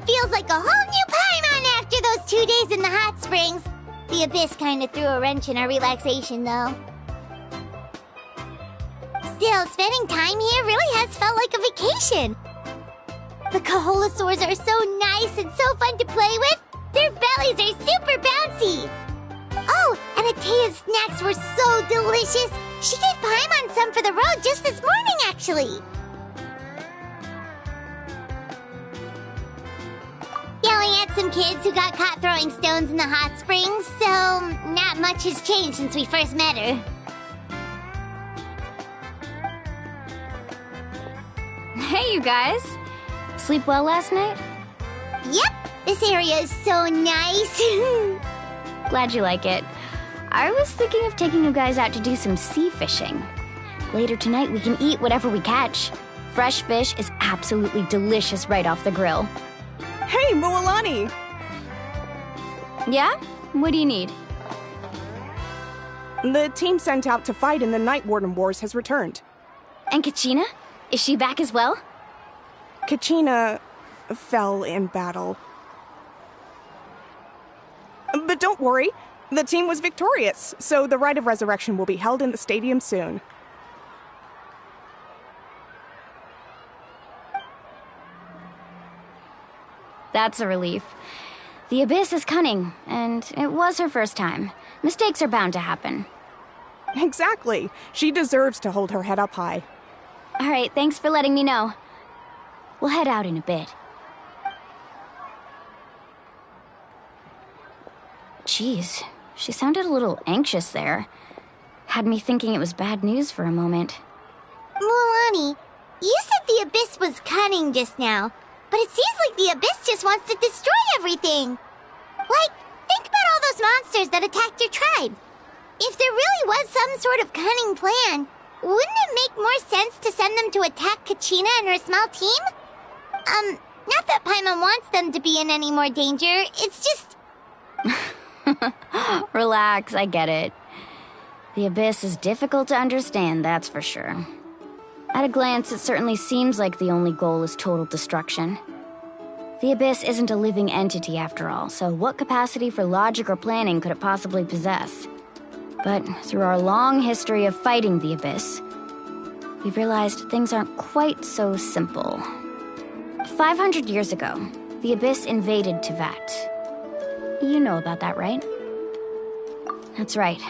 Feels like a whole new Paimon after those 2 days in the hot springs. The Abyss kinda threw a wrench in our relaxation, though. Still, spending time here really has felt like a vacation. The Kaholosaurs are so nice and so fun to play with. Their bellies are super bouncy. Oh, and Ita's snacks were so delicious. She gave Paimon some for the road just this morning, actually. Yelling at some kids who got caught throwing stones in the hot springs, so not much has changed since we first met her. Hey, you guys. Sleep well last night? Yep, this area is so nice. Glad you like it. I was thinking of taking you guys out to do some sea fishing. Later tonight, we can eat whatever we catch. Fresh fish is absolutely delicious right off the grill. Hey, Moalani! Yeah? What do you need? The team sent out to fight in the Night Warden Wars has returned. And Kachina? Is she back as well? Kachina fell in battle. But don't worry, the team was victorious, so the Rite of Resurrection will be held in the stadium soon. That's a relief. The Abyss is cunning, and it was her first time. Mistakes are bound to happen. Exactly. She deserves to hold her head up high. All right, thanks for letting me know. We'll head out in a bit. Jeez, she sounded a little anxious there. Had me thinking it was bad news for a moment. Moalani, you said the Abyss was cunning just now. But it seems like the Abyss just wants to destroy everything. Like, think about all those monsters that attacked your tribe. If there really was some sort of cunning plan, wouldn't it make more sense to send them to attack Kachina and her small team? Not that Paimon wants them to be in any more danger, it's just... Relax, I get it. The Abyss is difficult to understand, that's for sure. At a glance, it certainly seems like the only goal is total destruction. The Abyss isn't a living entity after all, so what capacity for logic or planning could it possibly possess? But through our long history of fighting the Abyss, we've realized things aren't quite so simple. 500 years ago, the Abyss invaded Teyvat. You know about that, right? That's right.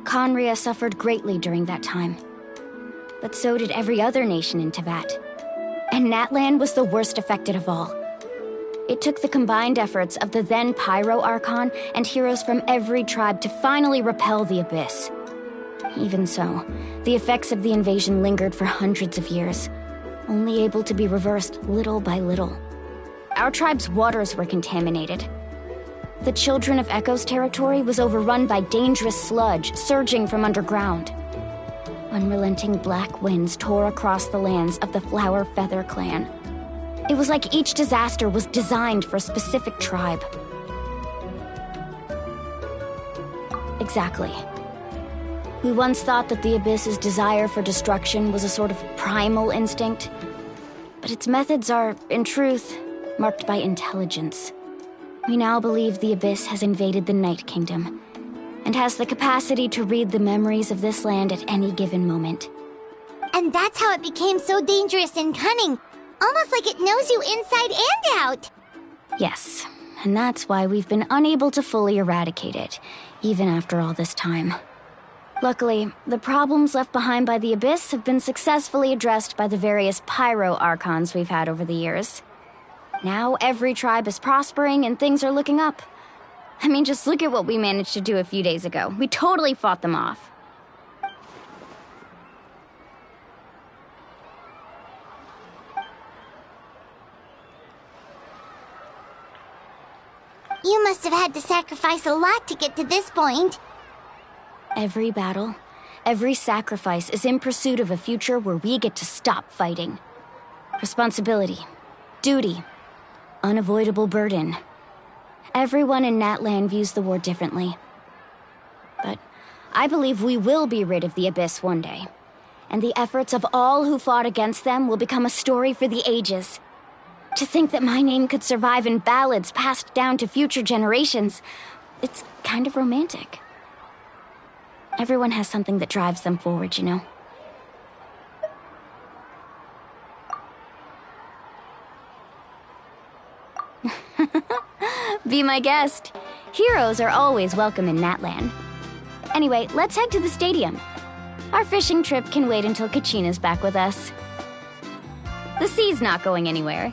Conria suffered greatly during that time. But so did every other nation in Teyvat. And Natlan was the worst affected of all. It took the combined efforts of the then Pyro Archon and heroes from every tribe to finally repel the Abyss. Even so, the effects of the invasion lingered for hundreds of years, only able to be reversed little by little. Our tribe's waters were contaminated. The Children of Echo's territory was overrun by dangerous sludge surging from underground. Unrelenting black winds tore across the lands of the Flower Feather clan. It was like each disaster was designed for a specific tribe. Exactly. We once thought that the Abyss's desire for destruction was a sort of primal instinct, but its methods are, in truth, marked by intelligence. We now believe the Abyss has invaded the Night Kingdom, and has the capacity to read the memories of this land at any given moment. And that's how it became so dangerous and cunning, almost like it knows you inside and out. Yes, And that's why we've been unable to fully eradicate it, even after all this time. Luckily, the problems left behind by the Abyss have been successfully addressed by the various pyro archons we've had over the years. Now every tribe is prospering and things are looking up. I mean, just look at what we managed to do a few days ago. We totally fought them off. You must have had to sacrifice a lot to get to this point. Every battle, every sacrifice is in pursuit of a future where we get to stop fighting. Responsibility, duty, unavoidable burden. Everyone in Natlan views the war differently. But I believe we will be rid of the Abyss one day. And the efforts of all who fought against them will become a story for the ages. To think that my name could survive in ballads passed down to future generations, it's kind of romantic. Everyone has something that drives them forward, you know? Be my guest. Heroes are always welcome in Natlan. Anyway, let's head to the stadium. Our fishing trip can wait until Kachina's back with us. The sea's not going anywhere.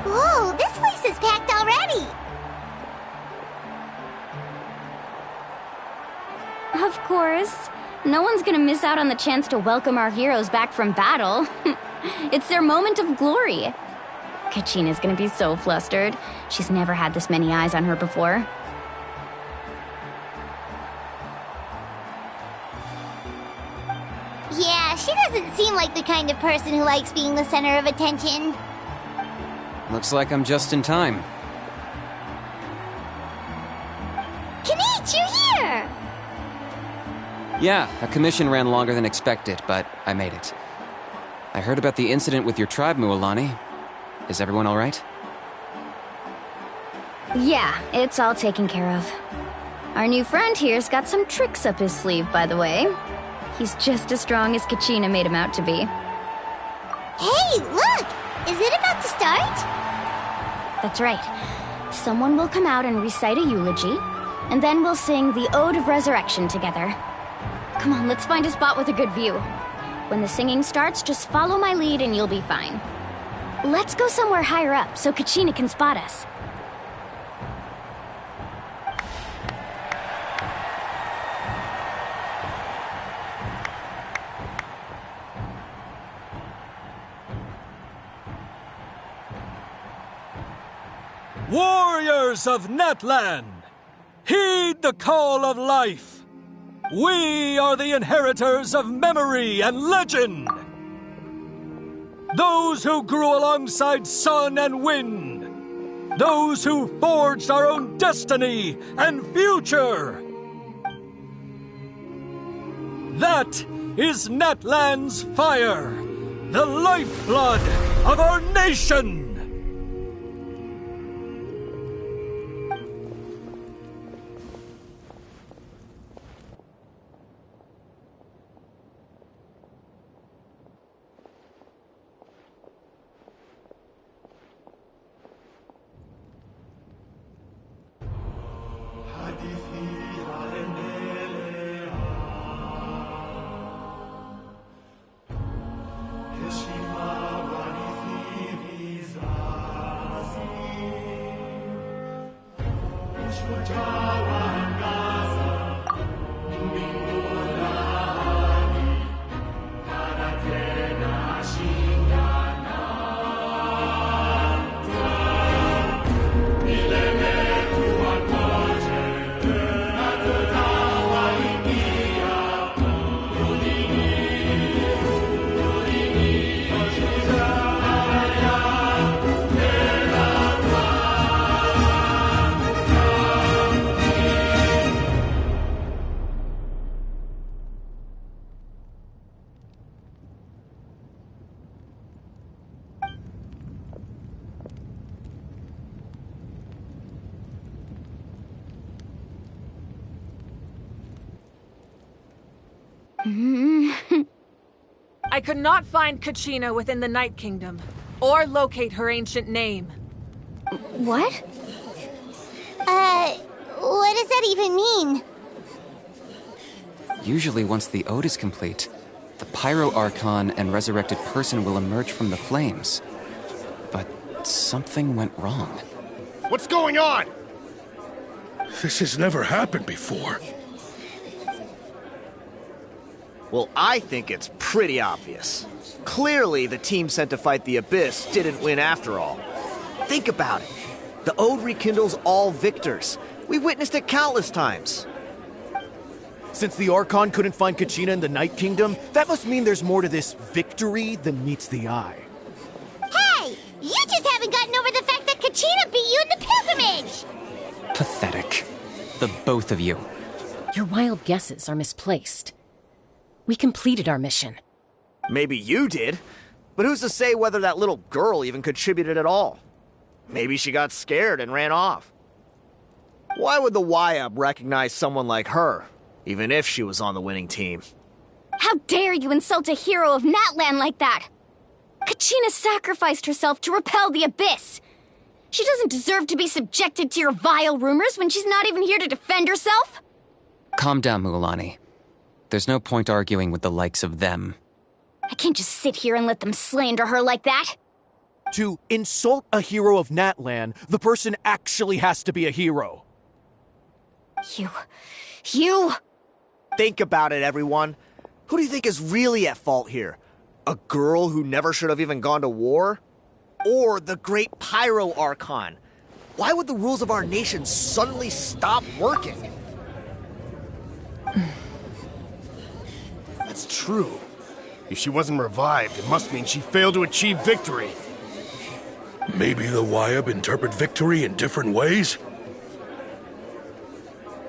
Whoa, this place is packed already! Of course. No one's gonna miss out on the chance to welcome our heroes back from battle. It's their moment of glory. Kachina's gonna be so flustered. She's never had this many eyes on her before. Yeah, she doesn't seem like the kind of person who likes being the center of attention. Looks like I'm just in time. Kinich, you're here! Yeah, a commission ran longer than expected, but I made it. I heard about the incident with your tribe, Mualani. Is everyone all right? Yeah, it's all taken care of. Our new friend here's got some tricks up his sleeve, by the way. He's just as strong as Kachina made him out to be. Hey, look! Is it about to start? That's right. Someone will come out and recite a eulogy, and then we'll sing the Ode of Resurrection together. Come on, let's find a spot with a good view. When the singing starts, just follow my lead and you'll be fine. Let's go somewhere higher up so Kachina can spot us. Warriors of Natlan, heed the call of life. We are the inheritors of memory and legend. Those who grew alongside sun and wind. Those who forged our own destiny and future. That is Natlan's fire, the lifeblood of our nation. I could not find Kachina within the Night Kingdom, or locate her ancient name. What? What does that even mean? Usually once the ode is complete, the Pyro Archon and resurrected person will emerge from the flames. But something went wrong. What's going on? This has never happened before. Well, I think it's pretty obvious. Clearly, the team sent to fight the Abyss didn't win after all. Think about it. The Ode rekindles all victors. We've witnessed it countless times. Since the Archon couldn't find Kachina in the Night Kingdom, that must mean there's more to this victory than meets the eye. Hey! You just haven't gotten over the fact that Kachina beat you in the pilgrimage! Pathetic. The both of you. Your wild guesses are misplaced. We completed our mission. Maybe you did, but who's to say whether that little girl even contributed at all? Maybe she got scared and ran off. Why would the YUB recognize someone like her, even if she was on the winning team? How dare you insult a hero of Natlan like that? Kachina sacrificed herself to repel the Abyss. She doesn't deserve to be subjected to your vile rumors when she's not even here to defend herself. Calm down, Mualani. There's no point arguing with the likes of them. I can't just sit here and let them slander her like that. To insult a hero of Natlan, the person actually has to be a hero. You... Think about it, everyone. Who do you think is really at fault here? A girl who never should have even gone to war? Or the great Pyro Archon? Why would the rules of our nation suddenly stop working? That's true. If she wasn't revived, it must mean she failed to achieve victory. Maybe the YUB interpret victory in different ways?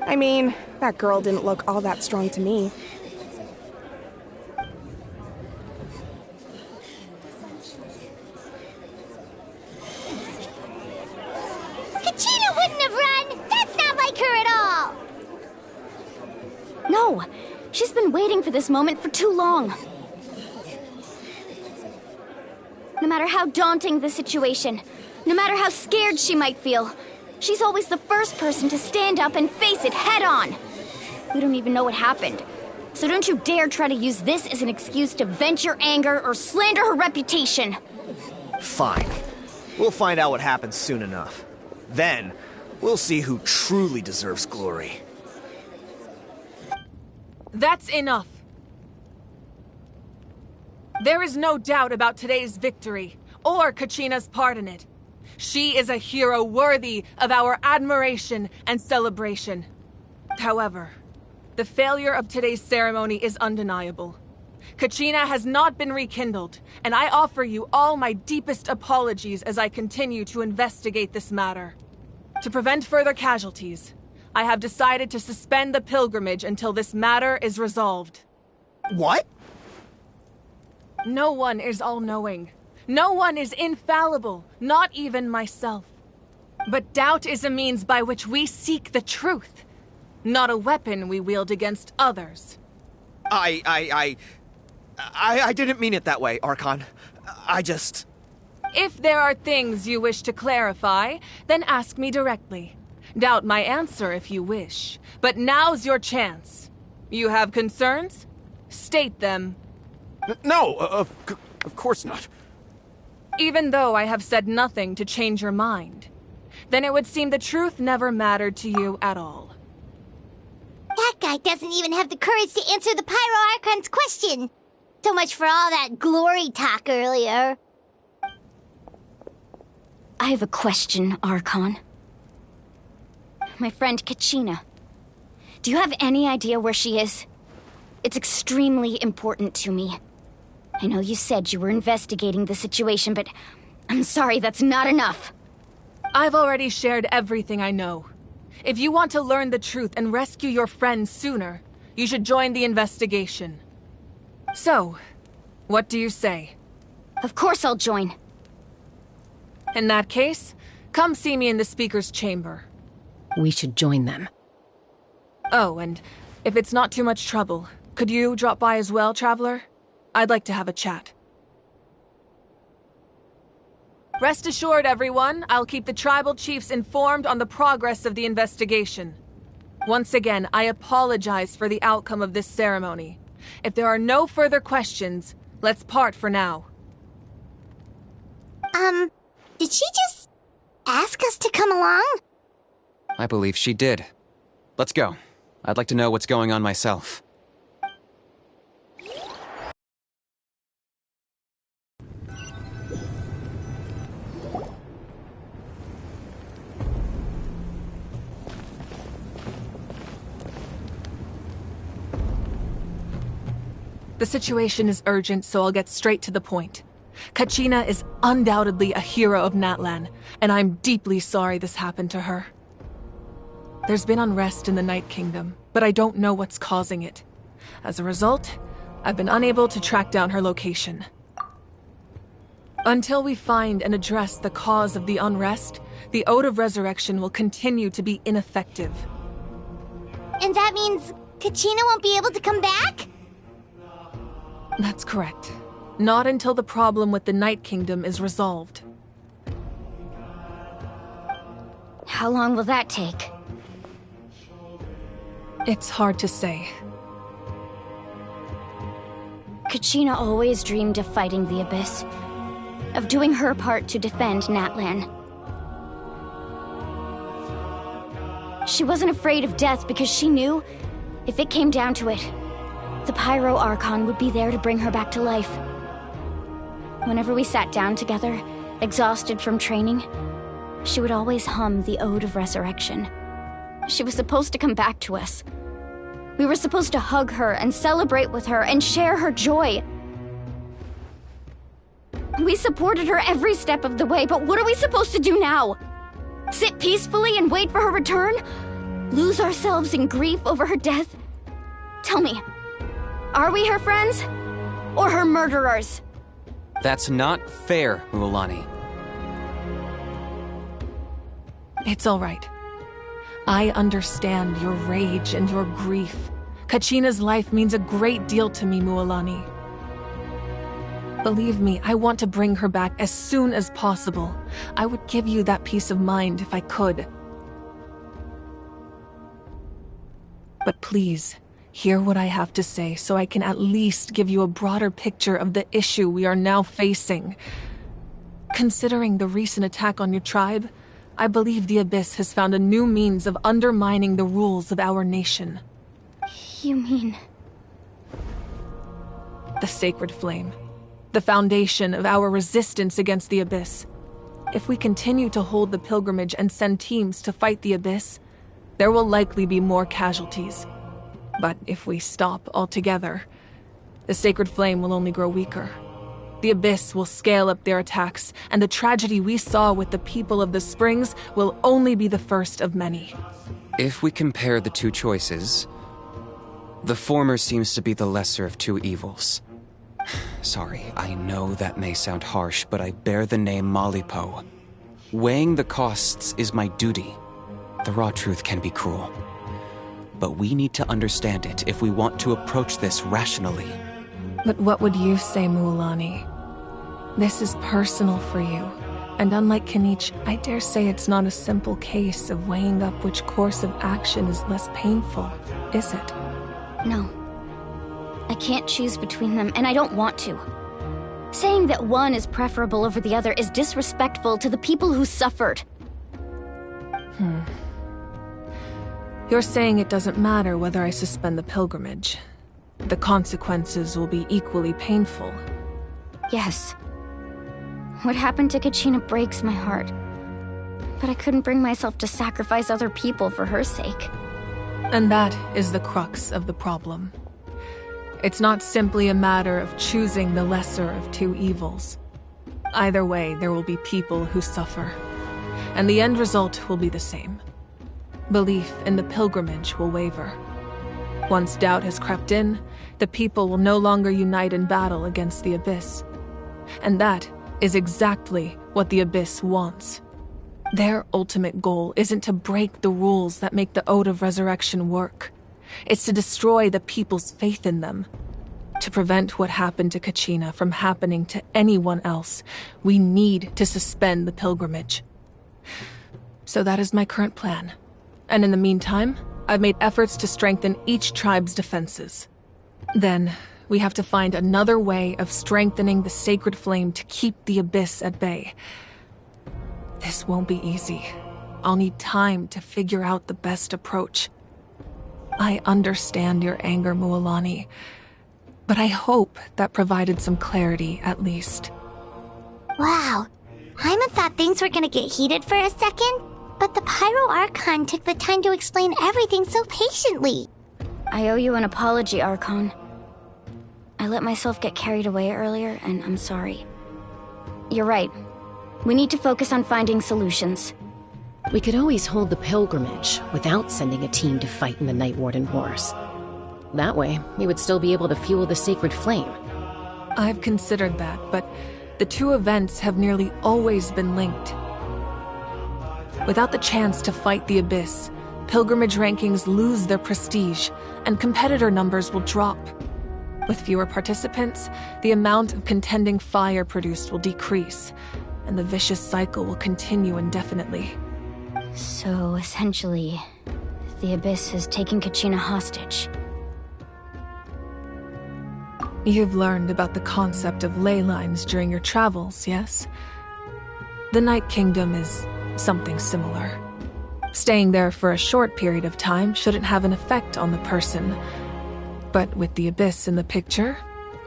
I mean, that girl didn't look all that strong to me. Kachina wouldn't have run! That's not like her at all! No, she's been waiting for this moment for too long. No matter how daunting the situation, no matter how scared she might feel, she's always the first person to stand up and face it head on. We don't even know what happened, so don't you dare try to use this as an excuse to vent your anger or slander her reputation. Fine. We'll find out what happens soon enough. Then, we'll see who truly deserves glory. That's enough. There is no doubt about today's victory, or Kachina's part in it. She is a hero worthy of our admiration and celebration. However, the failure of today's ceremony is undeniable. Kachina has not been rekindled, and I offer you all my deepest apologies as I continue to investigate this matter. To prevent further casualties, I have decided to suspend the pilgrimage until this matter is resolved. What? No one is all-knowing. No one is infallible, not even myself. But doubt is a means by which we seek the truth, not a weapon we wield against others. I didn't mean it that way, Archon. If there are things you wish to clarify, then ask me directly. Doubt my answer if you wish, but now's your chance. You have concerns? State them. No, of course not. Even though I have said nothing to change your mind, then it would seem the truth never mattered to you at all. That guy doesn't even have the courage to answer the Pyro Archon's question. So much for all that glory talk earlier. I have a question, Archon. My friend Kachina. Do you have any idea where she is? It's extremely important to me. I know you said you were investigating the situation, but I'm sorry, that's not enough. I've already shared everything I know. If you want to learn the truth and rescue your friends sooner, you should join the investigation. So, what do you say? Of course I'll join. In that case, come see me in the speaker's chamber. We should join them. Oh, and if it's not too much trouble, Could you drop by as well, Traveler? I'd like to have a chat. Rest assured, everyone, I'll keep the tribal chiefs informed on the progress of the investigation. Once again, I apologize for the outcome of this ceremony. If there are no further questions, let's part for now. Did she just ask us to come along? I believe she did. Let's go. I'd like to know what's going on myself. The situation is urgent, so I'll get straight to the point. Kachina is undoubtedly a hero of Natlan, and I'm deeply sorry this happened to her. There's been unrest in the Night Kingdom, but I don't know what's causing it. As a result, I've been unable to track down her location. Until we find and address the cause of the unrest, the Ode of Resurrection will continue to be ineffective. And that means Kachina won't be able to come back? That's correct. Not until the problem with the Night Kingdom is resolved. How long will that take? It's hard to say. Kachina always dreamed of fighting the Abyss, of doing her part to defend Natlan. She wasn't afraid of death because she knew, if it came down to it, the Pyro Archon would be there to bring her back to life. Whenever we sat down together, exhausted from training, she would always hum the Ode of Resurrection. She was supposed to come back to us. We were supposed to hug her and celebrate with her and share her joy. We supported her every step of the way, but what are we supposed to do now? Sit peacefully and wait for her return? Lose ourselves in grief over her death? Tell me, are we her friends? Or her murderers? That's not fair, Mualani. It's all right. I understand your rage and your grief. Kachina's life means a great deal to me, Mualani. Believe me, I want to bring her back as soon as possible. I would give you that peace of mind if I could. But please, hear what I have to say so I can at least give you a broader picture of the issue we are now facing. Considering the recent attack on your tribe, I believe the Abyss has found a new means of undermining the rules of our nation. You mean... The Sacred Flame. The foundation of our resistance against the Abyss. If we continue to hold the pilgrimage and send teams to fight the Abyss, there will likely be more casualties. But if we stop altogether, the Sacred Flame will only grow weaker. The Abyss will scale up their attacks, and the tragedy we saw with the people of the Springs will only be the first of many. If we compare the two choices, the former seems to be the lesser of two evils. Sorry, I know that may sound harsh, but I bear the name Malipo. Weighing the costs is my duty. The raw truth can be cruel. But we need to understand it if we want to approach this rationally. But what would you say, Mualani? This is personal for you. And unlike Kinich, I dare say it's not a simple case of weighing up which course of action is less painful, is it? No. I can't choose between them, and I don't want to. Saying that one is preferable over the other is disrespectful to the people who suffered. You're saying it doesn't matter whether I suspend the pilgrimage. The consequences will be equally painful. Yes. What happened to Kachina breaks my heart. But I couldn't bring myself to sacrifice other people for her sake. And that is the crux of the problem. It's not simply a matter of choosing the lesser of two evils. Either way, there will be people who suffer. And the end result will be the same. Belief in the pilgrimage will waver. Once doubt has crept in, the people will no longer unite in battle against the Abyss. And that is exactly what the Abyss wants. Their ultimate goal isn't to break the rules that make the Ode of Resurrection work. is to destroy the people's faith in them. To prevent what happened to Kachina from happening to anyone else, we need to suspend the pilgrimage. So that is my current plan. And in the meantime, I've made efforts to strengthen each tribe's defenses. Then, we have to find another way of strengthening the sacred flame to keep the Abyss at bay. This won't be easy. I'll need time to figure out the best approach. I understand your anger, Mualani, but I hope that provided some clarity at least. Wow. Hyman thought things were gonna get heated for a second, but the Pyro Archon took the time to explain everything so patiently. I owe you an apology, Archon. I let myself get carried away earlier, and I'm sorry. You're right. We need to focus on finding solutions. We could always hold the pilgrimage without sending a team to fight in the Night Warden Wars. That way, we would still be able to fuel the sacred flame. I've considered that, but the two events have nearly always been linked. Without the chance to fight the Abyss, pilgrimage rankings lose their prestige, and competitor numbers will drop. With fewer participants, the amount of contending fire produced will decrease, and the vicious cycle will continue indefinitely. So, essentially, the Abyss has taken Kachina hostage. You've learned about the concept of ley lines during your travels, yes? The Night Kingdom is something similar. Staying there for a short period of time shouldn't have an effect on the person. But with the Abyss in the picture,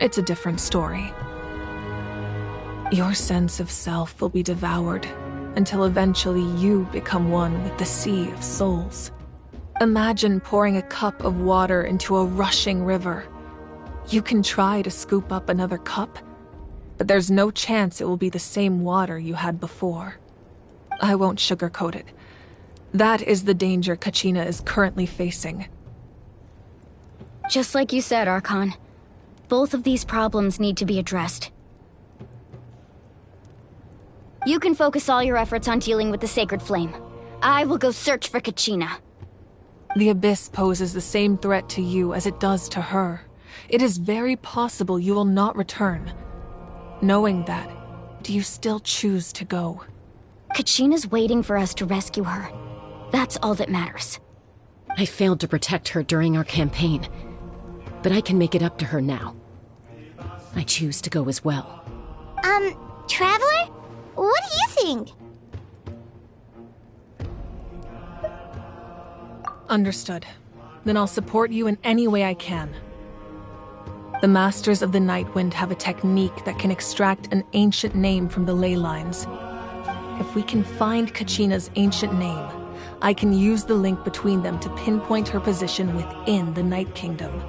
it's a different story. Your sense of self will be devoured until eventually you become one with the Sea of Souls. Imagine pouring a cup of water into a rushing river. You can try to scoop up another cup, but there's no chance it will be the same water you had before. I won't sugarcoat it. That is the danger Kachina is currently facing. Just like you said, Archon. Both of these problems need to be addressed. You can focus all your efforts on dealing with the sacred flame. I will go search for Kachina. The Abyss poses the same threat to you as it does to her. It is very possible you will not return. Knowing that, do you still choose to go? Kachina's waiting for us to rescue her. That's all that matters. I failed to protect her during our campaign, but I can make it up to her now. I choose to go as well. Traveler? What do you think? Understood. Then I'll support you in any way I can. The Masters of the Nightwind have a technique that can extract an ancient name from the ley lines. If we can find Kachina's ancient name, I can use the link between them to pinpoint her position within the Night Kingdom.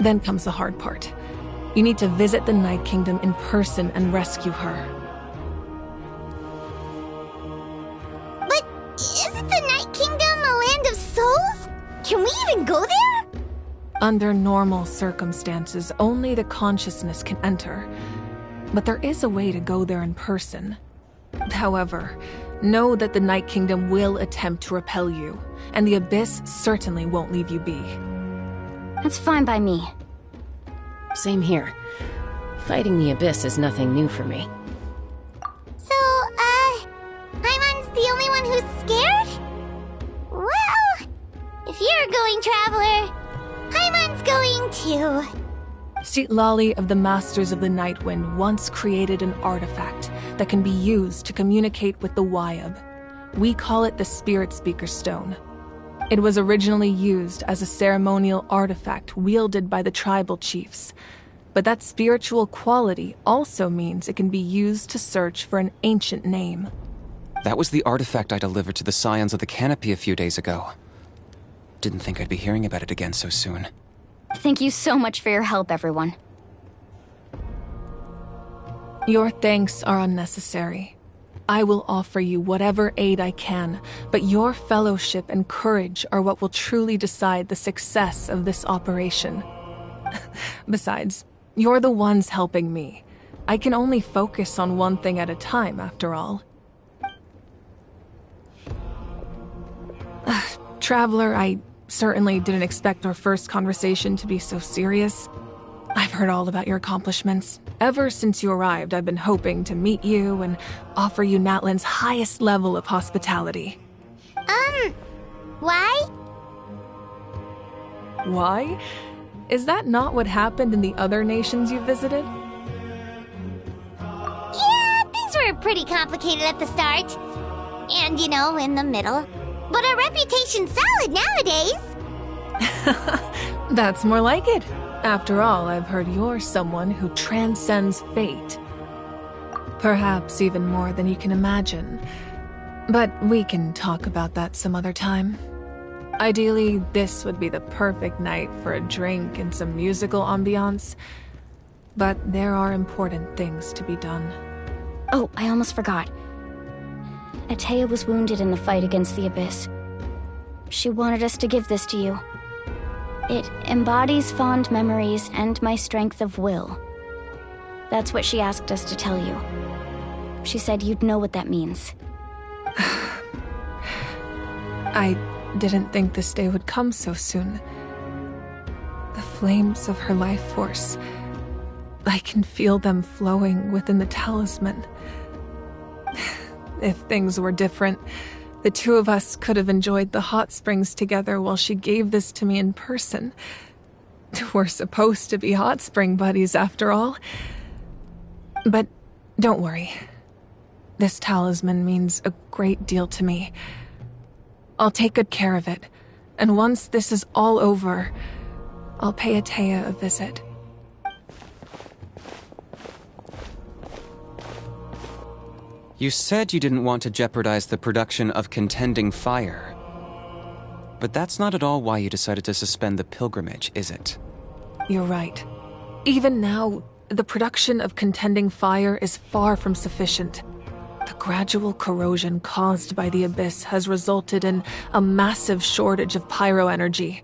Then comes the hard part. You need to visit the Night Kingdom in person and rescue her. But isn't the Night Kingdom a land of souls? Can we even go there? Under normal circumstances, only the consciousness can enter. But there is a way to go there in person. However, know that the Night Kingdom will attempt to repel you, and the Abyss certainly won't leave you be. That's fine by me. Same here. Fighting the Abyss is nothing new for me. So, Hyman's the only one who's scared? Well, if you're going, Traveler, Hyman's going too. Sitlali of the Masters of the Nightwind once created an artifact that can be used to communicate with the Wayab. We call it the Spirit Speaker Stone. It was originally used as a ceremonial artifact wielded by the tribal chiefs, but that spiritual quality also means it can be used to search for an ancient name. That was the artifact I delivered to the Scions of the Canopy a few days ago. Didn't think I'd be hearing about it again so soon. Thank you so much for your help, everyone. Your thanks are unnecessary. I will offer you whatever aid I can, but your fellowship and courage are what will truly decide the success of this operation. Besides, you're the ones helping me. I can only focus on one thing at a time, after all. Traveler, I certainly didn't expect our first conversation to be so serious. I've heard all about your accomplishments. Ever since you arrived, I've been hoping to meet you and offer you Natlan's highest level of hospitality. Why? Why? Is that not what happened in the other nations you visited? Yeah, things were pretty complicated at the start. And, in the middle. But our reputation's solid nowadays. That's more like it. After all, I've heard you're someone who transcends fate. Perhaps even more than you can imagine. But we can talk about that some other time. Ideally, this would be the perfect night for a drink and some musical ambiance. But there are important things to be done. Oh, I almost forgot. ITA was wounded in the fight against the Abyss. She wanted us to give this to you. It embodies fond memories and my strength of will. That's what she asked us to tell you. She said you'd know what that means. I didn't think this day would come so soon. The flames of her life force. I can feel them flowing within the talisman. If things were different, the two of us could have enjoyed the hot springs together while she gave this to me in person. We're supposed to be hot spring buddies after all. But don't worry. This talisman means a great deal to me. I'll take good care of it, and once this is all over, I'll pay ITA a visit. You said you didn't want to jeopardize the production of contending fire. But that's not at all why you decided to suspend the pilgrimage, is it? You're right. Even now, the production of contending fire is far from sufficient. The gradual corrosion caused by the Abyss has resulted in a massive shortage of pyro energy,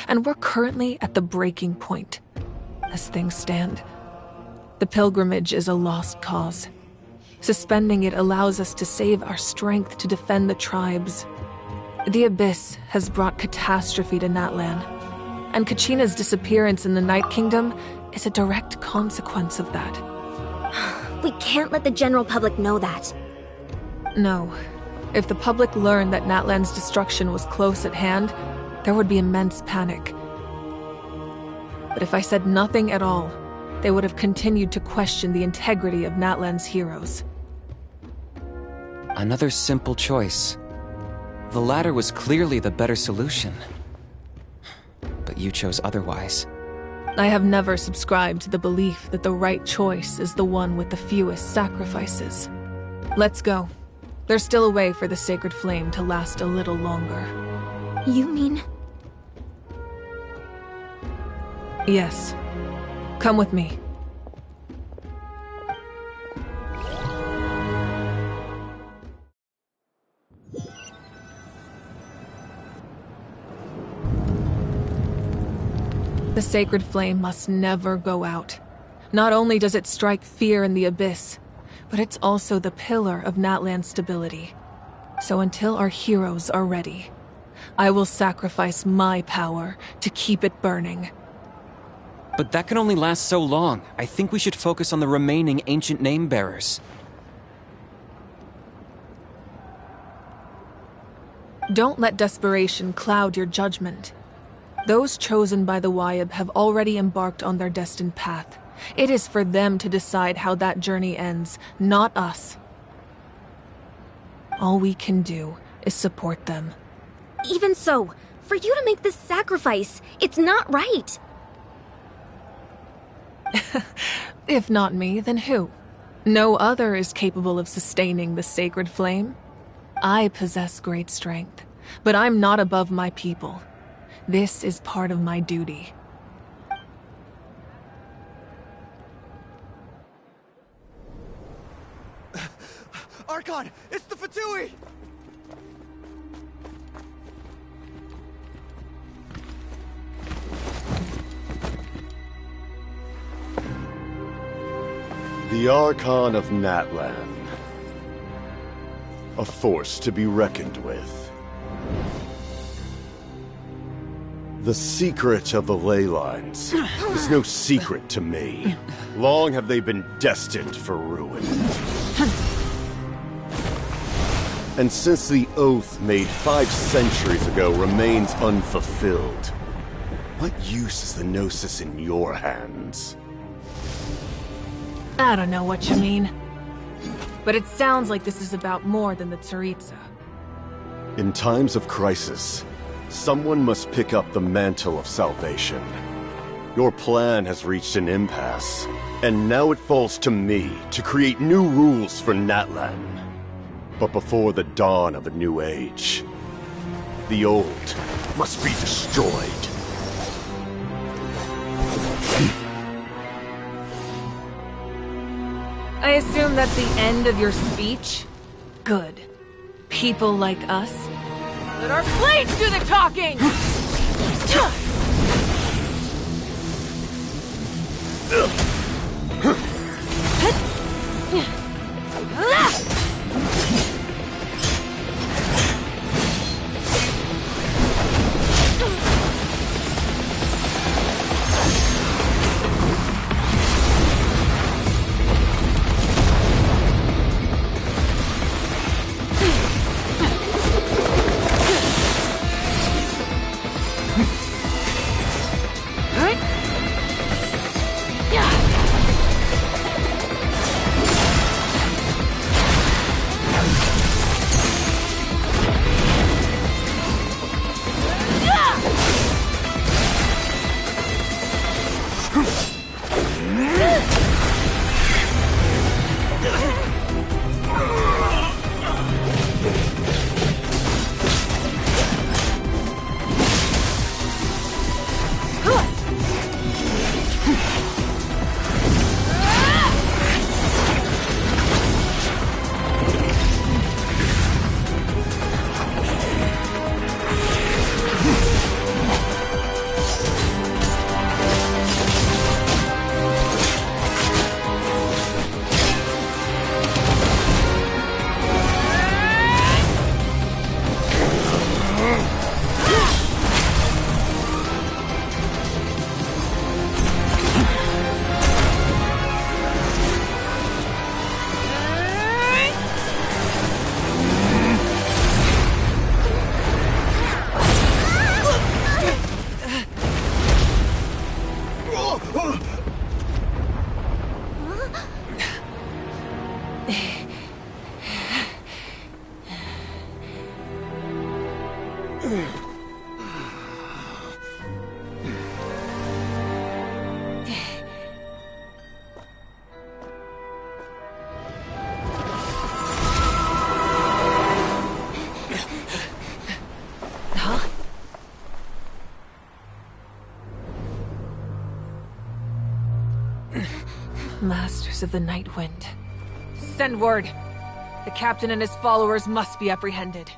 and we're currently at the breaking point. As things stand, the pilgrimage is a lost cause. Suspending it allows us to save our strength to defend the tribes. The Abyss has brought catastrophe to Natlan, and Kachina's disappearance in the Night Kingdom is a direct consequence of that. We can't let the general public know that. No. If the public learned that Natlan's destruction was close at hand, there would be immense panic. But if I said nothing at all, they would have continued to question the integrity of Natlan's heroes. Another simple choice. The latter was clearly the better solution. But you chose otherwise. I have never subscribed to the belief that the right choice is the one with the fewest sacrifices. Let's go. There's still a way for the sacred flame to last a little longer. You mean? Yes. Come with me. The sacred flame must never go out. Not only does it strike fear in the Abyss, but it's also the pillar of Natlan's stability. So until our heroes are ready, I will sacrifice my power to keep it burning. But that can only last so long. I think we should focus on the remaining ancient name-bearers. Don't let desperation cloud your judgment. Those chosen by the Wayab have already embarked on their destined path. It is for them to decide how that journey ends, not us. All we can do is support them. Even so, for you to make this sacrifice, it's not right. If not me, then who? No other is capable of sustaining the sacred flame. I possess great strength, but I'm not above my people. This is part of my duty. Archon, it's the Fatui! The Archon of Natlan. A force to be reckoned with. The secret of the ley lines is no secret to me. Long have they been destined for ruin. And since the oath made 5 centuries ago remains unfulfilled, what use is the Gnosis in your hands? I don't know what you mean. But it sounds like this is about more than the Tsaritsa. In times of crisis, someone must pick up the mantle of salvation. Your plan has reached an impasse, and now it falls to me to create new rules for Natlan. But before the dawn of a new age, the old must be destroyed. I assume that's the end of your speech? Good. People like us? Let our blades do the talking! Masters of the Night Wind. Send word. The captain and his followers must be apprehended.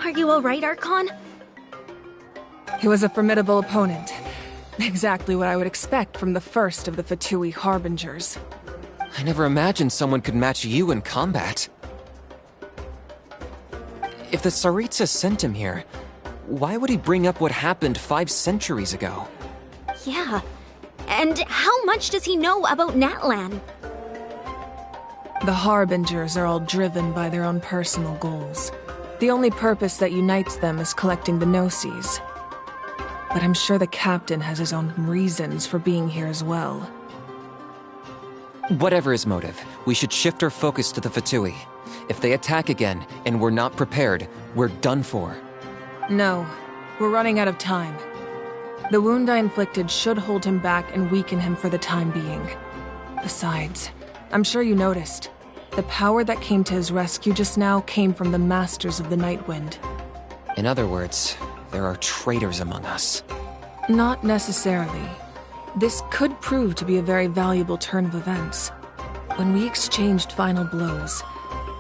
Are you alright, Archon? He was a formidable opponent. Exactly what I would expect from the first of the Fatui Harbingers. I never imagined someone could match you in combat. If the Tsaritsa sent him here, why would he bring up what happened 5 centuries ago? Yeah. And how much does he know about Natlan? The Harbingers are all driven by their own personal goals. The only purpose that unites them is collecting the Gnosis. But I'm sure the captain has his own reasons for being here as well. Whatever his motive, we should shift our focus to the Fatui. If they attack again, and we're not prepared, we're done for. No, we're running out of time. The wound I inflicted should hold him back and weaken him for the time being. Besides, I'm sure you noticed, the power that came to his rescue just now came from the Masters of the Night Wind. In other words, there are traitors among us. Not necessarily. This could prove to be a very valuable turn of events. When we exchanged final blows,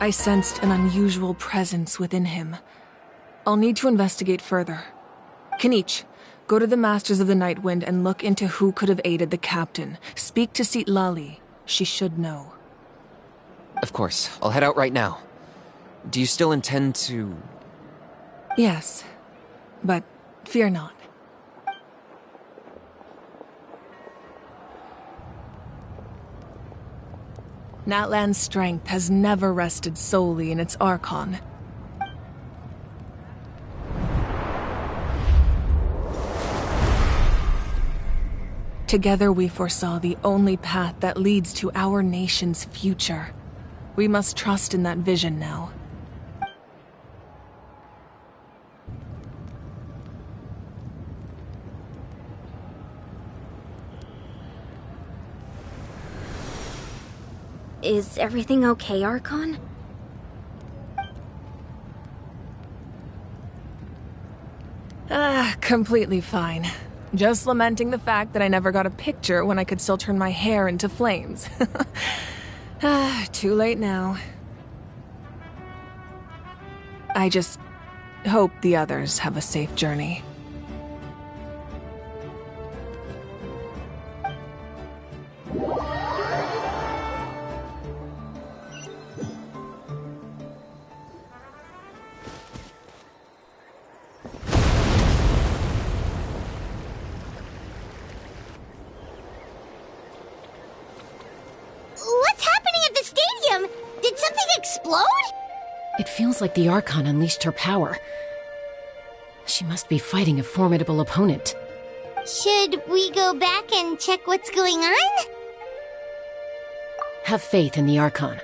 I sensed an unusual presence within him. I'll need to investigate further. Kinich, Go to the Masters of the Night Wind and look into who could have aided the captain. Speak to Lali. She should know. Of course. I'll head out right now. Do you still intend to... Yes, but fear not. Natlan's strength has never rested solely in its Archon. Together we foresaw the only path that leads to our nation's future. We must trust in that vision now. Is everything okay, Archon? Completely fine. Just lamenting the fact that I never got a picture when I could still turn my hair into flames. Too late now. I just hope the others have a safe journey. It feels like the Archon unleashed her power. She must be fighting a formidable opponent. Should we go back and check what's going on? Have faith in the Archon.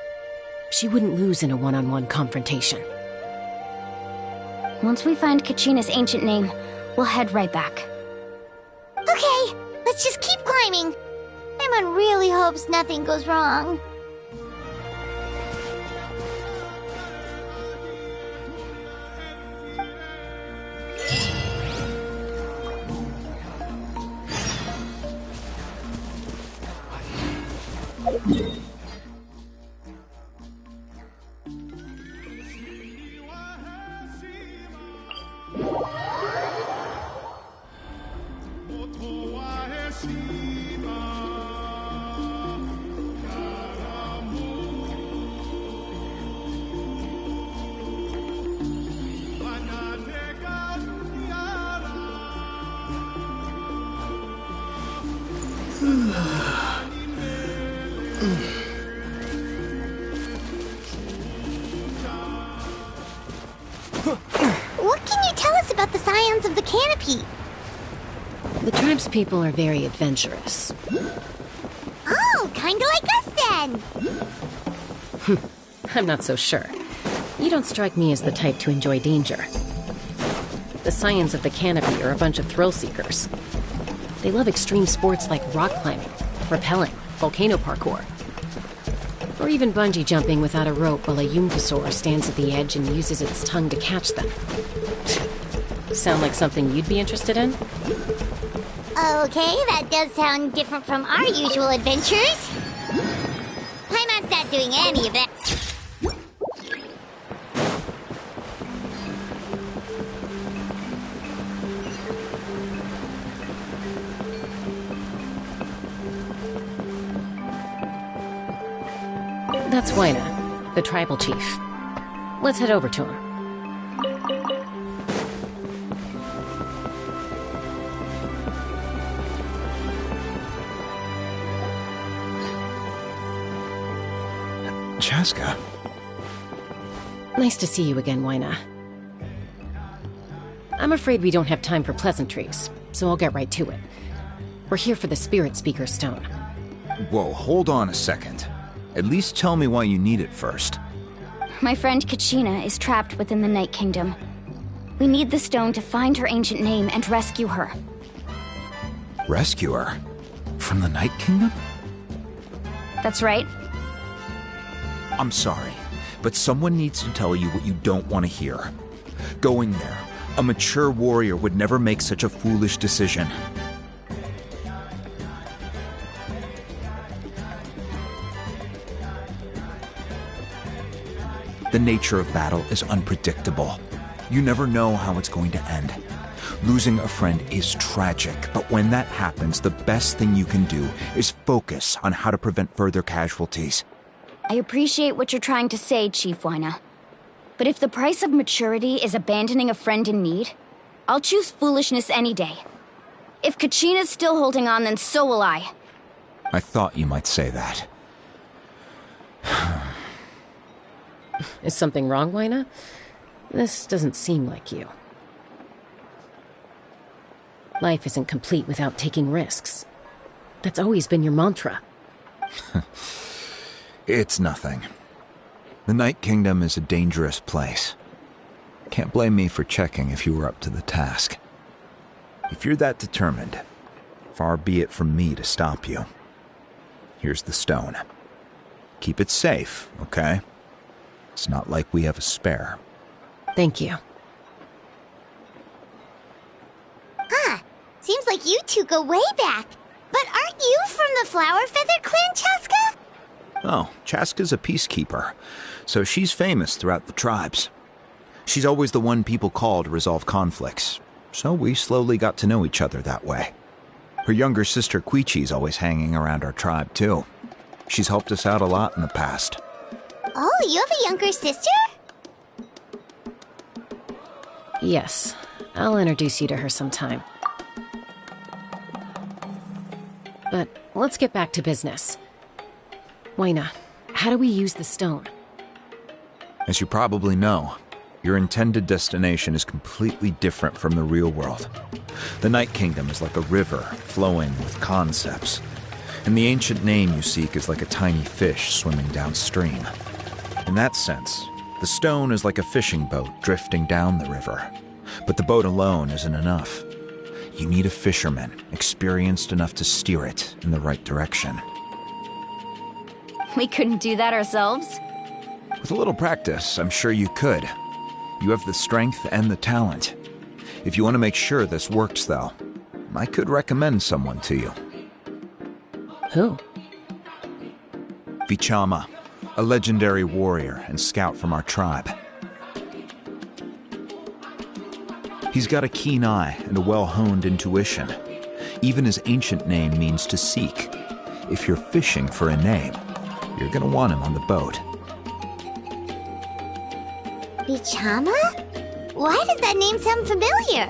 She wouldn't lose in a one-on-one confrontation. Once we find Kachina's ancient name, we'll head right back. Okay, let's just keep climbing. Paimon really hopes nothing goes wrong. What can you tell us about the scions of the canopy? The tribe's people are very adventurous. Oh, kinda like us then! I'm not so sure. You don't strike me as the type to enjoy danger. The scions of the canopy are a bunch of thrill seekers. They love extreme sports like rock climbing, rappelling, volcano parkour, or even bungee jumping without a rope while a Yunkasaur stands at the edge and uses its tongue to catch them. Sound like something you'd be interested in? Okay, that does sound different from our usual adventures. Paimon's not doing any of that. That's Wyna, the tribal chief. Let's head over to him. Chaska. Nice to see you again, Wyna. I'm afraid we don't have time for pleasantries, so I'll get right to it. We're here for the Spirit Speaker Stone. Whoa, hold on a second. At least tell me why you need it first. My friend Kachina is trapped within the Night Kingdom. We need the stone to find her ancient name and rescue her. Rescue her? From the Night Kingdom? That's right. I'm sorry, but someone needs to tell you what you don't want to hear. Going there, a mature warrior would never make such a foolish decision. The nature of battle is unpredictable. You never know how it's going to end. Losing a friend is tragic, but when that happens, the best thing you can do is focus on how to prevent further casualties. I appreciate what you're trying to say, Chief Wyna. But if the price of maturity is abandoning a friend in need, I'll choose foolishness any day. If Kachina's still holding on, then so will I. I thought you might say that. Is something wrong, Wyna? This doesn't seem like you. Life isn't complete without taking risks. That's always been your mantra. It's nothing. The Night Kingdom is a dangerous place. Can't blame me for checking if you were up to the task. If you're that determined, far be it from me to stop you. Here's the stone. Keep it safe, okay? It's not like we have a spare. Thank you. Seems like you two go way back. But aren't you from the Flower Feather Clan, Chaska? Oh, Chaska's a peacekeeper, so she's famous throughout the tribes. She's always the one people call to resolve conflicts, so we slowly got to know each other that way. Her younger sister Quichi's always hanging around our tribe, too. She's helped us out a lot in the past. Oh, you have a younger sister? Yes, I'll introduce you to her sometime. But let's get back to business. Wyna, how do we use the stone? As you probably know, your intended destination is completely different from the real world. The Night Kingdom is like a river flowing with concepts, and the ancient name you seek is like a tiny fish swimming downstream. In that sense, the stone is like a fishing boat drifting down the river, but the boat alone isn't enough. You need a fisherman experienced enough to steer it in the right direction. We couldn't do that ourselves? With a little practice, I'm sure you could. You have the strength and the talent. If you want to make sure this works, though, I could recommend someone to you. Who? Vichama, a legendary warrior and scout from our tribe. He's got a keen eye and a well-honed intuition. Even his ancient name means to seek. If you're fishing for a name, you're gonna want him on the boat. Vichama? Why does that name sound familiar?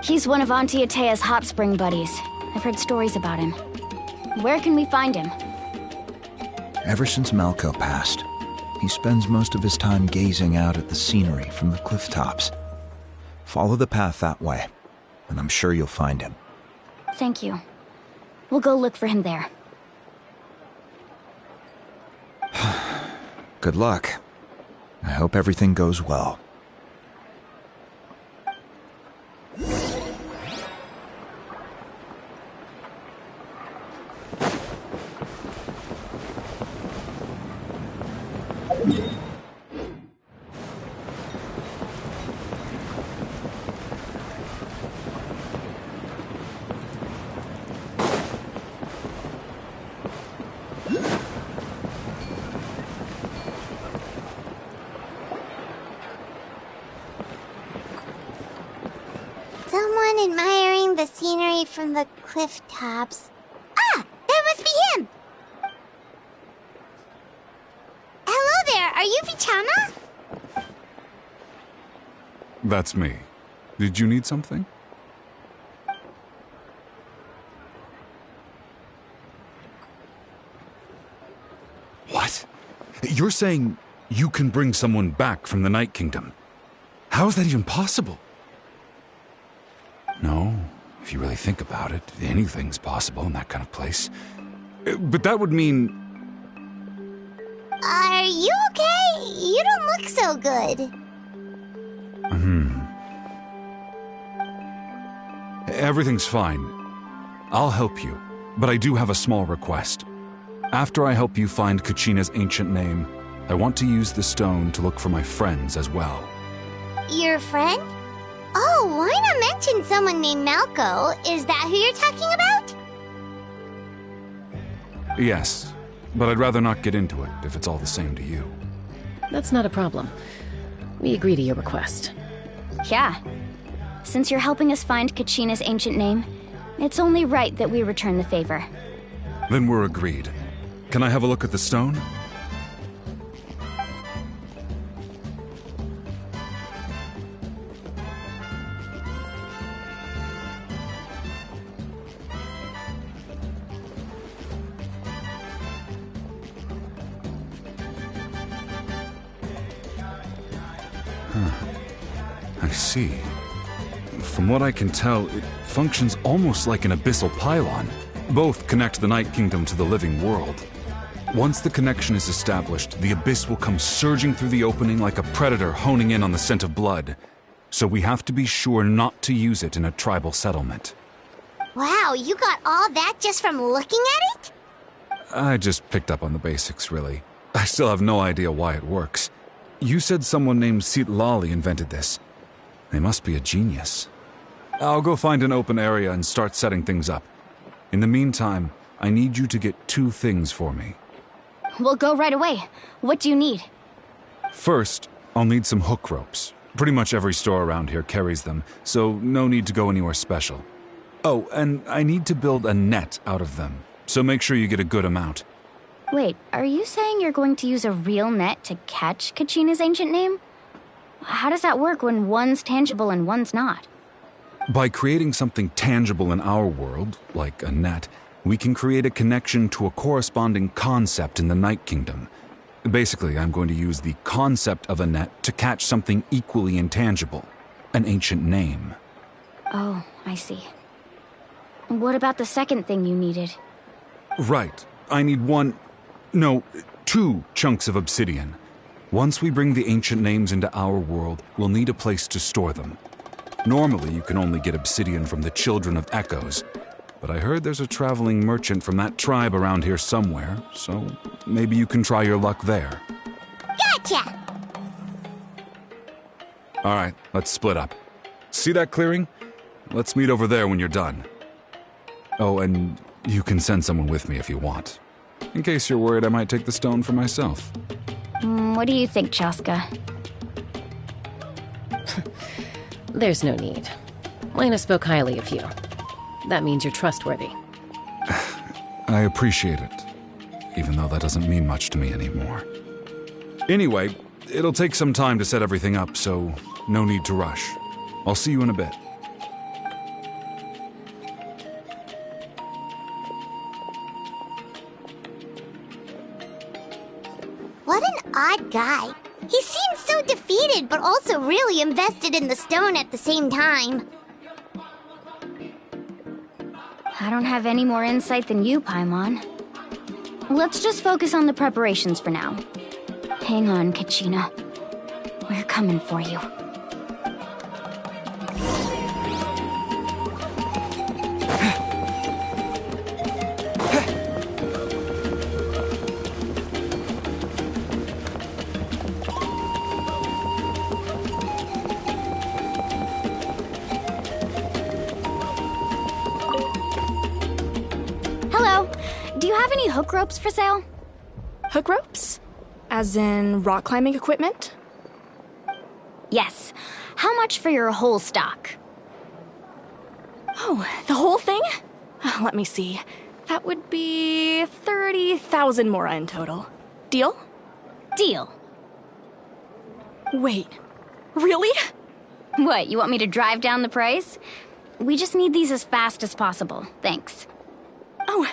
He's one of Auntie Itaya's hot spring buddies. I've heard stories about him. Where can we find him? Ever since Malco passed, he spends most of his time gazing out at the scenery from the cliff tops. Follow the path that way, and I'm sure you'll find him. Thank you. We'll go look for him there. Good luck. I hope everything goes well. Someone admiring the scenery from the cliff tops. Ah! That must be him! Hello there, are you Vichama? That's me. Did you need something? What? You're saying you can bring someone back from the Night Kingdom? How is that even possible? No, if you really think about it, anything's possible in that kind of place. But that would mean... Are you okay? You don't look so good. Everything's fine. I'll help you, but I do have a small request. After I help you find Kachina's ancient name, I want to use the stone to look for my friends as well. Your friend? Oh, why not mention someone named Malco? Is that who you're talking about? Yes, but I'd rather not get into it if it's all the same to you. That's not a problem. We agree to your request. Yeah. Since you're helping us find Kachina's ancient name, it's only right that we return the favor. Then we're agreed. Can I have a look at the stone? I see. From what I can tell, it functions almost like an abyssal pylon. Both connect the Night Kingdom to the living world. Once the connection is established, the abyss will come surging through the opening like a predator honing in on the scent of blood. So we have to be sure not to use it in a tribal settlement. Wow, you got all that just from looking at it? I just picked up on the basics, really. I still have no idea why it works. You said someone named Sitlali invented this. They must be a genius. I'll go find an open area and start setting things up. In the meantime, I need you to get 2 things for me. We'll go right away. What do you need? First, I'll need some hook ropes. Pretty much every store around here carries them, so no need to go anywhere special. Oh, and I need to build a net out of them, so make sure you get a good amount. Wait, are you saying you're going to use a real net to catch Kachina's ancient name? How does that work when one's tangible and one's not? By creating something tangible in our world, like a net, we can create a connection to a corresponding concept in the Night Kingdom. Basically, I'm going to use the concept of a net to catch something equally intangible, an ancient name. Oh, I see. What about the second thing you needed? Right. I need 2 chunks of obsidian. Once we bring the ancient names into our world, we'll need a place to store them. Normally, you can only get obsidian from the Children of Echoes, but I heard there's a traveling merchant from that tribe around here somewhere, so maybe you can try your luck there. Gotcha! All right, let's split up. See that clearing? Let's meet over there when you're done. Oh, and you can send someone with me if you want. In case you're worried I might take the stone for myself. What do you think, Chaska? There's no need. Lena spoke highly of you. That means you're trustworthy. I appreciate it, even though that doesn't mean much to me anymore. Anyway, it'll take some time to set everything up, so no need to rush. I'll see you in a bit. What an odd guy. He seems so defeated, but also really invested in the stone at the same time. I don't have any more insight than you, Paimon. Let's just focus on the preparations for now. Hang on, Kachina. We're coming for you. Hello. Do you have any hook ropes for sale? Hook ropes? As in rock climbing equipment? Yes. How much for your whole stock? Oh, the whole thing? Let me see. That would be 30,000 mora in total. Deal? Deal. Wait, really? What, you want me to drive down the price? We just need these as fast as possible. Thanks. Oh,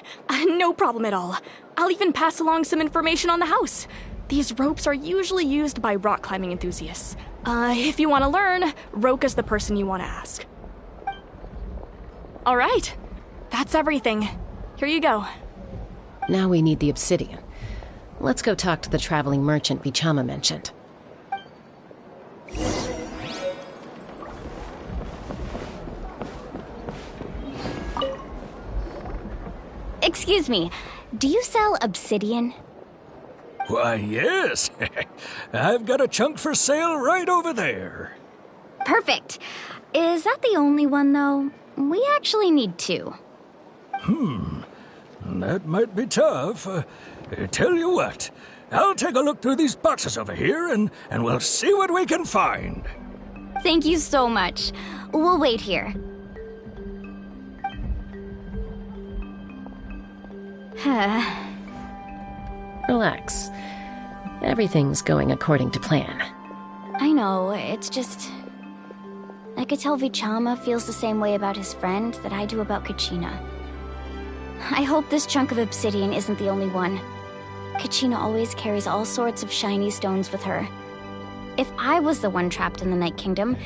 no problem at all. I'll even pass along some information on the house. These ropes are usually used by rock climbing enthusiasts. If you want to learn, Roka's the person you want to ask. All right, that's everything. Here you go. Now we need the obsidian. Let's go talk to the traveling merchant Bichama mentioned. Excuse me, do you sell obsidian? Why, yes. I've got a chunk for sale right over there. Perfect. Is that the only one, though? We actually need 2. That might be tough. Tell you what, I'll take a look through these boxes over here, and we'll see what we can find. Thank you so much. We'll wait here. Relax. Everything's going according to plan. I know, it's just... I could tell Vichama feels the same way about his friend that I do about Kachina. I hope this chunk of obsidian isn't the only one. Kachina always carries all sorts of shiny stones with her. If I was the one trapped in the Night Kingdom,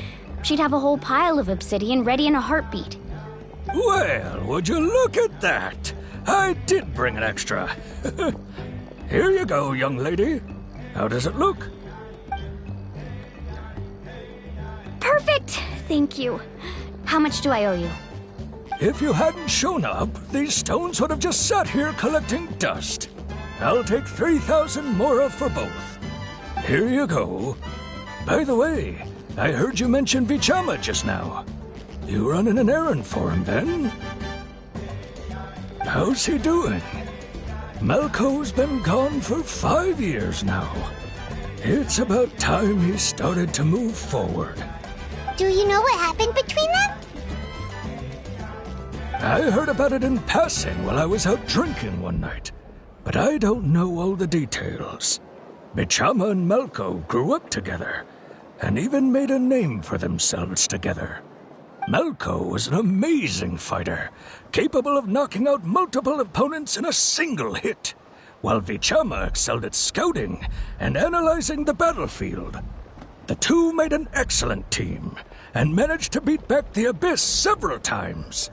she'd have a whole pile of obsidian ready in a heartbeat. Well, would you look at that? I did bring an extra. Here you go, young lady. How does it look? Perfect! Thank you. How much do I owe you? If you hadn't shown up, these stones would have just sat here collecting dust. I'll take 3,000 mora for both. Here you go. By the way, I heard you mention Vichama just now. You running an errand for him, then? How's he doing? Malco's been gone for 5 years now. It's about time he started to move forward. Do you know what happened between them? I heard about it in passing while I was out drinking one night, but I don't know all the details. Vichama and Malco grew up together, and even made a name for themselves together. Malco was an amazing fighter, capable of knocking out multiple opponents in a single hit, while Vichama excelled at scouting and analyzing the battlefield. The two made an excellent team, and managed to beat back the Abyss several times.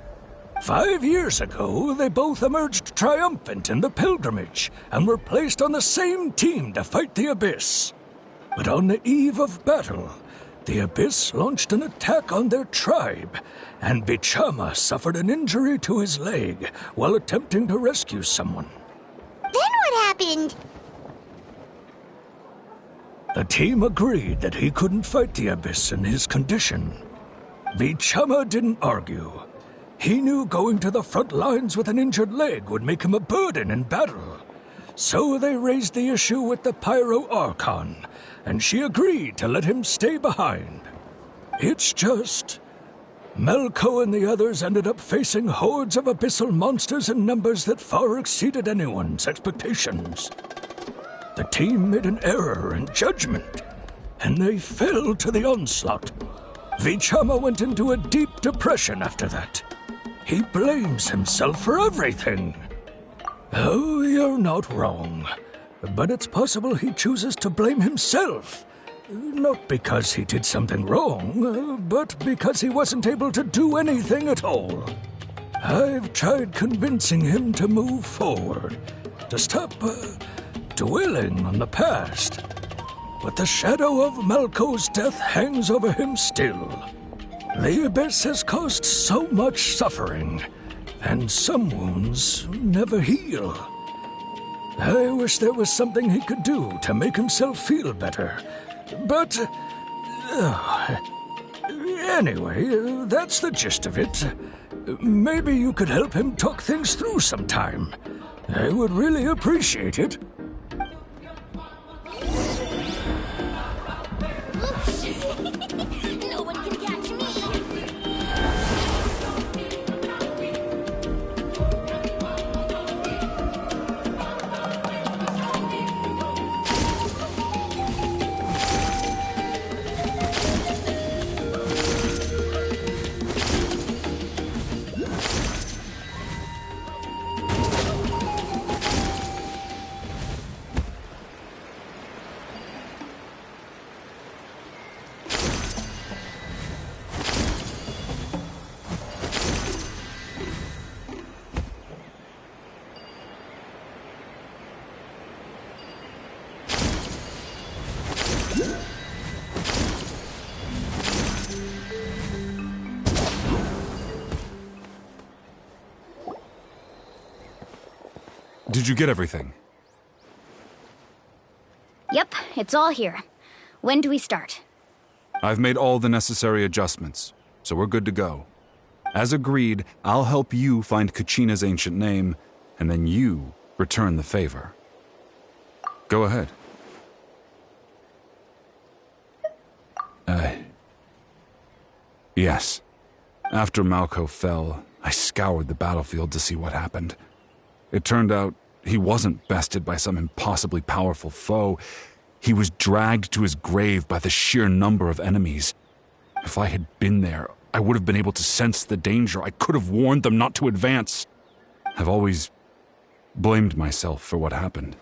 5 years ago, they both emerged triumphant in the pilgrimage, and were placed on the same team to fight the Abyss. But on the eve of battle, the Abyss launched an attack on their tribe, and Vichama suffered an injury to his leg while attempting to rescue someone. Then what happened? The team agreed that he couldn't fight the Abyss in his condition. Vichama didn't argue. He knew going to the front lines with an injured leg would make him a burden in battle. So they raised the issue with the Pyro Archon, and she agreed to let him stay behind. It's just... Malco and the others ended up facing hordes of abyssal monsters in numbers that far exceeded anyone's expectations. The team made an error in judgment, and they fell to the onslaught. Vichama went into a deep depression after that. He blames himself for everything. Oh, you're not wrong. But it's possible he chooses to blame himself. Not because he did something wrong, but because he wasn't able to do anything at all. I've tried convincing him to move forward, to stop dwelling on the past. But the shadow of Malco's death hangs over him still. The Abyss has caused so much suffering, and some wounds never heal. I wish there was something he could do to make himself feel better. But... anyway, that's the gist of it. Maybe you could help him talk things through sometime. I would really appreciate it. No one can catch me. Did you get everything? Yep, it's all here. When do we start? I've made all the necessary adjustments, so we're good to go. As agreed, I'll help you find Kachina's ancient name, and then you return the favor. Go ahead. Yes. After Malko fell, I scoured the battlefield to see what happened. It turned out he wasn't bested by some impossibly powerful foe. He was dragged to his grave by the sheer number of enemies. If I had been there, I would have been able to sense the danger. I could have warned them not to advance. I've always blamed myself for what happened.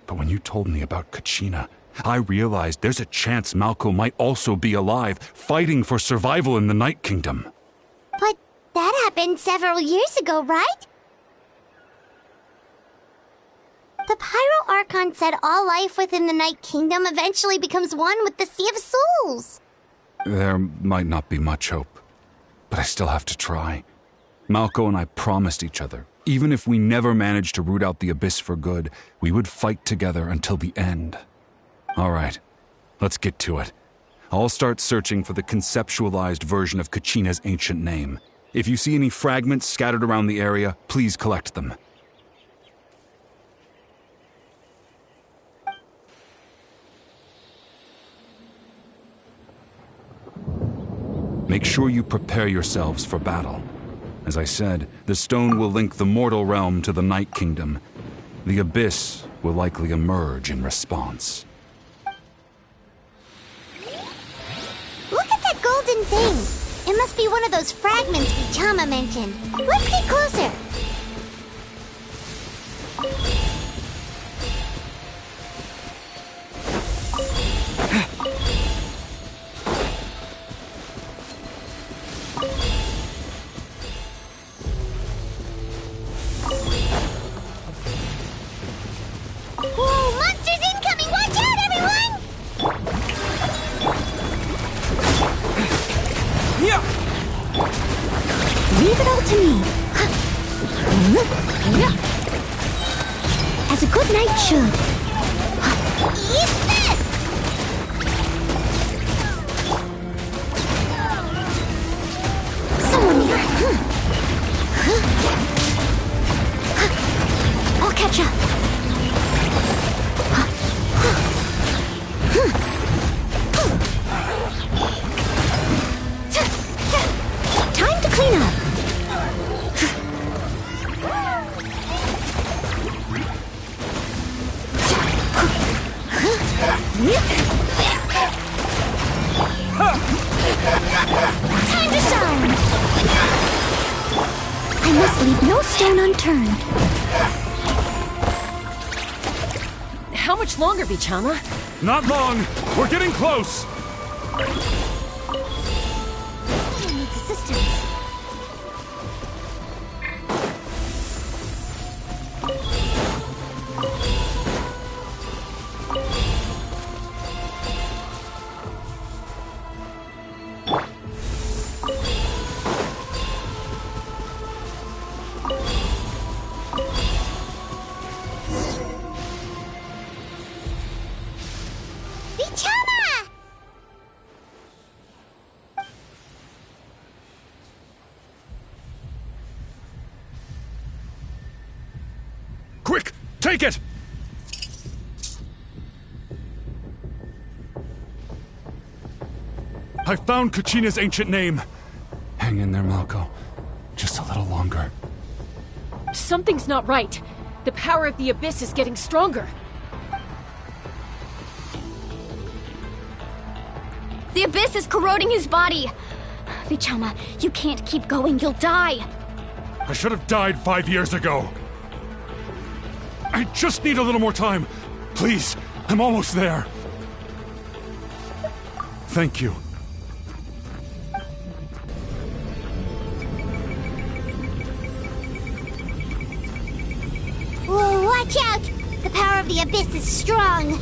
But when you told me about Kachina, I realized there's a chance Malko might also be alive, fighting for survival in the Night Kingdom. But that happened several years ago, right? The Pyro Archon said all life within the Night Kingdom eventually becomes one with the Sea of Souls. There might not be much hope, but I still have to try. Malko and I promised each other, even if we never managed to root out the Abyss for good, we would fight together until the end. All right, let's get to it. I'll start searching for the conceptualized version of Kachina's ancient name. If you see any fragments scattered around the area, please collect them. Make sure you prepare yourselves for battle. As I said, the stone will link the mortal realm to the Night Kingdom. The Abyss will likely emerge in response. Look at that golden thing! It must be one of those fragments Vichama mentioned. Let's get closer! Whoa, monsters incoming! Watch out, everyone! Yeah. Leave it all to me. As a good knight should. Eat this! Someone near. I'll catch up. Time to clean up. Time to shine. I must leave no stone unturned. How much longer, Vichama? Not long! We're getting close! Someone needs assistance. Vichama! Quick! Take it! I found Kachina's ancient name. Hang in there, Malko. Just a little longer. Something's not right. The power of the Abyss is getting stronger. The Abyss is corroding his body. Vichama, you can't keep going. You'll die. I should have died 5 years ago. I just need a little more time. Please, I'm almost there. Thank you. Whoa, watch out! The power of the Abyss is strong.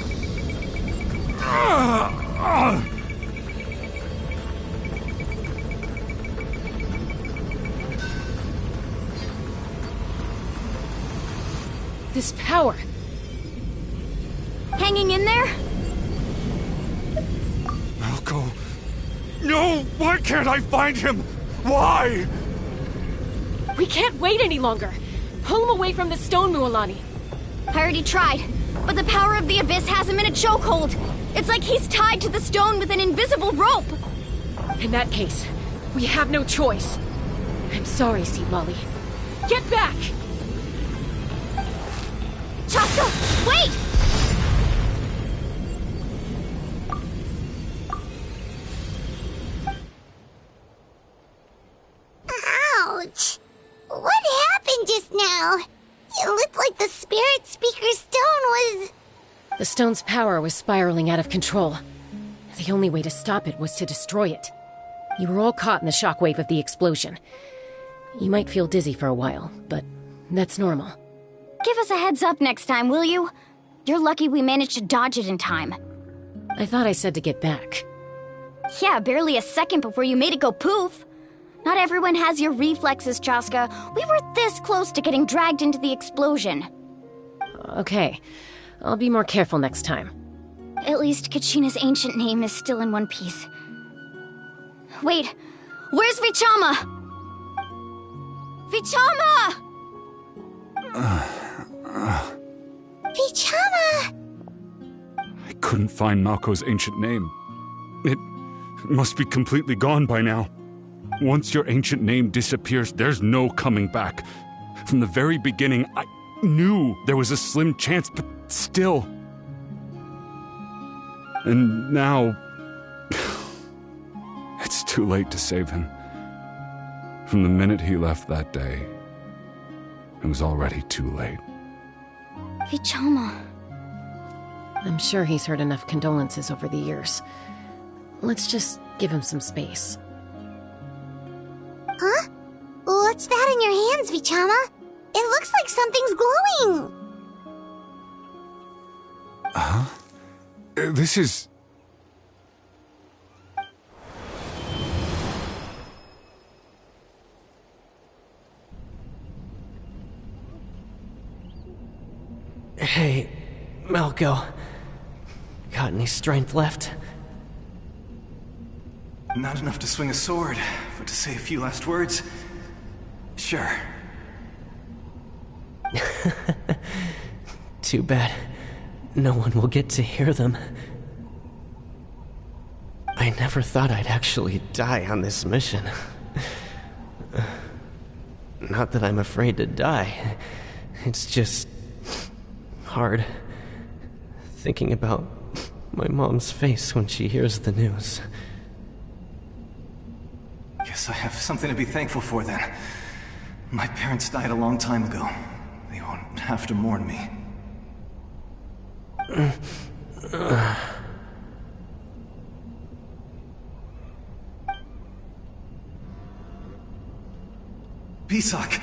This power. Hanging in there? Malko. No! Why can't I find him? Why? We can't wait any longer. Pull him away from the stone, Mualani. I already tried, but the power of the Abyss has him in a chokehold. It's like he's tied to the stone with an invisible rope. In that case, we have no choice. I'm sorry, Sea Lolly. Get back! Chaska, wait! Ouch! What happened just now? It looked like the Spirit Speaker Stone was... The stone's power was spiraling out of control. The only way to stop it was to destroy it. You were all caught in the shockwave of the explosion. You might feel dizzy for a while, but that's normal. Give us a heads up next time, will you? You're lucky we managed to dodge it in time. I thought I said to get back. Yeah, barely a second before you made it go poof. Not everyone has your reflexes, Chaska. We were this close to getting dragged into the explosion. Okay, I'll be more careful next time. At least Kachina's ancient name is still in one piece. Wait, where's Vichama? Vichama! Vichama! I couldn't find Malko's ancient name. It must be completely gone by now. Once your ancient name disappears, there's no coming back. From the very beginning, I knew there was a slim chance, but still. And now... it's too late to save him. From the minute he left that day, it was already too late. Vichama. I'm sure he's heard enough condolences over the years. Let's just give him some space. Huh? What's that in your hands, Vichama? It looks like something's glowing! Huh? This is... Hey, Malko. Got any strength left? Not enough to swing a sword, but to say a few last words? Sure. Too bad. No one will get to hear them. I never thought I'd actually die on this mission. Not that I'm afraid to die. It's just... hard. Thinking about my mom's face when she hears the news. Guess I have something to be thankful for then. My parents died a long time ago. They won't have to mourn me. Pisak!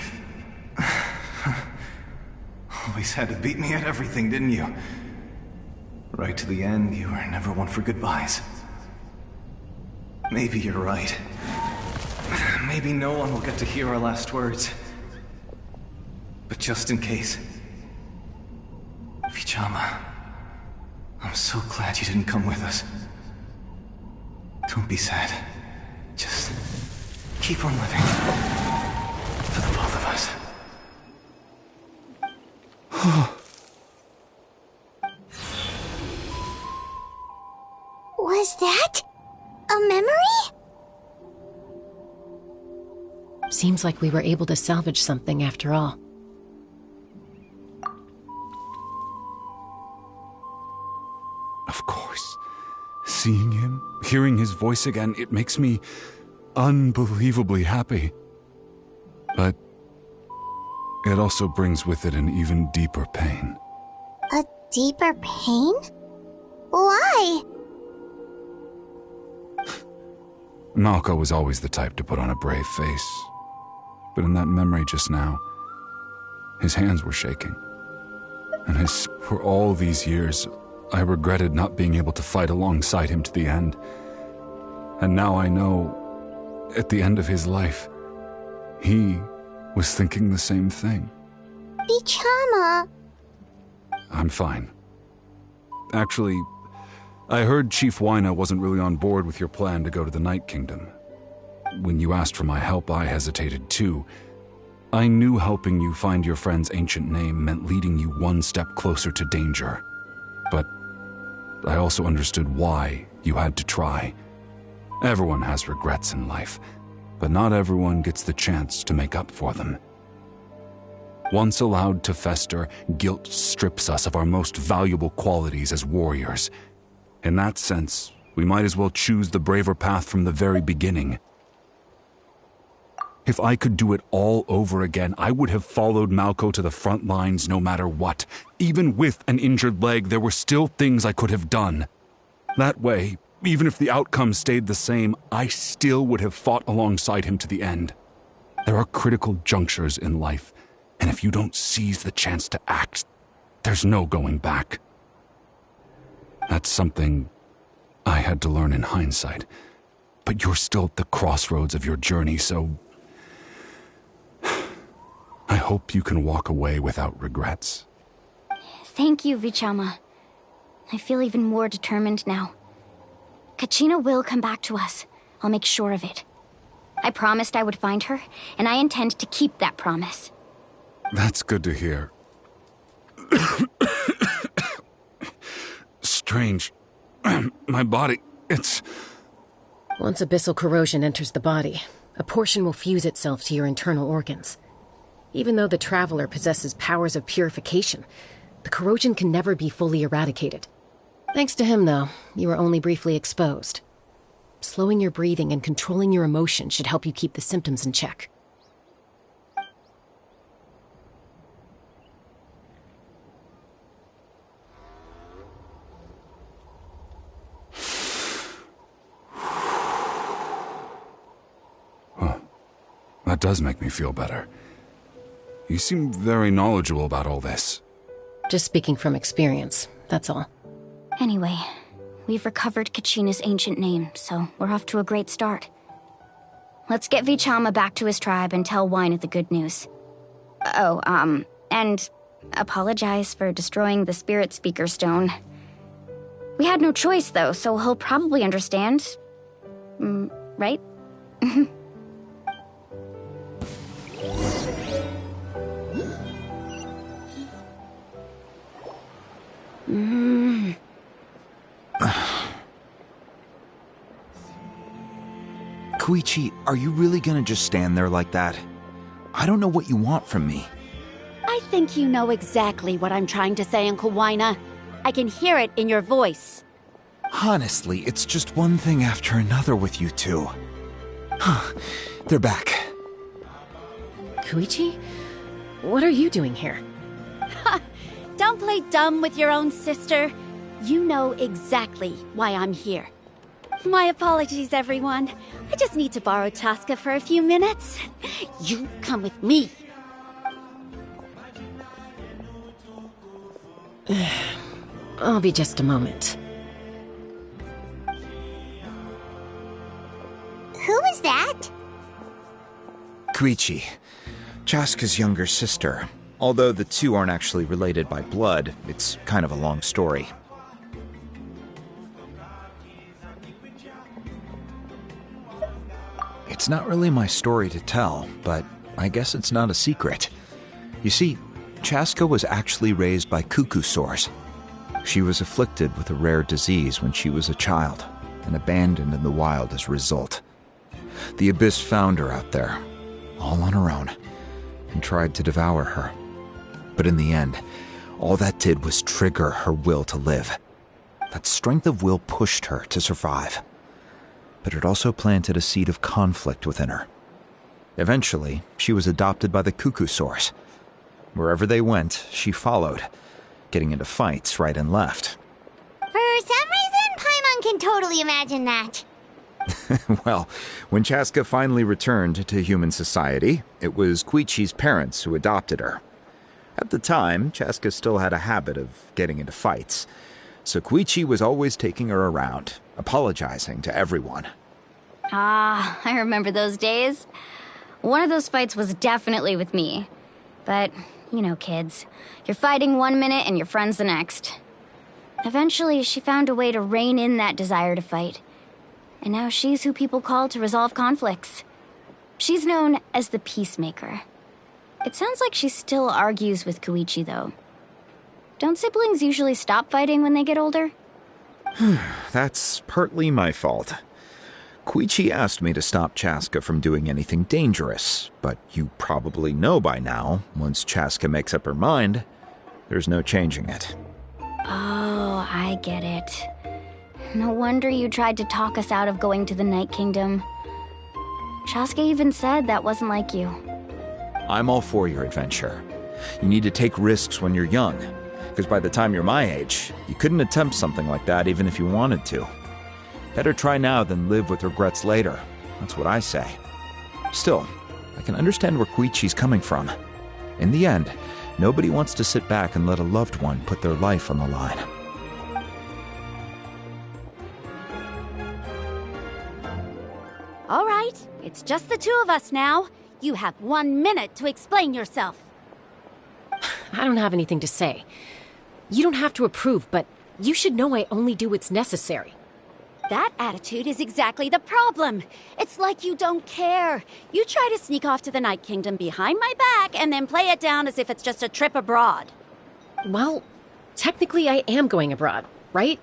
Always had to beat me at everything, didn't you? Right to the end, you were never one for goodbyes. Maybe you're right. Maybe no one will get to hear our last words. But just in case... Vichama, I'm so glad you didn't come with us. Don't be sad. Just keep on living. For the both of us. Was that a memory? Seems like we were able to salvage something after all. Of course. Seeing him, hearing his voice again, it makes me unbelievably happy. But it also brings with it an even deeper pain. A deeper pain? Why? Malko was always the type to put on a brave face. But in that memory just now, his hands were shaking. And for all these years, I regretted not being able to fight alongside him to the end. And now I know, at the end of his life, he was thinking the same thing. Vichama. I'm fine. Actually, I heard Chief Wyna wasn't really on board with your plan to go to the Night Kingdom. When you asked for my help, I hesitated too. I knew helping you find your friend's ancient name meant leading you one step closer to danger. But I also understood why you had to try. Everyone has regrets in life, but not everyone gets the chance to make up for them. Once allowed to fester, guilt strips us of our most valuable qualities as warriors. In that sense, we might as well choose the braver path from the very beginning. If I could do it all over again, I would have followed Malco to the front lines no matter what. Even with an injured leg, there were still things I could have done. That way, even if the outcome stayed the same, I still would have fought alongside him to the end. There are critical junctures in life, and if you don't seize the chance to act, there's no going back. That's something I had to learn in hindsight, but you're still at the crossroads of your journey, so I hope you can walk away without regrets. Thank you, Vichama. I feel even more determined now. Kachina will come back to us. I'll make sure of it. I promised I would find her, and I intend to keep that promise. That's good to hear. Strange. My body, it's... Once abyssal corrosion enters the body, a portion will fuse itself to your internal organs. Even though the Traveler possesses powers of purification, the corrosion can never be fully eradicated. Thanks to him, though, you were only briefly exposed. Slowing your breathing and controlling your emotions should help you keep the symptoms in check. That does make me feel better. You seem very knowledgeable about all this. Just speaking from experience, that's all. Anyway, we've recovered Kachina's ancient name, so we're off to a great start. Let's get Vichama back to his tribe and tell Wyneth the good news. And apologize for destroying the Spirit Speaker Stone. We had no choice, though, so he'll probably understand. Right? Koichi, are you really gonna just stand there like that? I don't know what you want from me. I think you know exactly what I'm trying to say, Uncle Wyna. I can hear it in your voice. Honestly, it's just one thing after another with you two. They're back. Koichi? What are you doing here? Don't play dumb with your own sister. You know exactly why I'm here. My apologies, everyone. I just need to borrow Chaska for a few minutes. You come with me. I'll be just a moment. Who is that? Koichi, Chaska's younger sister. Although the two aren't actually related by blood, it's kind of a long story. It's not really my story to tell, but I guess it's not a secret. You see, Chaska was actually raised by cuckoo sores. She was afflicted with a rare disease when she was a child, and abandoned in the wild as a result. The Abyss found her out there, all on her own, and tried to devour her. But in the end, all that did was trigger her will to live. That strength of will pushed her to survive. But it also planted a seed of conflict within her. Eventually, she was adopted by the cuckoo sores. Wherever they went, she followed, getting into fights right and left. For some reason, Paimon can totally imagine that. Well, when Chaska finally returned to human society, it was Koichi's parents who adopted her. At the time, Chaska still had a habit of getting into fights, so Koichi was always taking her around, apologizing to everyone. Ah, I remember those days. One of those fights was definitely with me. But, you know, kids. You're fighting one minute and your friend's the next. Eventually, she found a way to rein in that desire to fight. And now she's who people call to resolve conflicts. She's known as the Peacemaker. It sounds like she still argues with Koichi, though. Don't siblings usually stop fighting when they get older? That's partly my fault. Koichi asked me to stop Chaska from doing anything dangerous, but you probably know by now, once Chaska makes up her mind, there's no changing it. Oh, I get it. No wonder you tried to talk us out of going to the Night Kingdom. Chaska even said that wasn't like you. I'm all for your adventure. You need to take risks when you're young, because by the time you're my age, you couldn't attempt something like that even if you wanted to. Better try now than live with regrets later. That's what I say. Still, I can understand where Koichi's coming from. In the end, nobody wants to sit back and let a loved one put their life on the line. All right, it's just the two of us now. You have 1 minute to explain yourself. I don't have anything to say. You don't have to approve, but you should know I only do what's necessary. That attitude is exactly the problem. It's like you don't care. You try to sneak off to the Night Kingdom behind my back and then play it down as if it's just a trip abroad. Well, technically I am going abroad, right?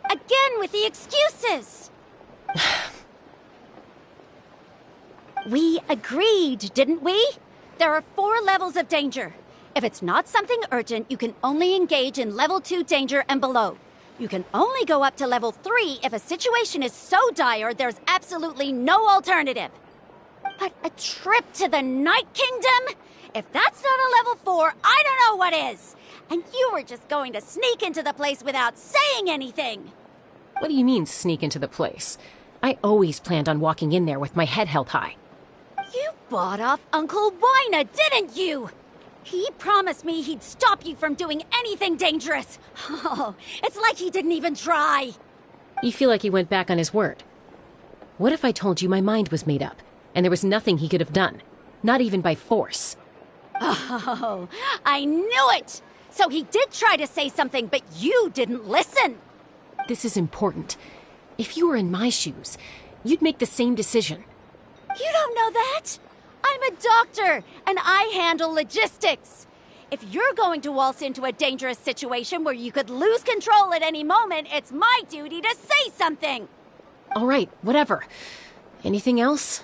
Again with the excuses! We agreed, didn't we? There are 4 levels of danger. If it's not something urgent, you can only engage in level 2 danger and below. You can only go up to level 3 if a situation is so dire there's absolutely no alternative. But a trip to the Night Kingdom? If that's not a level 4, I don't know what is. And you were just going to sneak into the place without saying anything. What do you mean, sneak into the place? I always planned on walking in there with my head held high. You bought off Uncle Wina, didn't you? He promised me he'd stop you from doing anything dangerous. Oh, it's like he didn't even try. You feel like he went back on his word. What if I told you my mind was made up, and there was nothing he could have done? Not even by force. Oh, I knew it! So he did try to say something, but you didn't listen. This is important. If you were in my shoes, you'd make the same decision. You don't know that? I'm a doctor, and I handle logistics. If you're going to waltz into a dangerous situation where you could lose control at any moment, it's my duty to say something. All right, whatever. Anything else?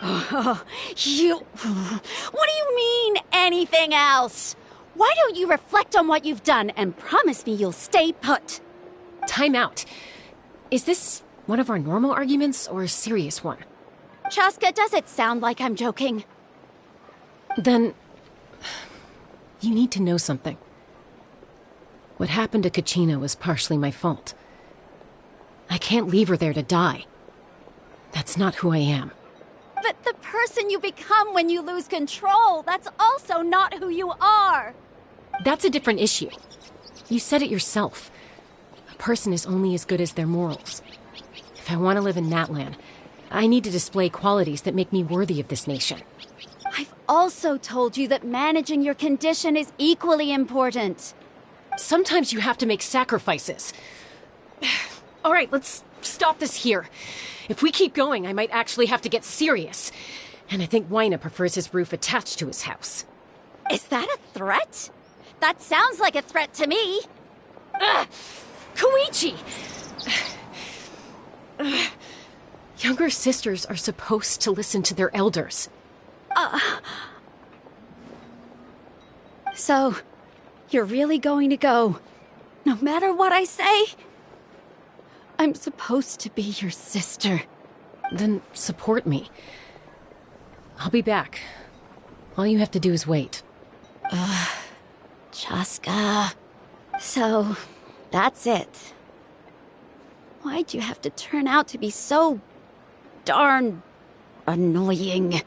Oh, What do you mean, anything else? Why don't you reflect on what you've done and promise me you'll stay put? Time out. Is this one of our normal arguments or a serious one? Chaska, does it sound like I'm joking? Then, you need to know something. What happened to Kachina was partially my fault. I can't leave her there to die. That's not who I am. But the person you become when you lose control, that's also not who you are. That's a different issue. You said it yourself. A person is only as good as their morals. If I want to live in Natlan, I need to display qualities that make me worthy of this nation. I've also told you that managing your condition is equally important. Sometimes you have to make sacrifices. All right, let's stop this here. If we keep going, I might actually have to get serious. And I think Wina prefers his roof attached to his house. Is that a threat? That sounds like a threat to me. Koichi! Younger sisters are supposed to listen to their elders. So, you're really going to go, no matter what I say? I'm supposed to be your sister. Then support me. I'll be back. All you have to do is wait. Chaska. So, that's it. Why'd you have to turn out to be so darn annoying?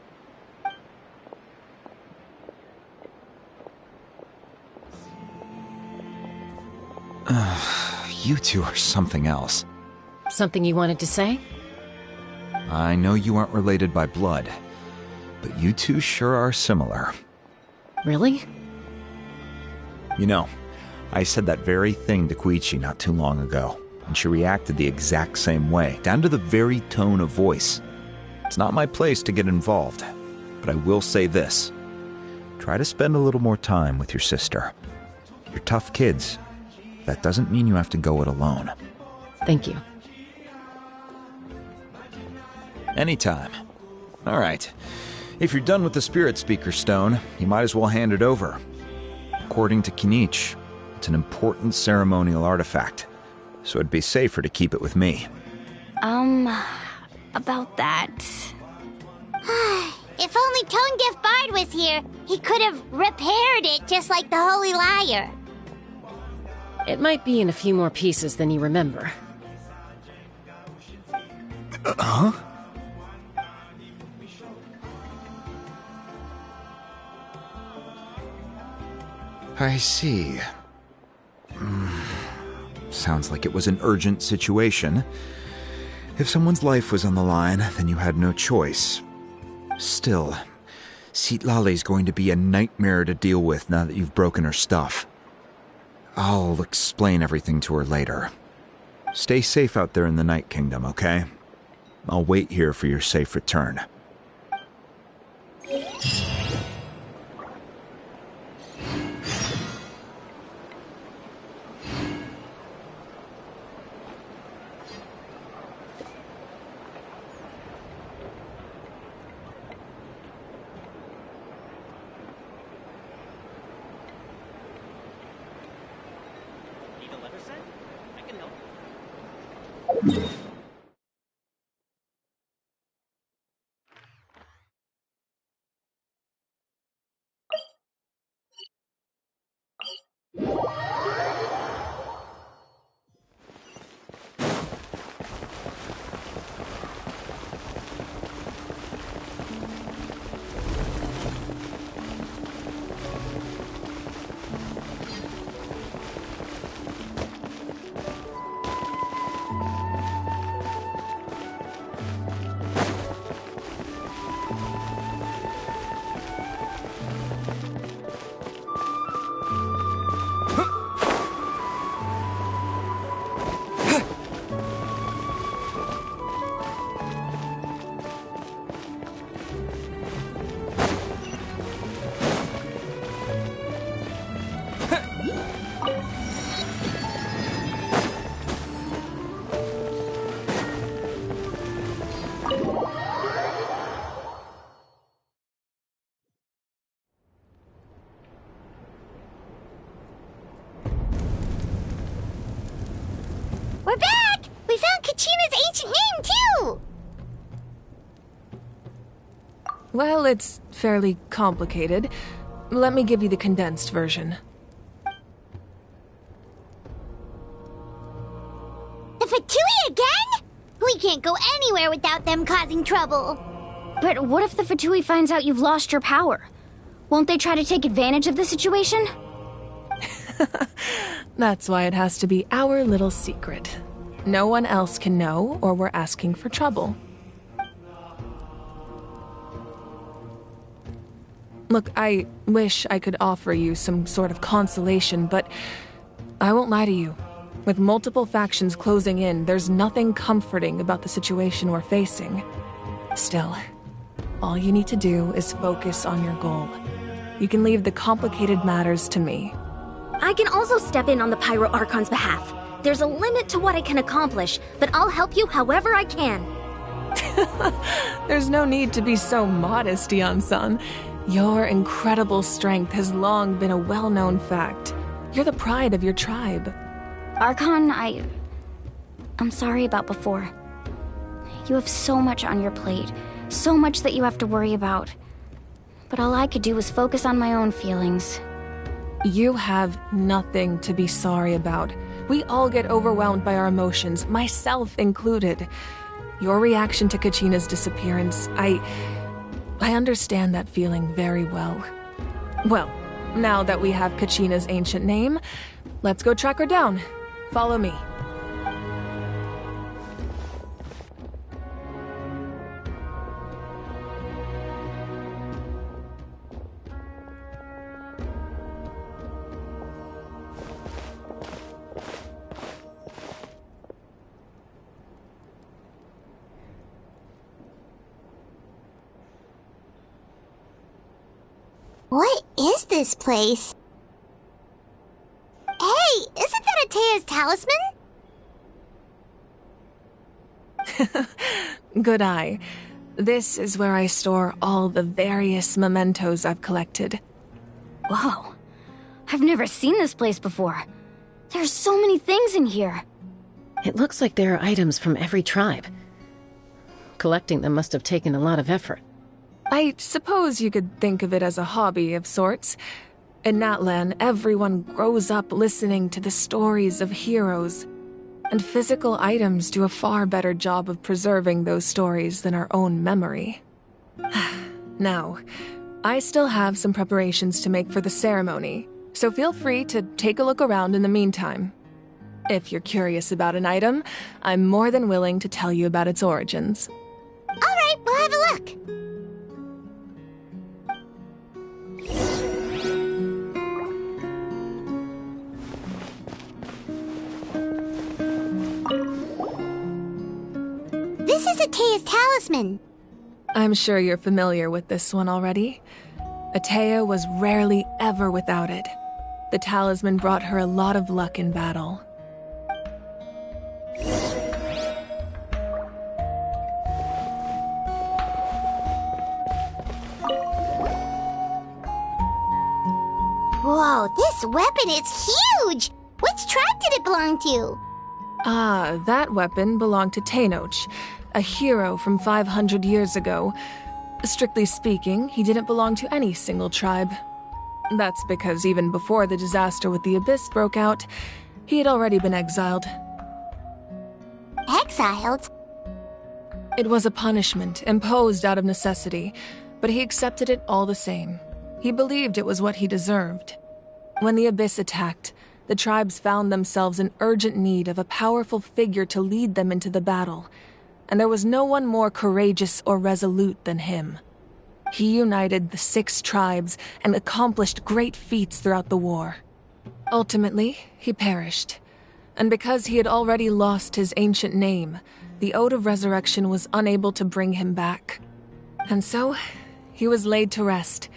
You two are something else. Something you wanted to say? I know you aren't related by blood, but you two sure are similar. Really? You know, I said that very thing to Koichi not too long ago, and she reacted the exact same way, down to the very tone of voice. It's not my place to get involved, but I will say this. Try to spend a little more time with your sister. You're tough kids. That doesn't mean you have to go it alone. Thank you. Anytime. All right. If you're done with the Spirit Speaker Stone, you might as well hand it over. According to Kinich, it's an important ceremonial artifact, so it'd be safer to keep it with me. About that. If only Tonegif Bard was here, he could have repaired it just like the Holy Liar. It might be in a few more pieces than you remember. Huh? I see. Sounds like it was an urgent situation. If someone's life was on the line, then you had no choice. Still, Citlali's going to be a nightmare to deal with now that you've broken her stuff. I'll explain everything to her later. Stay safe out there in the Night Kingdom, okay? I'll wait here for your safe return. We're back! We found Kachina's ancient name, too! Well, it's fairly complicated. Let me give you the condensed version. The Fatui again? We can't go anywhere without them causing trouble. But what if the Fatui finds out you've lost your power? Won't they try to take advantage of the situation? That's why it has to be our little secret. No one else can know, or we're asking for trouble. Look, I wish I could offer you some sort of consolation, but I won't lie to you. With multiple factions closing in, there's nothing comforting about the situation we're facing. Still, all you need to do is focus on your goal. You can leave the complicated matters to me. I can also step in on the Pyro Archon's behalf. There's a limit to what I can accomplish, but I'll help you however I can. There's no need to be so modest, Yan-san. Your incredible strength has long been a well-known fact. You're the pride of your tribe. Archon, I'm sorry about before. You have so much on your plate, so much that you have to worry about. But all I could do was focus on my own feelings. You have nothing to be sorry about. We all get overwhelmed by our emotions, myself included. Your reaction to Kachina's disappearance, I understand that feeling very well. Well, now that we have Kachina's ancient name, let's go track her down. Follow me. What is this place? Hey, isn't that Atea's talisman? Good eye. This is where I store all the various mementos I've collected. Whoa. I've never seen this place before. There's so many things in here. It looks like there are items from every tribe. Collecting them must have taken a lot of effort. I suppose you could think of it as a hobby of sorts. In Natlan, everyone grows up listening to the stories of heroes, and physical items do a far better job of preserving those stories than our own memory. Now, I still have some preparations to make for the ceremony, so feel free to take a look around in the meantime. If you're curious about an item, I'm more than willing to tell you about its origins. All right, we'll have a look. This is Ita's talisman. I'm sure you're familiar with this one already. Itea was rarely ever without it. The talisman brought her a lot of luck in battle. Whoa, this weapon is huge! Which tribe did it belong to? Ah, that weapon belonged to Tenoch, a hero from 500 years ago. Strictly speaking, he didn't belong to any single tribe. That's because even before the disaster with the Abyss broke out, he had already been exiled. Exiled? It was a punishment imposed out of necessity, but he accepted it all the same. He believed it was what he deserved. When the Abyss attacked, the tribes found themselves in urgent need of a powerful figure to lead them into the battle, and there was no one more courageous or resolute than him. He united the 6 tribes and accomplished great feats throughout the war. Ultimately, he perished, and because he had already lost his ancient name, the Ode of Resurrection was unable to bring him back. And so, he was laid to rest,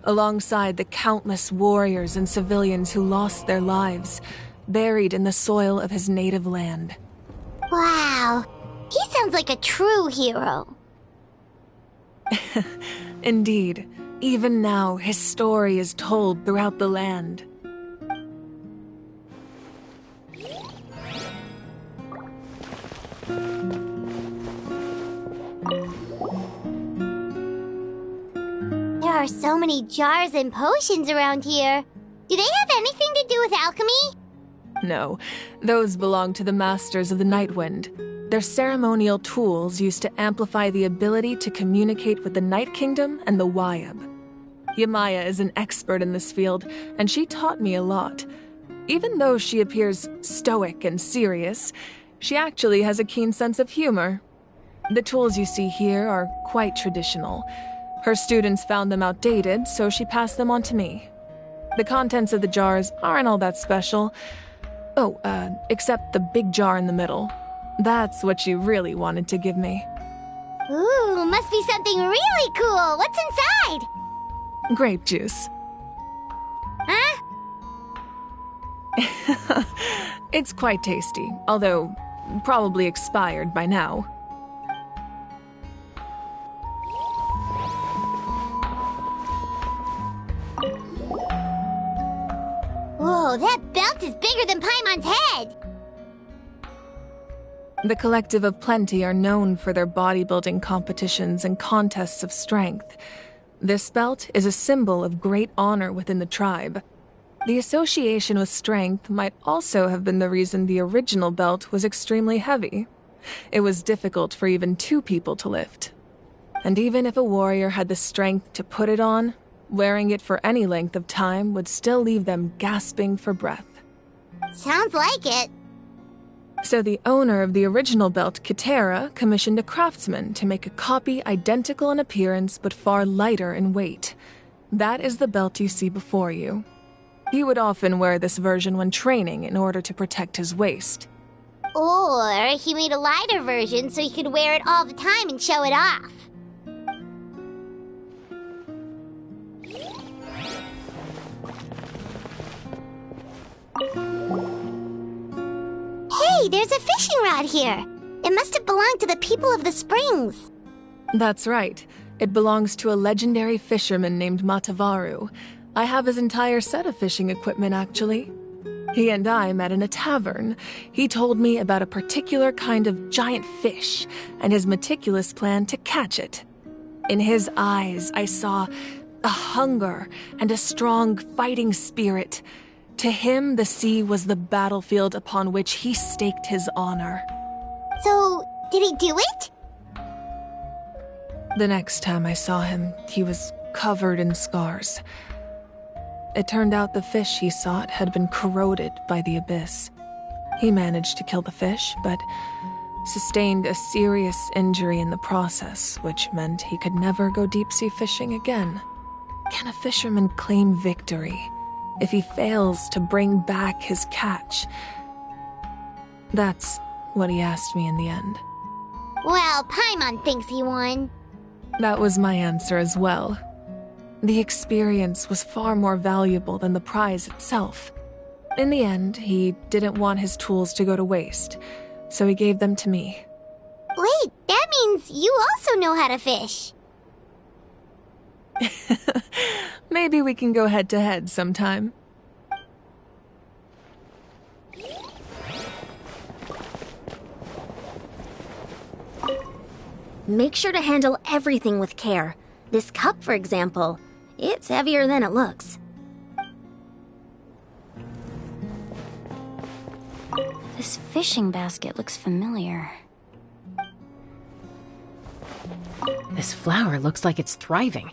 alongside the countless warriors and civilians who lost their lives, buried in the soil of his native land. Wow, he sounds like a true hero. Indeed, even now his story is told throughout the land. There are so many jars and potions around here. Do they have anything to do with alchemy? No, those belong to the Masters of the Nightwind. They're ceremonial tools used to amplify the ability to communicate with the Night Kingdom and the Wayab. Yamaya is an expert in this field, and she taught me a lot. Even though she appears stoic and serious, she actually has a keen sense of humor. The tools you see here are quite traditional. Her students found them outdated, so she passed them on to me. The contents of the jars aren't all that special. Oh, except the big jar in the middle. That's what she really wanted to give me. Ooh, must be something really cool. What's inside? Grape juice. Huh? It's quite tasty, although probably expired by now. Whoa, that belt is bigger than Paimon's head! The Collective of Plenty are known for their bodybuilding competitions and contests of strength. This belt is a symbol of great honor within the tribe. The association with strength might also have been the reason the original belt was extremely heavy. It was difficult for even 2 people to lift. And even if a warrior had the strength to put it on, wearing it for any length of time would still leave them gasping for breath. Sounds like it. So the owner of the original belt, Kitera, commissioned a craftsman to make a copy identical in appearance but far lighter in weight. That is the belt you see before you. He would often wear this version when training in order to protect his waist. Or he made a lighter version so he could wear it all the time and show it off. Hey, there's a fishing rod here. It must have belonged to the people of the springs. That's right. It belongs to a legendary fisherman named Matavaru. I have his entire set of fishing equipment, actually. He and I met in a tavern. He told me about a particular kind of giant fish and his meticulous plan to catch it. In his eyes, I saw a hunger and a strong fighting spirit. To him, the sea was the battlefield upon which he staked his honor. So, did he do it? The next time I saw him, he was covered in scars. It turned out the fish he sought had been corroded by the abyss. He managed to kill the fish, but sustained a serious injury in the process, which meant he could never go deep-sea fishing again. Can a fisherman claim victory if he fails to bring back his catch? That's what he asked me in the end. Well, Paimon thinks he won. That was my answer as well. The experience was far more valuable than the prize itself. In the end, he didn't want his tools to go to waste, so he gave them to me. Wait, that means you also know how to fish. Maybe we can go head-to-head sometime. Make sure to handle everything with care. This cup, for example, it's heavier than it looks. This fishing basket looks familiar. This flower looks like it's thriving.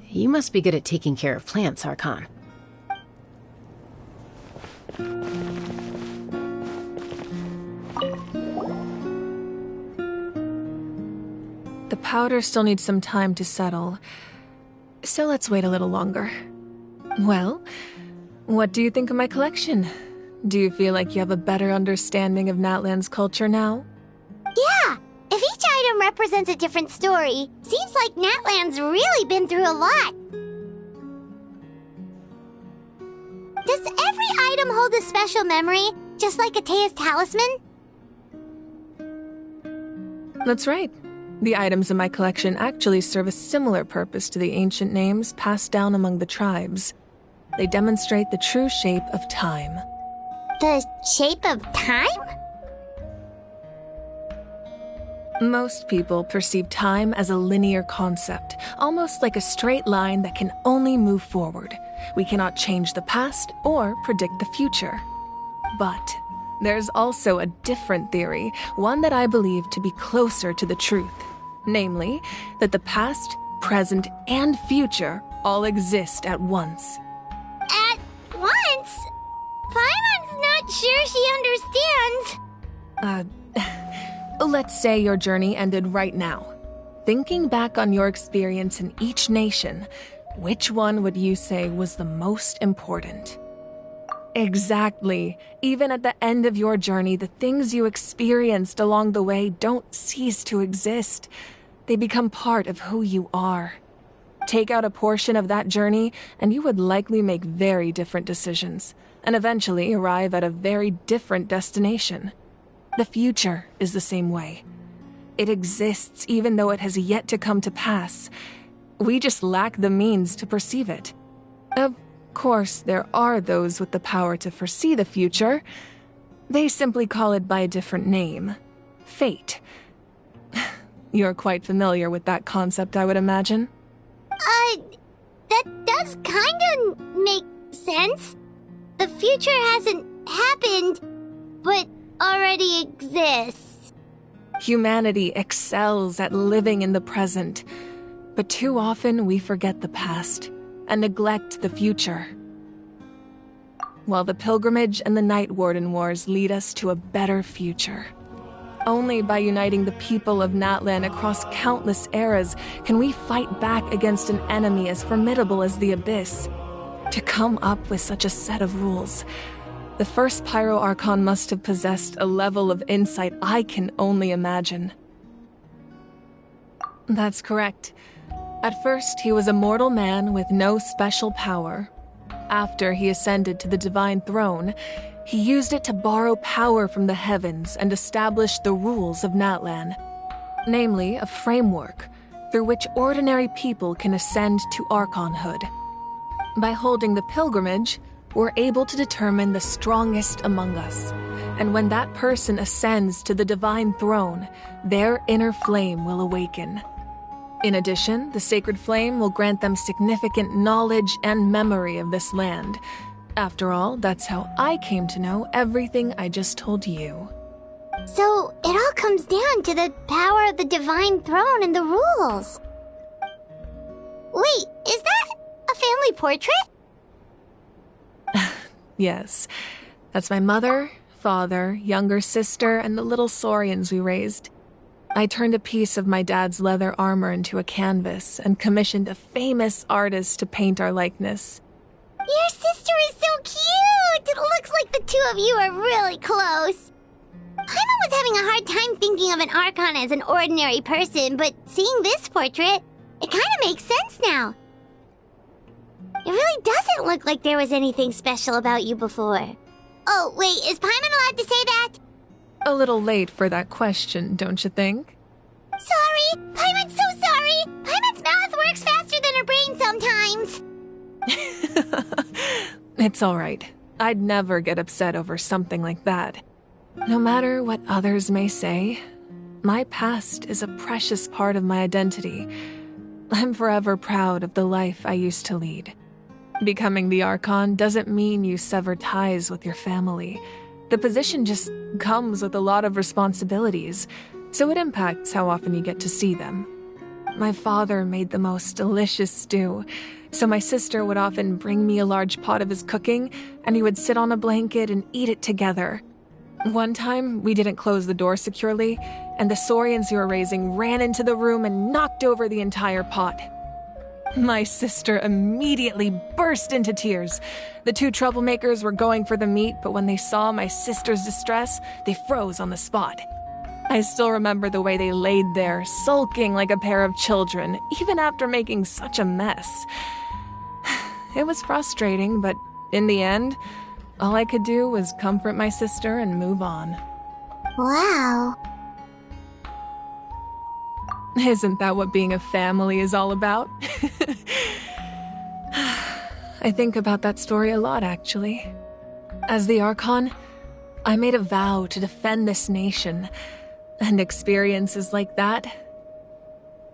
You must be good at taking care of plants, Archon. The powder still needs some time to settle, so let's wait a little longer. Well, what do you think of my collection? Do you feel like you have a better understanding of Natlan's culture now? Yeah! If each item represents a different story, seems like Natlan's really been through a lot. Does every item hold a special memory, just like ITA's talisman? That's right. The items in my collection actually serve a similar purpose to the ancient names passed down among the tribes. They demonstrate the true shape of time. The shape of time? Most people perceive time as a linear concept, almost like a straight line that can only move forward. We cannot change the past or predict the future. But there's also a different theory, one that I believe to be closer to the truth. Namely, that the past, present, and future all exist at once. At once? Paimon's not sure she understands. Let's say your journey ended right now. Thinking back on your experience in each nation, which one would you say was the most important? Exactly. Even at the end of your journey, the things you experienced along the way don't cease to exist. They become part of who you are. Take out a portion of that journey, and you would likely make very different decisions, and eventually arrive at a very different destination. The future is the same way. It exists even though it has yet to come to pass. We just lack the means to perceive it. Of course, there are those with the power to foresee the future. They simply call it by a different name. Fate. You're quite familiar with that concept, I would imagine. That does kinda make sense. The future hasn't happened, but already exists. Humanity excels at living in the present, but too often we forget the past and neglect the future. While the pilgrimage and the Night Warden Wars lead us to a better future. Only by uniting the people of Natlan across countless eras can we fight back against an enemy as formidable as the Abyss. To come up with such a set of rules, the first Pyro Archon must have possessed a level of insight I can only imagine. That's correct. At first, he was a mortal man with no special power. After he ascended to the divine throne, He used it to borrow power from the heavens and establish the rules of Natlan, namely a framework through which ordinary people can ascend to Archonhood. By holding the pilgrimage, we're able to determine the strongest among us, and when that person ascends to the divine throne, their inner flame will awaken. In addition, the sacred flame will grant them significant knowledge and memory of this land. After all, that's how I came to know everything I just told you. So, it all comes down to the power of the divine throne and the rules. Wait, is that a family portrait? Yes, that's my mother, father, younger sister, and the little saurians we raised. I turned a piece of my dad's leather armor into a canvas and commissioned a famous artist to paint our likeness. Your sister is so cute! It looks like the two of you are really close. Paimon was having a hard time thinking of an Archon as an ordinary person, but seeing this portrait, it kind of makes sense now. It really doesn't look like there was anything special about you before. Oh, wait, is Paimon allowed to say that? A little late for that question, don't you think? Sorry! Paimon's so sorry! Paimon's mouth works faster than her brain sometimes! It's all right. I'd never get upset over something like that. No matter what others may say, my past is a precious part of my identity. I'm forever proud of the life I used to lead. Becoming the Archon doesn't mean you sever ties with your family. The position just comes with a lot of responsibilities, so it impacts how often you get to see them. My father made the most delicious stew, so my sister would often bring me a large pot of his cooking, and he would sit on a blanket and eat it together. One time, we didn't close the door securely, and the saurians we were raising ran into the room and knocked over the entire pot. My sister immediately burst into tears. The two troublemakers were going for the meat, but when they saw my sister's distress, they froze on the spot. I still remember the way they laid there, sulking like a pair of children, even after making such a mess. It was frustrating, but in the end, all I could do was comfort my sister and move on. Wow. Isn't that what being a family is all about? I think about that story a lot, actually. As the Archon, I made a vow to defend this nation, and experiences like that,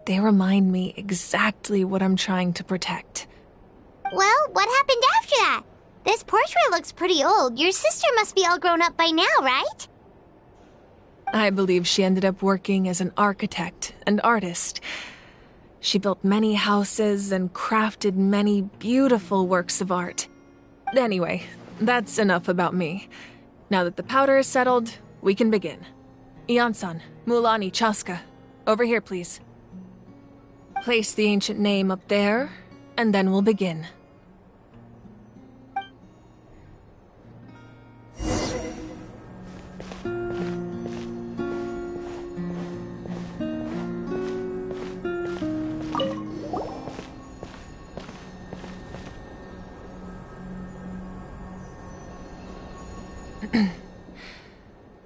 they remind me exactly what I'm trying to protect. Well, what happened after that? This portrait looks pretty old. Your sister must be all grown up by now, right? I believe she ended up working as an architect and artist. She built many houses and crafted many beautiful works of art. Anyway, that's enough about me. Now that the powder is settled, we can begin. Ian-san, Mulani, Chaska, over here, please. Place the ancient name up there, and then we'll begin.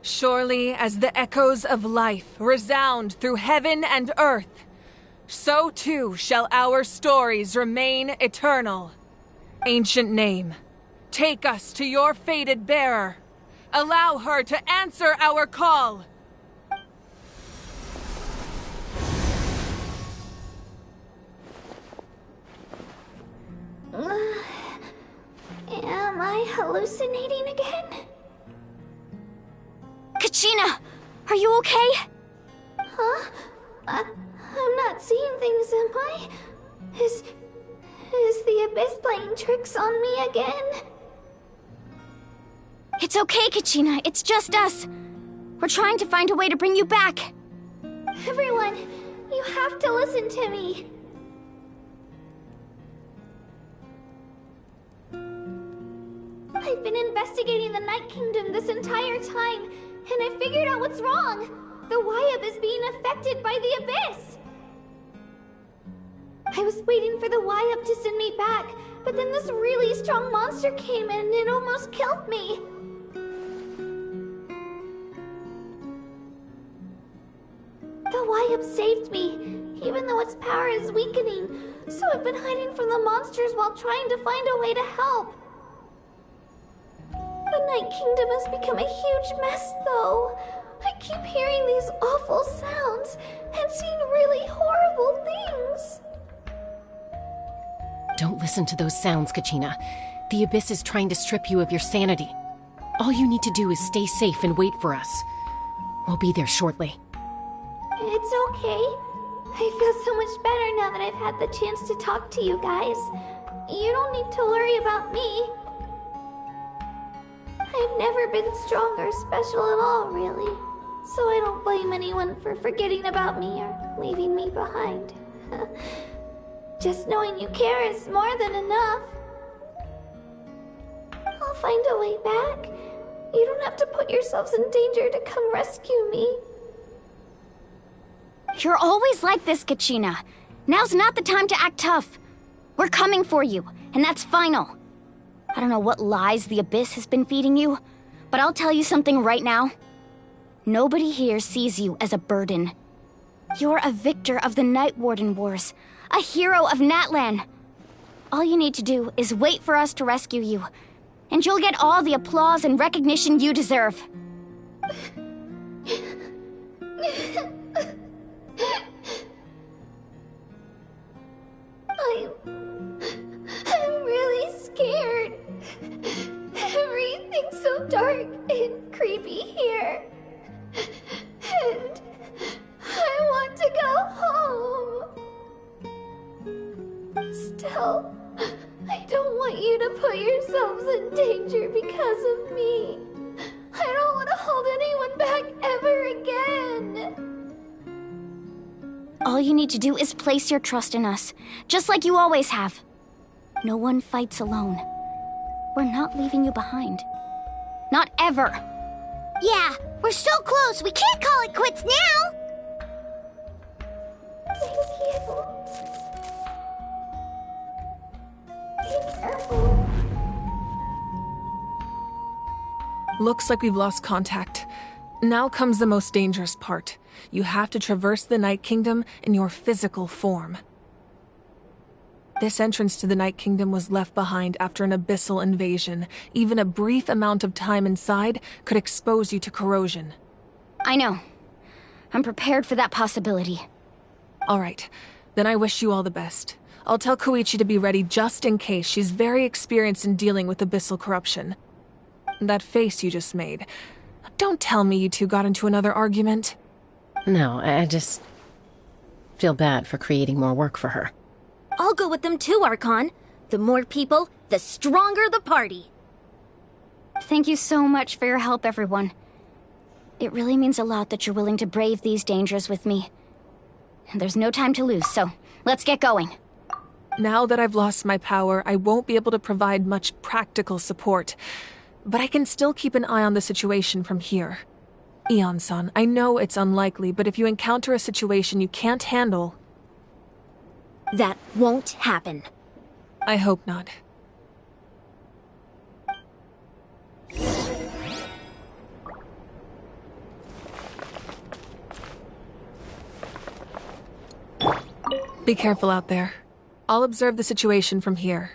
Surely as the echoes of life resound through heaven and earth, so too shall our stories remain eternal. Ancient name, take us to your fated bearer. Allow her to answer our call. Am I hallucinating again? Kachina! Are you okay? Huh? I'm not seeing things, am I? Is the Abyss playing tricks on me again? It's okay, Kachina. It's just us. We're trying to find a way to bring you back. Everyone, you have to listen to me. I've been investigating the Night Kingdom this entire time, and I figured out what's wrong. The Wyab is being affected by the Abyss. I was waiting for the Wyab to send me back, but then this really strong monster came in and almost killed me. Wyup saved me, even though its power is weakening. So I've been hiding from the monsters while trying to find a way to help. The Night Kingdom has become a huge mess, though. I keep hearing these awful sounds and seeing really horrible things. Don't listen to those sounds, Kachina. The Abyss is trying to strip you of your sanity. All you need to do is stay safe and wait for us. We'll be there shortly. It's okay. I feel so much better now that I've had the chance to talk to you guys. You don't need to worry about me. I've never been strong or special at all, really. So I don't blame anyone for forgetting about me or leaving me behind. Just knowing you care is more than enough. I'll find a way back. You don't have to put yourselves in danger to come rescue me. You're always like this, Kachina. Now's not the time to act tough. We're coming for you, and that's final. I don't know what lies the Abyss has been feeding you, but I'll tell you something right now. Nobody here sees you as a burden. You're a victor of the Night Warden Wars, a hero of Natlan. All you need to do is wait for us to rescue you, and you'll get all the applause and recognition you deserve. I'm really scared. Everything's so dark and creepy here. And I want to go home. Still, I don't want you to put yourselves in danger because of me. I don't want to hold anyone back ever again. All you need to do is place your trust in us, just like you always have. No one fights alone. We're not leaving you behind. Not ever. Yeah, we're so close, we can't call it quits now! Thank you. Be careful. Looks like we've lost contact. Now comes the most dangerous part. You have to traverse the Night Kingdom in your physical form. This entrance to the Night Kingdom was left behind after an abyssal invasion. Even a brief amount of time inside could expose you to corrosion. I know. I'm prepared for that possibility. All right, then I wish you all the best. I'll tell Koichi to be ready just in case. She's very experienced in dealing with abyssal corruption. That face you just made. Don't tell me you two got into another argument. No, I just feel bad for creating more work for her. I'll go with them too, Archon. The more people, the stronger the party. Thank you so much for your help, everyone. It really means a lot that you're willing to brave these dangers with me. And there's no time to lose, so let's get going. Now that I've lost my power, I won't be able to provide much practical support. But I can still keep an eye on the situation from here. Eon-san, I know it's unlikely, but if you encounter a situation you can't handle... That won't happen. I hope not. Be careful out there. I'll observe the situation from here.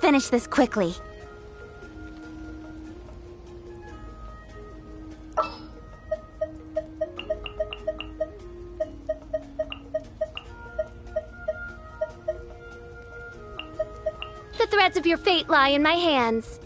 finish this quickly. The threads of your fate lie in my hands.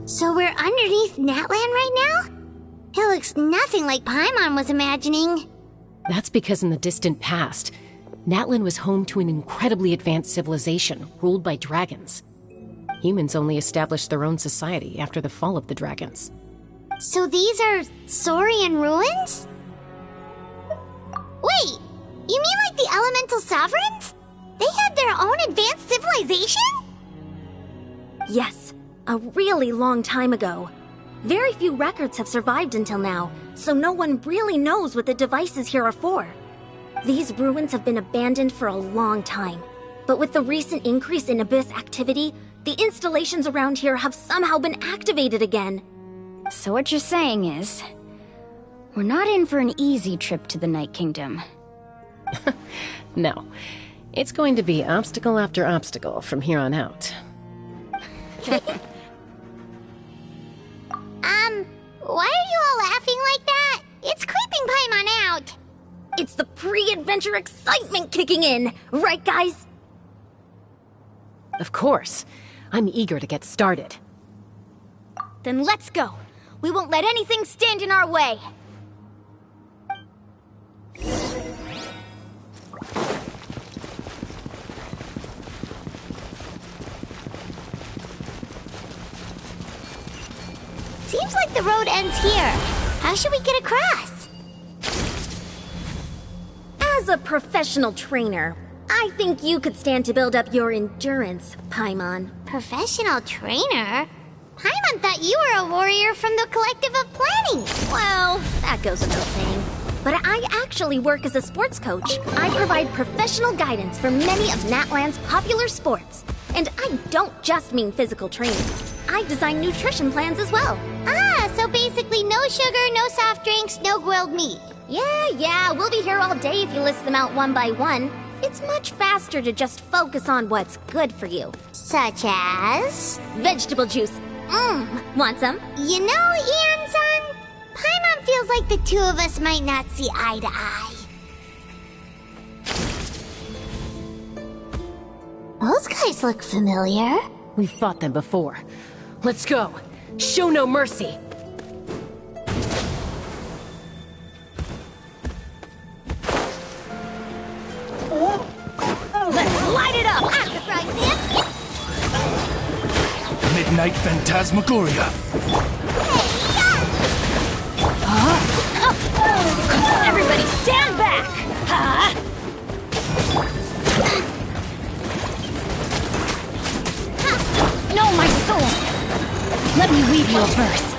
So we're underneath Natland right now? It looks nothing like Paimon was imagining. That's because in the distant past, Natlan was home to an incredibly advanced civilization ruled by dragons. Humans only established their own society after the fall of the dragons. So these are Saurian ruins? Wait, you mean like the elemental sovereigns? They had their own advanced civilization? Yes, a really long time ago. Very few records have survived until now, so no one really knows what the devices here are for. These ruins have been abandoned for a long time, but with the recent increase in Abyss activity, the installations around here have somehow been activated again. So what you're saying is, we're not in for an easy trip to the Night Kingdom. No, it's going to be obstacle after obstacle from here on out. Why are you all laughing like that? It's creeping Paimon out. It's the pre-adventure excitement kicking in, right guys? Of course. I'm eager to get started. Then let's go. We won't let anything stand in our way. Seems like the road ends here. How should we get across? As a professional trainer, I think you could stand to build up your endurance, Paimon. Professional trainer? Paimon thought you were a warrior from the Collective of Planning. Well, that goes without saying. But I actually work as a sports coach. I provide professional guidance for many of Natland's popular sports. And I don't just mean physical training. I design nutrition plans as well. Ah, so basically no sugar, no soft drinks, no grilled meat. Yeah, we'll be here all day if you list them out one by one. It's much faster to just focus on what's good for you. Such as? Vegetable juice. Want some? You know, Ian-san, Paimon feels like the two of us might not see eye to eye. Those guys look familiar. We've fought them before. Let's go. Show no mercy. Let's light it up! Midnight Phantasmagoria. Everybody stand back! No, my soul! Let me weave you a verse.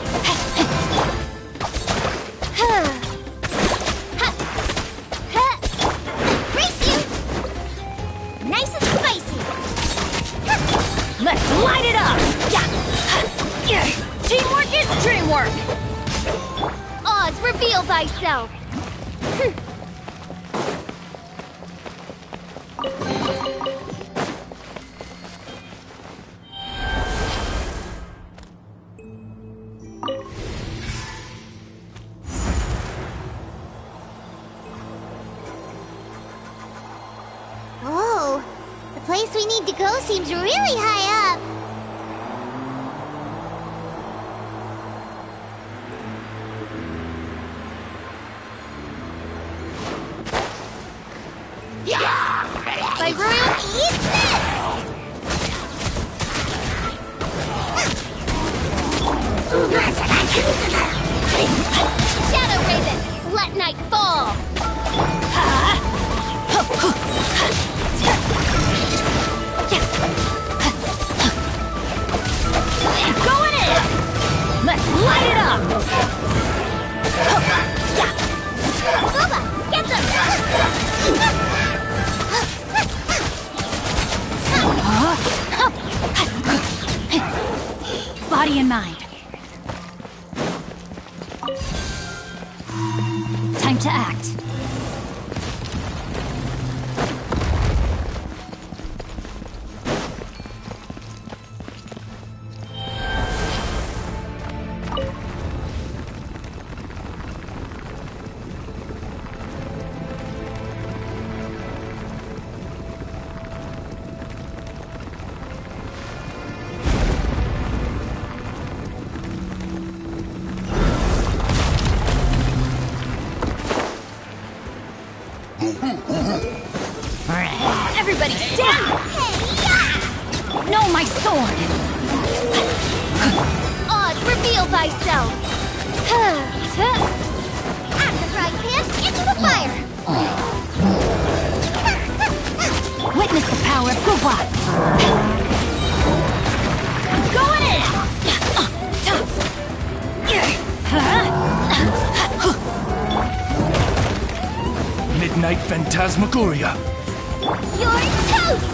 Race you! Nice and spicy! Let's light it up! Teamwork is dreamwork! Oz, reveal thyself! Whoa, the place we need to go seems really high up. By royal eat this! Shadow Raven, let night fall! Going in! Let's light it up! Booba, get them! Body and mind. Time to act. Everybody stand! No, my sword! Oz, reveal thyself! At the frying pan, into the fire! Witness the power of Guwa! Going in! Midnight Phantasmagoria! You're toast!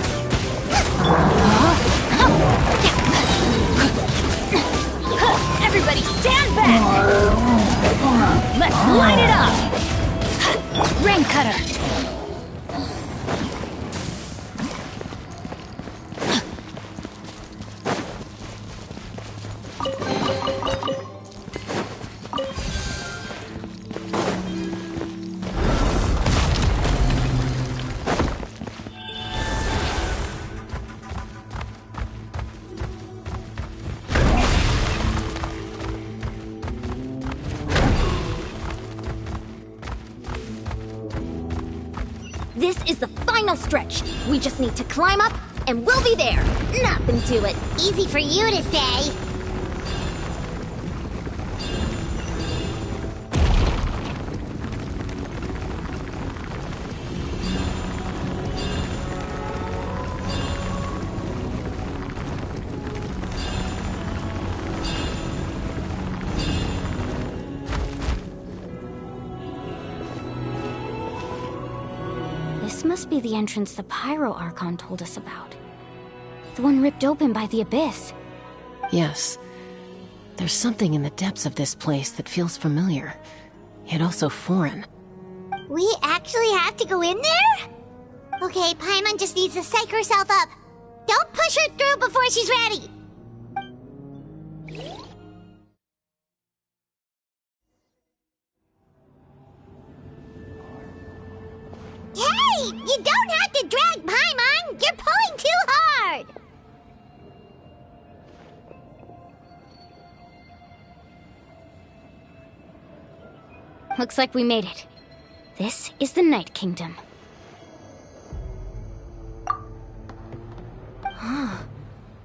Everybody stand back! Let's light it up! Rain Cutter! This is the final stretch. We just need to climb up, and we'll be there. Nothing to it. Easy for you to say. This must be the entrance the Pyro Archon told us about. The one ripped open by the Abyss. Yes. There's something in the depths of this place that feels familiar, yet also foreign. We actually have to go in there? Okay, Paimon just needs to psych herself up. Don't push her through before she's ready. Hey! You don't have to drag Paimon! You're pulling too hard! Looks like we made it. This is the Night Kingdom.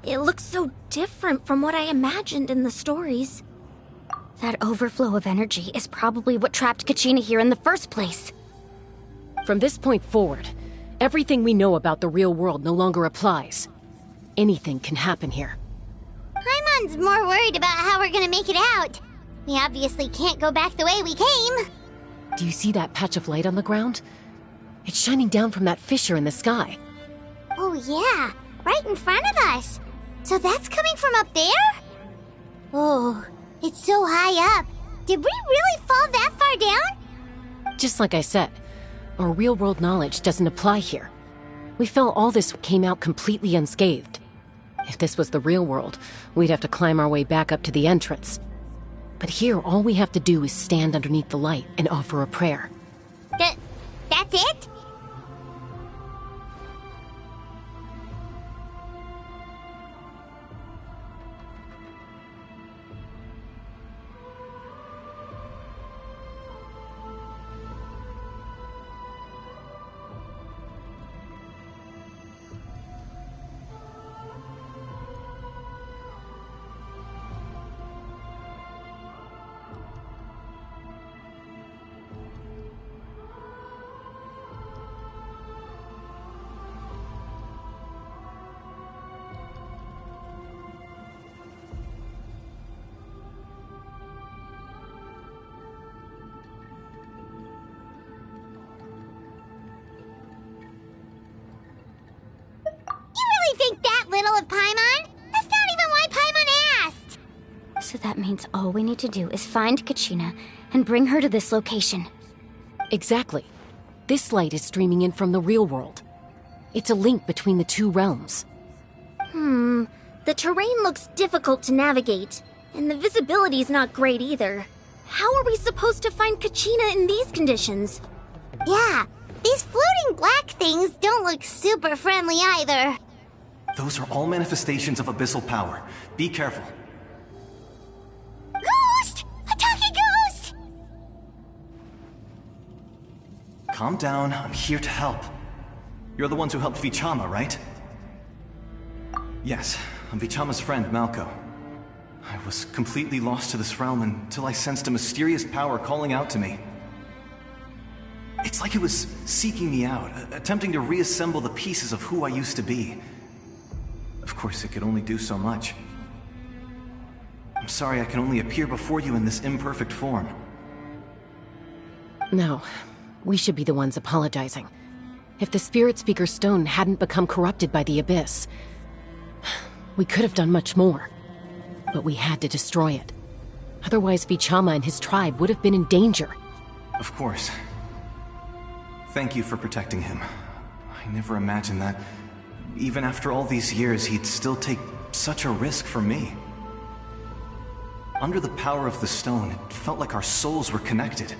It looks so different from what I imagined in the stories. That overflow of energy is probably what trapped Kachina here in the first place. From this point forward, everything we know about the real world no longer applies. Anything can happen here. Paimon's more worried about how we're gonna make it out. We obviously can't go back the way we came. Do you see that patch of light on the ground? It's shining down from that fissure in the sky. Oh yeah, right in front of us. So that's coming from up there? Oh, it's so high up. Did we really fall that far down? Just like I said, our real-world knowledge doesn't apply here. We felt all this came out completely unscathed. If this was the real world, we'd have to climb our way back up to the entrance. But here, all we have to do is stand underneath the light and offer a prayer. That's it? little of Paimon? That's not even why Paimon asked! So that means all we need to do is find Kachina and bring her to this location. Exactly. This light is streaming in from the real world. It's a link between the two realms. The terrain looks difficult to navigate, and the visibility's not great either. How are we supposed to find Kachina in these conditions? Yeah, these floating black things don't look super friendly either. Those are all manifestations of abyssal power. Be careful. Ghost! Attack a ghost! Calm down, I'm here to help. You're the ones who helped Vichama, right? Yes, I'm Vichama's friend, Malko. I was completely lost to this realm until I sensed a mysterious power calling out to me. It's like it was seeking me out, attempting to reassemble the pieces of who I used to be. Of course, it could only do so much. I'm sorry I can only appear before you in this imperfect form. No, we should be the ones apologizing. If the Spirit Speaker Stone hadn't become corrupted by the Abyss, we could have done much more. But we had to destroy it. Otherwise, Vichama and his tribe would have been in danger. Of course. Thank you for protecting him. I never imagined that, even after all these years, he'd still take such a risk for me. Under the power of the stone, it felt like our souls were connected.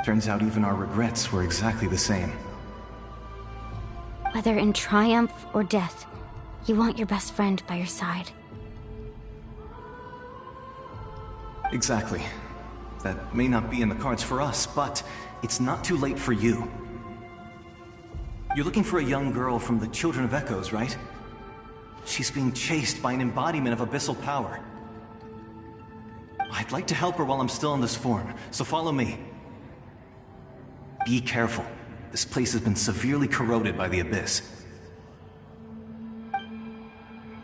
Turns out even our regrets were exactly the same. Whether in triumph or death, you want your best friend by your side. Exactly. That may not be in the cards for us, but it's not too late for you. You're looking for a young girl from the Children of Echoes, right? She's being chased by an embodiment of abyssal power. I'd like to help her while I'm still in this form, so follow me. Be careful. This place has been severely corroded by the Abyss.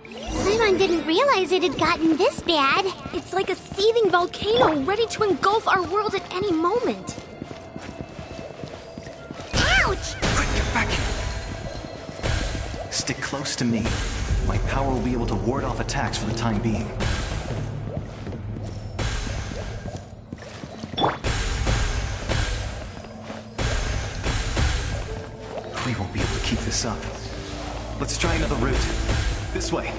Paimon didn't realize it had gotten this bad. It's like a seething volcano ready to engulf our world at any moment. Ouch! Quick, get back here! Stick close to me. My power will be able to ward off attacks for the time being. We won't be able to keep this up. Let's try another route. This way.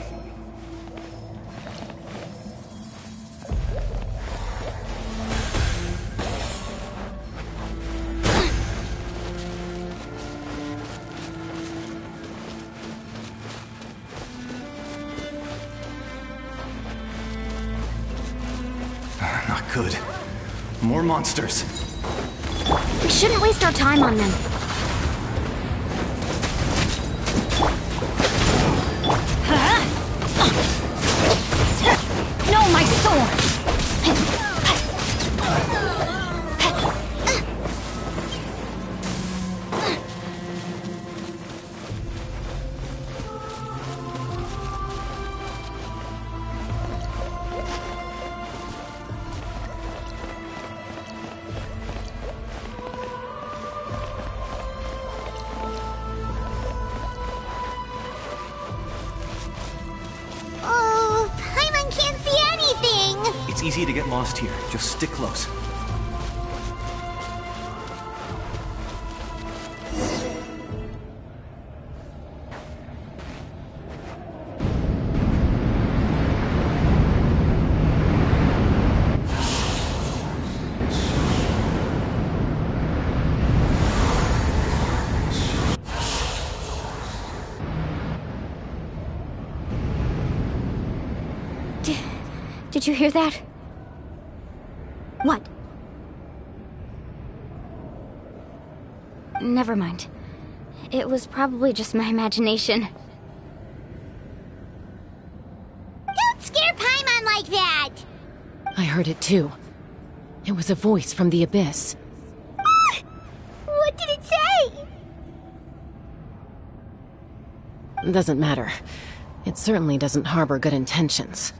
Not good. More monsters. We shouldn't waste our time on them. No, my sword! Oh, Paimon can't see anything! It's easy to get lost here. Just stick close. Did you hear that? What? Never mind. It was probably just my imagination. Don't scare Paimon like that! I heard it too. It was a voice from the Abyss. What did it say? Doesn't matter. It certainly doesn't harbor good intentions.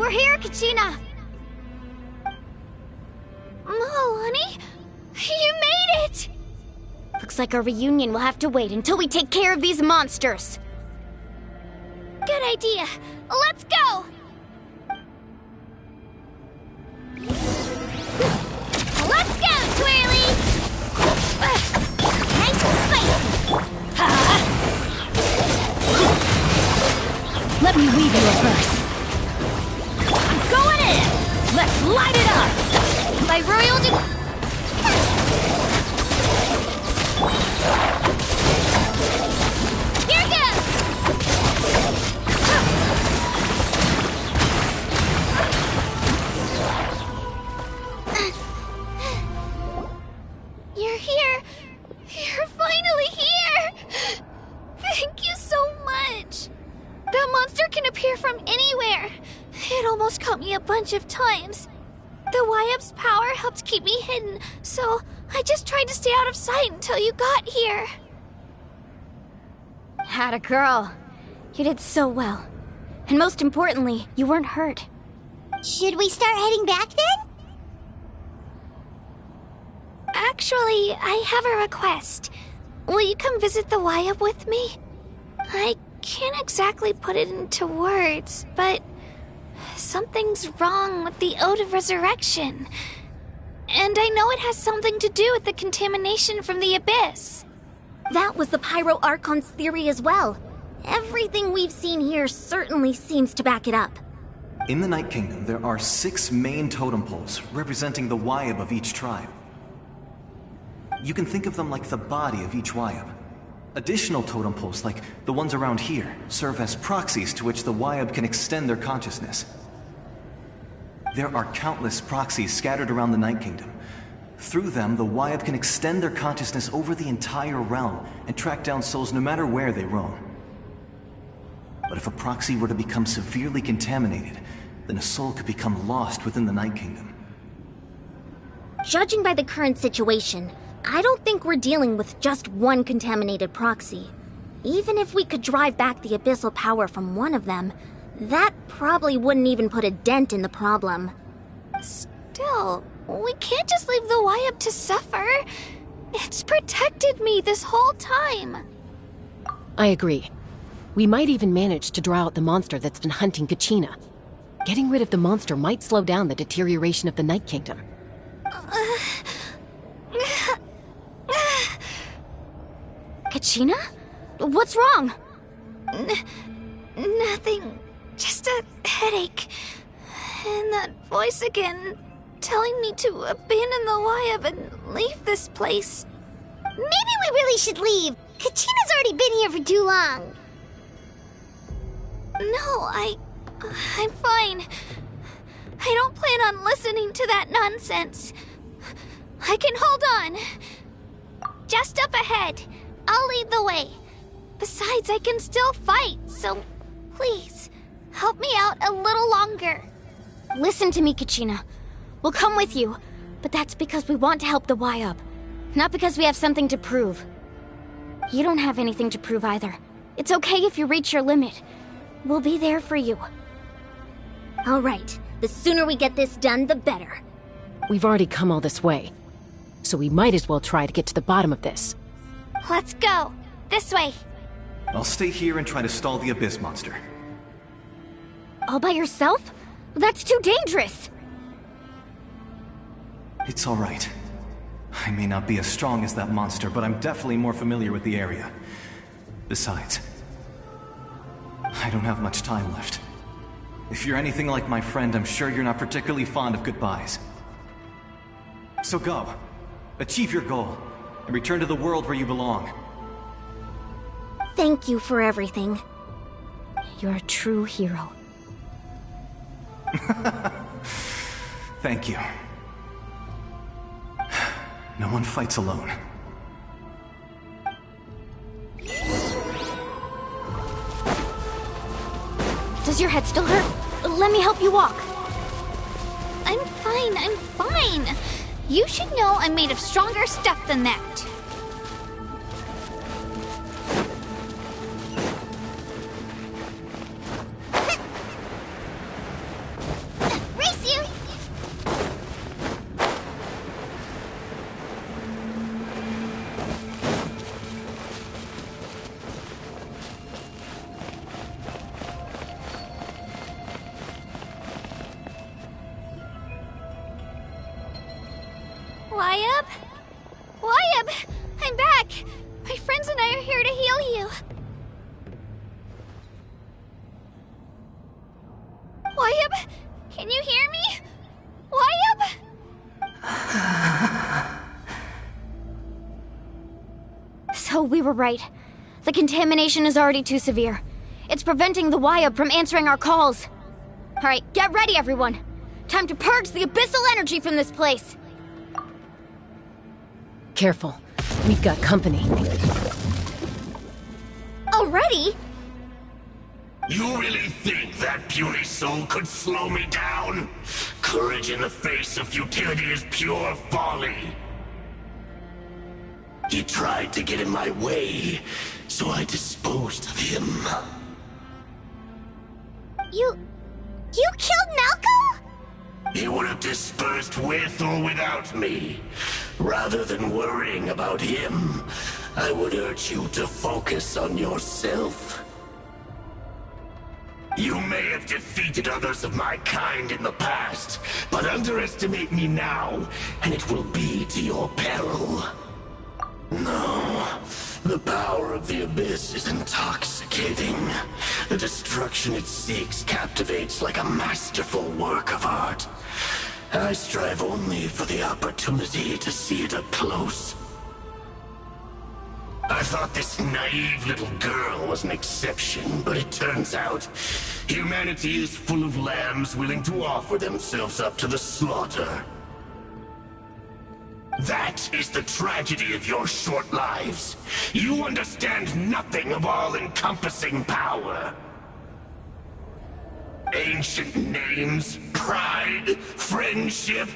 We're here, Kachina! Honey? You made it! Looks like our reunion will have to wait until we take care of these monsters. Good idea. Let's go! Let's go, Twirly! Nice and spicy! Let me weave you a verse. I'm going in! Let's light it up! By royal Here goes! You're here! You're finally here! Thank you so much! That monster can appear from anywhere. It almost caught me a bunch of times. The Wyab's power helped keep me hidden, so I just tried to stay out of sight until you got here. Atta girl. You did so well. And most importantly, you weren't hurt. Should we start heading back then? Actually, I have a request. Will you come visit the Wyab with me? I can't exactly put it into words, but something's wrong with the Ode of Resurrection. And I know it has something to do with the contamination from the Abyss. That was the Pyro Archon's theory as well. Everything we've seen here certainly seems to back it up. In the Night Kingdom, there are 6 main totem poles representing the Wyab of each tribe. You can think of them like the body of each Wyab. Additional totem poles, like the ones around here, serve as proxies to which the Wyab can extend their consciousness. There are countless proxies scattered around the Night Kingdom. Through them, the Wyab can extend their consciousness over the entire realm and track down souls no matter where they roam. But if a proxy were to become severely contaminated, then a soul could become lost within the Night Kingdom. Judging by the current situation, I don't think we're dealing with just one contaminated proxy. Even if we could drive back the abyssal power from one of them, that probably wouldn't even put a dent in the problem. Still, we can't just leave the Wyab to suffer. It's protected me this whole time. I agree. We might even manage to draw out the monster that's been hunting Kachina. Getting rid of the monster might slow down the deterioration of the Night Kingdom. Kachina? What's wrong? Nothing. Just a headache. And that voice again, telling me to abandon the Wyab and leave this place. Maybe we really should leave. Kachina's already been here for too long. No, I'm fine. I don't plan on listening to that nonsense. I can hold on. Just up ahead. I'll lead the way. Besides, I can still fight, so please, help me out a little longer. Listen to me, Kachina. We'll come with you, but that's because we want to help the Wyab, not because we have something to prove. You don't have anything to prove either. It's okay if you reach your limit. We'll be there for you. All right. The sooner we get this done, the better. We've already come all this way, so we might as well try to get to the bottom of this. Let's go. This way. I'll stay here and try to stall the Abyss monster. All by yourself? That's too dangerous. It's all right. I may not be as strong as that monster, but I'm definitely more familiar with the area. Besides, I don't have much time left. If you're anything like my friend, I'm sure you're not particularly fond of goodbyes. So go. Achieve your goal, and return to the world where you belong. Thank you for everything. You're a true hero. Thank you. No one fights alone. Does your head still hurt? Let me help you walk. I'm fine. You should know I'm made of stronger stuff than that. Wyabb! I'm back! My friends and I are here to heal you. Wyabb? Can you hear me? Wyabb? So we were right. The contamination is already too severe. It's preventing the Wyabb from answering our calls. Alright, get ready, everyone. Time to purge the abyssal energy from this place. Careful. We've got company. Already? You really think that puny soul could slow me down? Courage in the face of futility is pure folly. He tried to get in my way, so I disposed of him. You killed Malco? He would have dispersed with or without me. Rather than worrying about him, I would urge you to focus on yourself. You may have defeated others of my kind in the past, but underestimate me now, and it will be to your peril. No, the power of the Abyss is intoxicating. The destruction it seeks captivates like a masterful work of art. I strive only for the opportunity to see it up close. I thought this naive little girl was an exception, but it turns out humanity is full of lambs willing to offer themselves up to the slaughter. That is the tragedy of your short lives. You understand nothing of all-encompassing power. Ancient names, pride, friendship,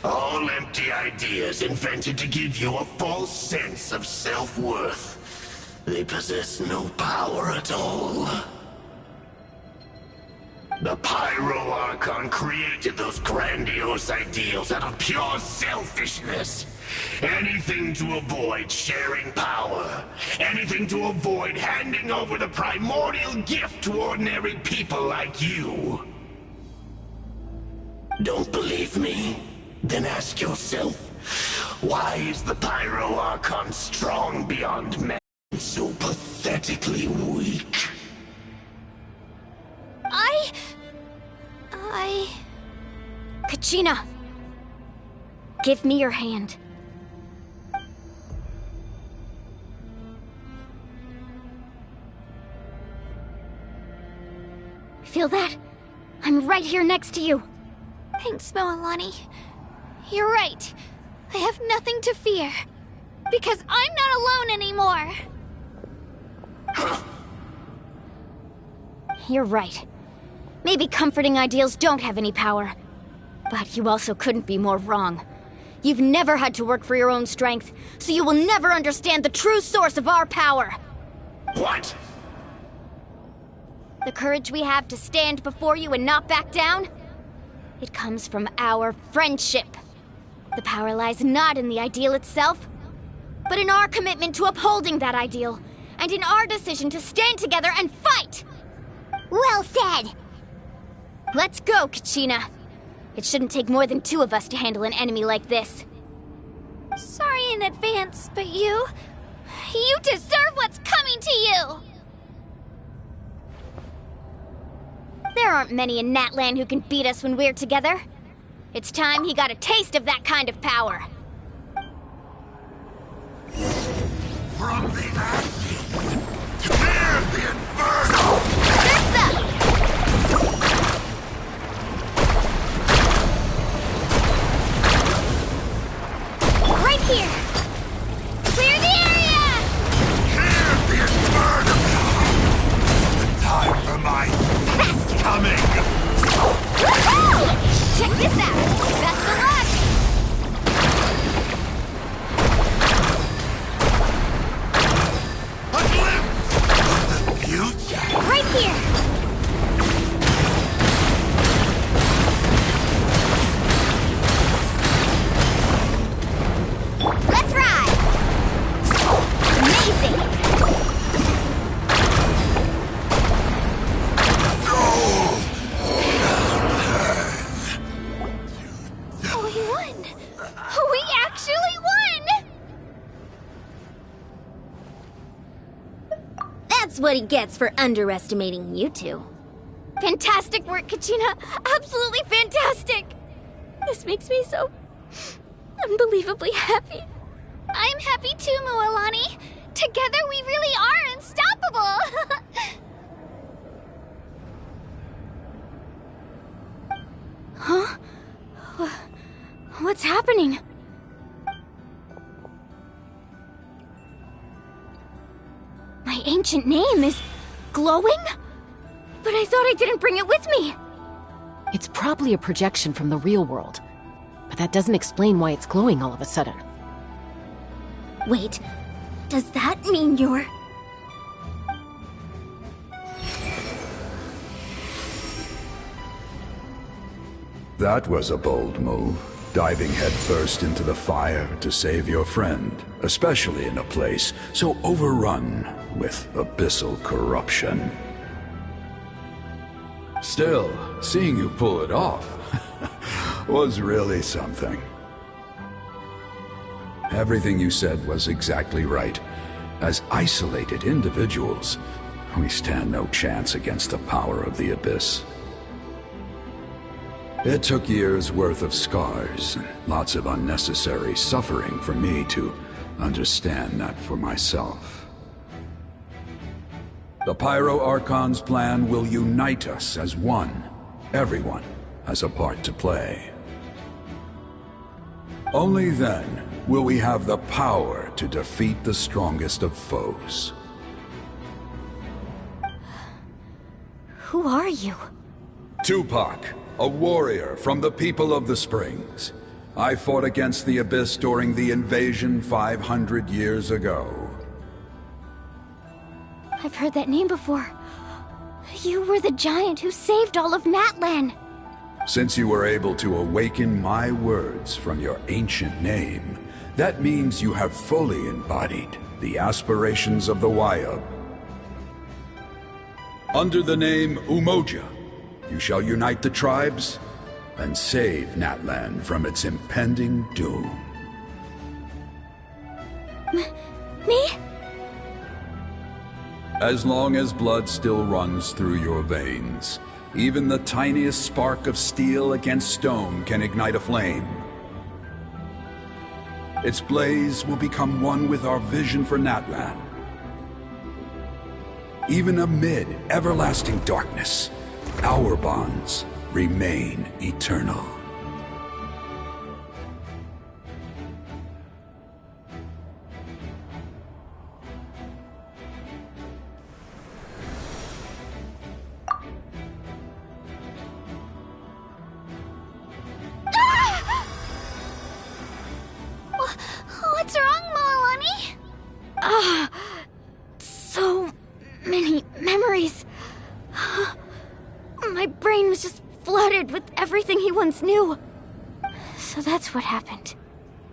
all empty ideas invented to give you a false sense of self-worth. They possess no power at all. The Pyro Archon created those grandiose ideals out of pure selfishness. Anything to avoid sharing power. Anything to avoid handing over the primordial gift to ordinary people like you. Don't believe me? Then ask yourself, why is the Pyro Archon strong beyond man and so pathetically weak? Kachina! Give me your hand. Feel that? I'm right here next to you. Thanks, Moalani. You're right. I have nothing to fear. Because I'm not alone anymore. You're right. Maybe comforting ideals don't have any power. But you also couldn't be more wrong. You've never had to work for your own strength, so you will never understand the true source of our power. What? The courage we have to stand before you and not back down? It comes from our friendship. The power lies not in the ideal itself, but in our commitment to upholding that ideal, and in our decision to stand together and fight! Well said! Let's go, Kachina. It shouldn't take more than two of us to handle an enemy like this. Sorry in advance, but you deserve what's coming to you! There aren't many in Natlan who can beat us when we're together. It's time he got a taste of that kind of power. From the ashes, near the inferno! Right here! Clear the area! Near the inferno! The time for my coming! Woohoo! Check this out! Best of luck! A glimpse of the future! Right here! Let's ride! Amazing! what he gets for underestimating you two. Fantastic work, Kachina! Absolutely fantastic! This makes me so unbelievably happy. I'm happy too, Mualani. Together we really are unstoppable! Huh? What's happening? My ancient name is glowing? But I thought I didn't bring it with me. It's probably a projection from the real world. But that doesn't explain why it's glowing all of a sudden. Wait, does that mean you're... That was a bold move, diving headfirst into the fire to save your friend, especially in a place so overrun with abyssal corruption. Still, seeing you pull it off was really something. Everything you said was exactly right. As isolated individuals, we stand no chance against the power of the Abyss. It took years' worth of scars and lots of unnecessary suffering for me to understand that for myself. The Pyro Archon's plan will unite us as one. Everyone has a part to play. Only then will we have the power to defeat the strongest of foes. Who are you? Tupac, a warrior from the people of the Springs. I fought against the Abyss during the invasion 500 years ago. I've heard that name before. You were the giant who saved all of Natlan. Since you were able to awaken my words from your ancient name, that means you have fully embodied the aspirations of the Wayub. Under the name Umoja, you shall unite the tribes and save Natlan from its impending doom. Me? As long as blood still runs through your veins, even the tiniest spark of steel against stone can ignite a flame. Its blaze will become one with our vision for Natlan. Even amid everlasting darkness, our bonds remain eternal. What's wrong, Mualani? So many memories. My brain was just flooded with everything he once knew. So that's what happened.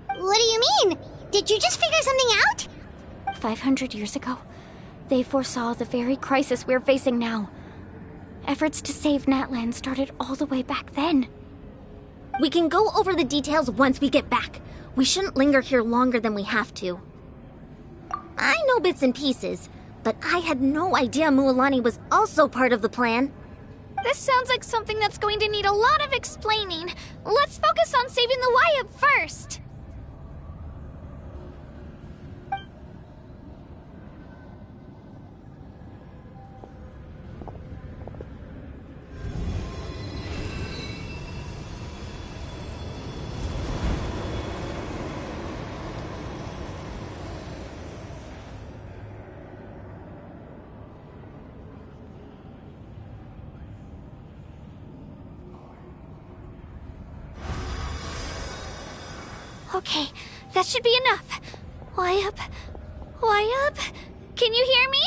What do you mean? Did you just figure something out? 500 years ago, they foresaw the very crisis we're facing now. Efforts to save Natlan started all the way back then. We can go over the details once we get back. We shouldn't linger here longer than we have to. I know bits and pieces, but I had no idea Mualani was also part of the plan. This sounds like something that's going to need a lot of explaining. Let's focus on saving the Wayub first. Okay, that should be enough. Wayub? Wayub? Can you hear me?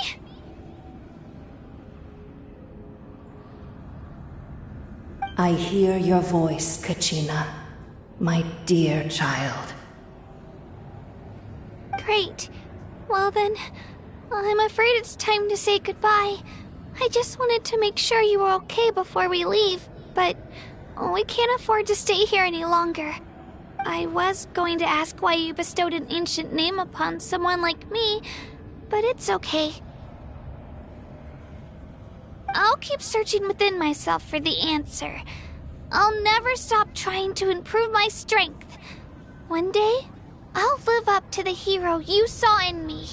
I hear your voice, Kachina, my dear child. Great. Well then, I'm afraid it's time to say goodbye. I just wanted to make sure you were okay before we leave, but we can't afford to stay here any longer. I was going to ask why you bestowed an ancient name upon someone like me, but it's okay. I'll keep searching within myself for the answer. I'll never stop trying to improve my strength. One day, I'll live up to the hero you saw in me.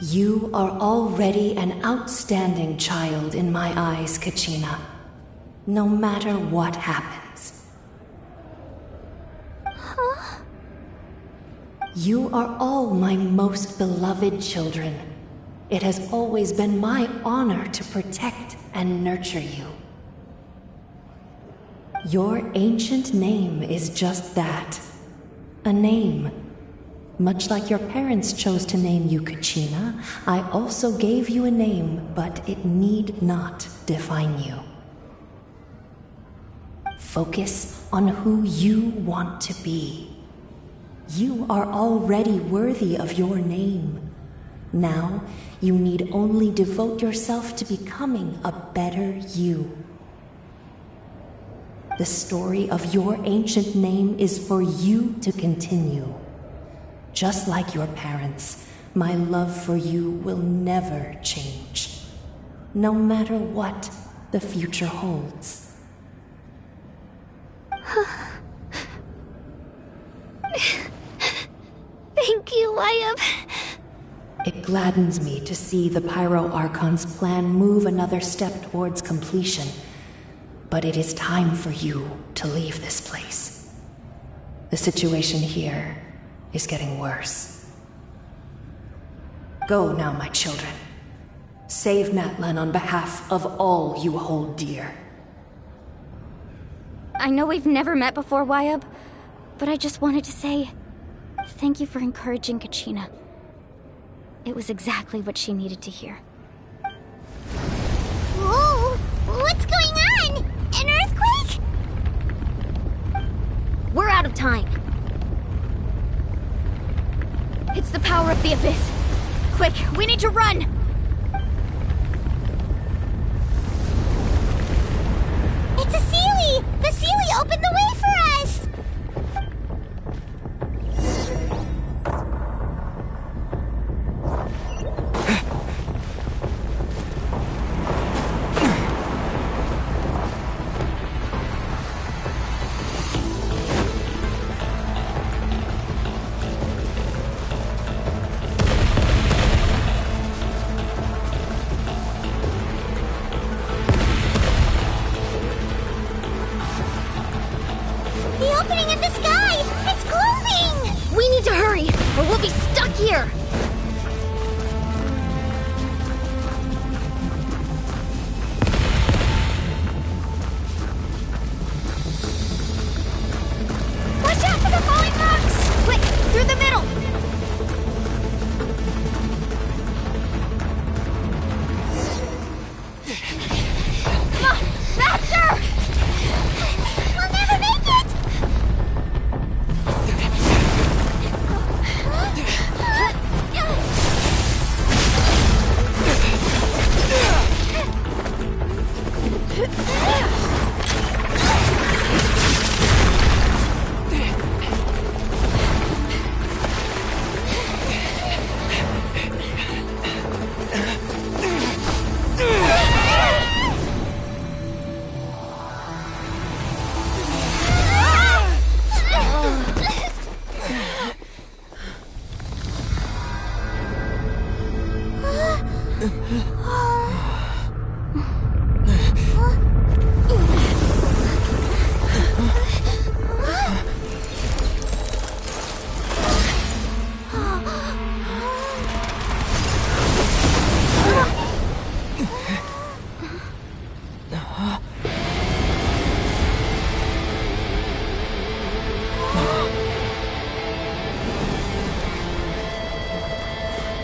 You are already an outstanding child in my eyes, Kachina. No matter what happens. Huh? You are all my most beloved children. It has always been my honor to protect and nurture you. Your ancient name is just that. A name. Much like your parents chose to name you Kachina, I also gave you a name, but it need not define you. Focus on who you want to be. You are already worthy of your name. Now, you need only devote yourself to becoming a better you. The story of your ancient name is for you to continue. Just like your parents, my love for you will never change, no matter what the future holds. Thank you, Wyatt. It gladdens me to see the Pyro Archon's plan move another step towards completion. But it is time for you to leave this place. The situation here is getting worse. Go now, my children. Save Natlan on behalf of all you hold dear. I know we've never met before, Wyatt, but I just wanted to say thank you for encouraging Kachina. It was exactly what she needed to hear. Whoa! What's going on? An earthquake? We're out of time. It's the power of the Abyss. Quick, we need to run! It's a Seelie! The Seelie opened the way for us! The opening in the sky! It's closing! We need to hurry, or we'll be stuck here! Watch out for the falling rocks! Quick, through the middle! Come on, faster! We'll never make it!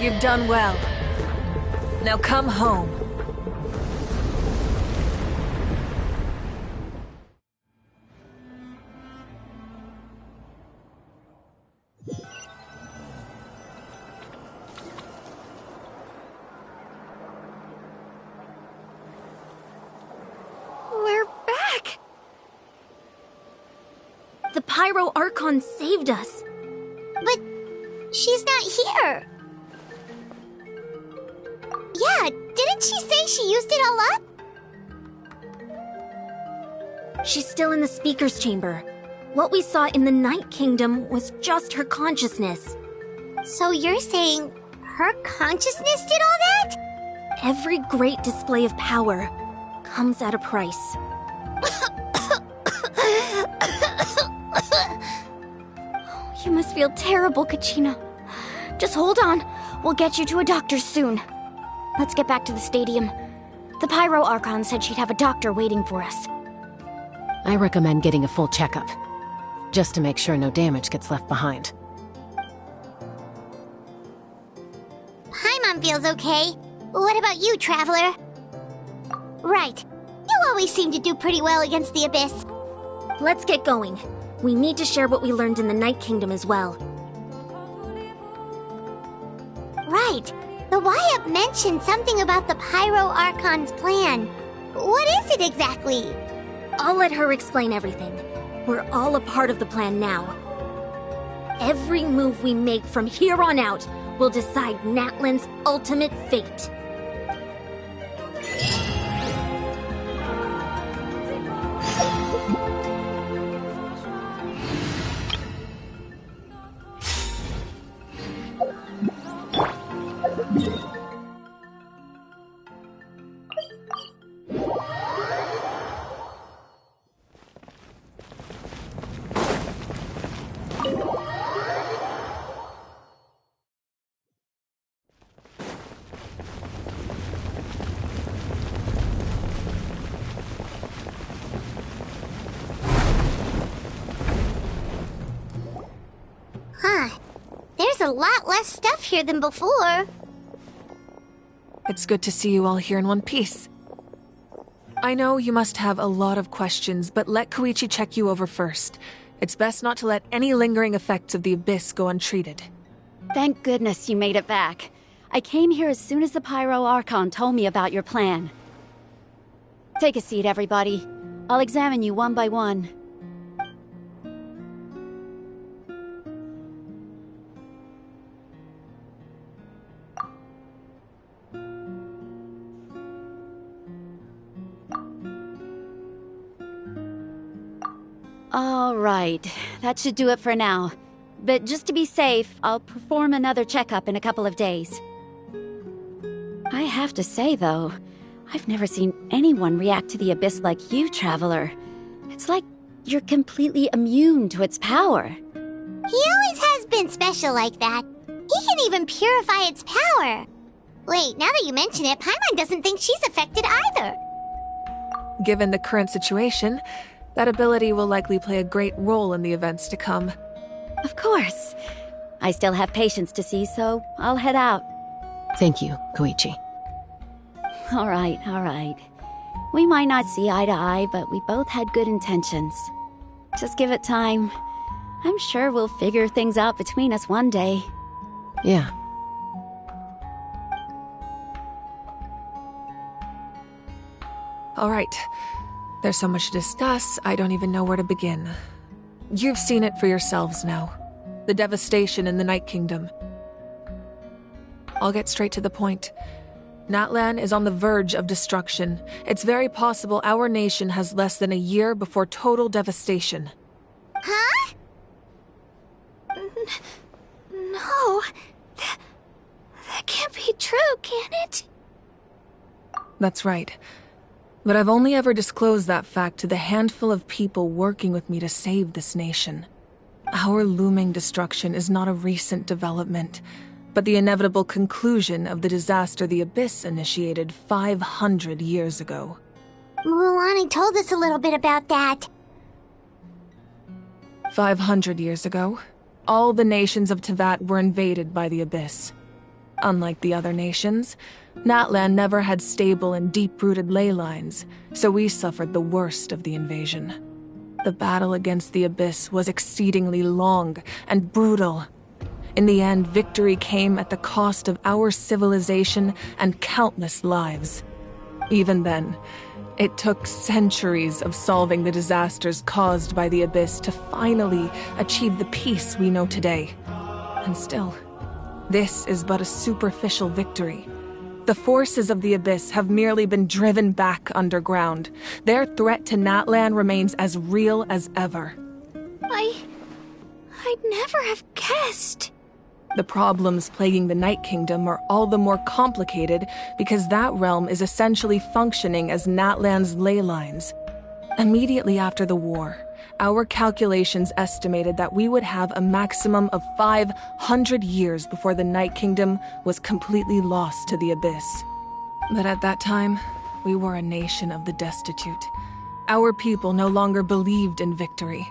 You've done well. Now come home. We're back! The Pyro Archon saved us. But she's not here. Yeah, didn't she say she used it all up? She's still in the speaker's chamber. What we saw in the Night Kingdom was just her consciousness. So you're saying her consciousness did all that? Every great display of power comes at a price. You must feel terrible, Kachina. Just hold on. We'll get you to a doctor soon. Let's get back to the stadium. The Pyro Archon said she'd have a doctor waiting for us. I recommend getting a full checkup, just to make sure no damage gets left behind. Paimon feels okay. What about you, Traveler? Right. You always seem to do pretty well against the Abyss. Let's get going. We need to share what we learned in the Night Kingdom as well. Right. The Y-Up mentioned something about the Pyro Archon's plan. What is it exactly? I'll let her explain everything. We're all a part of the plan now. Every move we make from here on out will decide Natlan's ultimate fate. Huh. There's a lot less stuff here than before. It's good to see you all here in one piece. I know you must have a lot of questions, but let Koichi check you over first. It's best not to let any lingering effects of the Abyss go untreated. Thank goodness you made it back. I came here as soon as the Pyro Archon told me about your plan. Take a seat, everybody. I'll examine you one by one. All right, that should do it for now. But just to be safe, I'll perform another checkup in a couple of days. I have to say, though, I've never seen anyone react to the Abyss like you, Traveler. It's like you're completely immune to its power. He always has been special like that. He can even purify its power. Wait, now that you mention it, Paimon doesn't think she's affected either. Given the current situation, that ability will likely play a great role in the events to come. Of course. I still have patients to see, so I'll head out. Thank you, Koichi. All right, all right. We might not see eye to eye, but we both had good intentions. Just give it time. I'm sure we'll figure things out between us one day. Yeah. All right. There's so much to discuss, I don't even know where to begin. You've seen it for yourselves now. The devastation in the Night Kingdom. I'll get straight to the point. Natlan is on the verge of destruction. It's very possible our nation has less than a year before total devastation. Huh? No. That can't be true, can it? That's right. But I've only ever disclosed that fact to the handful of people working with me to save this nation. Our looming destruction is not a recent development, but the inevitable conclusion of the disaster the Abyss initiated 500 years ago. Mualani told us a little bit about that. 500 years ago, all the nations of Teyvat were invaded by the Abyss. Unlike the other nations, Natlan never had stable and deep-rooted ley lines, so we suffered the worst of the invasion. The battle against the Abyss was exceedingly long and brutal. In the end, victory came at the cost of our civilization and countless lives. Even then, it took centuries of solving the disasters caused by the Abyss to finally achieve the peace we know today. And still, this is but a superficial victory. The forces of the Abyss have merely been driven back underground. Their threat to Natlan remains as real as ever. I'd never have guessed. The problems plaguing the Night Kingdom are all the more complicated because that realm is essentially functioning as Natlan's ley lines. Immediately after the war, our calculations estimated that we would have a maximum of 500 years before the Night Kingdom was completely lost to the Abyss. But at that time, we were a nation of the destitute. Our people no longer believed in victory,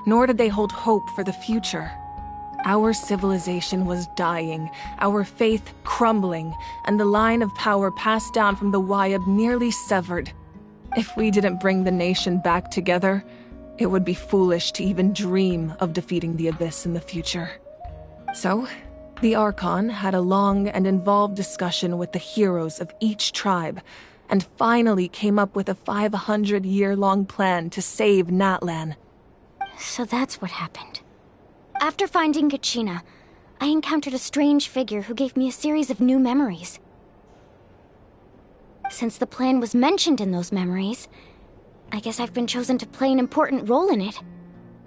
nor did they hold hope for the future. Our civilization was dying, our faith crumbling, and the line of power passed down from the Wayab nearly severed. If we didn't bring the nation back together, it would be foolish to even dream of defeating the Abyss in the future. So, the Archon had a long and involved discussion with the heroes of each tribe, and finally came up with a 500-year-long plan to save Natlan. So that's what happened. After finding Kachina, I encountered a strange figure who gave me a series of new memories. Since the plan was mentioned in those memories, I guess I've been chosen to play an important role in it.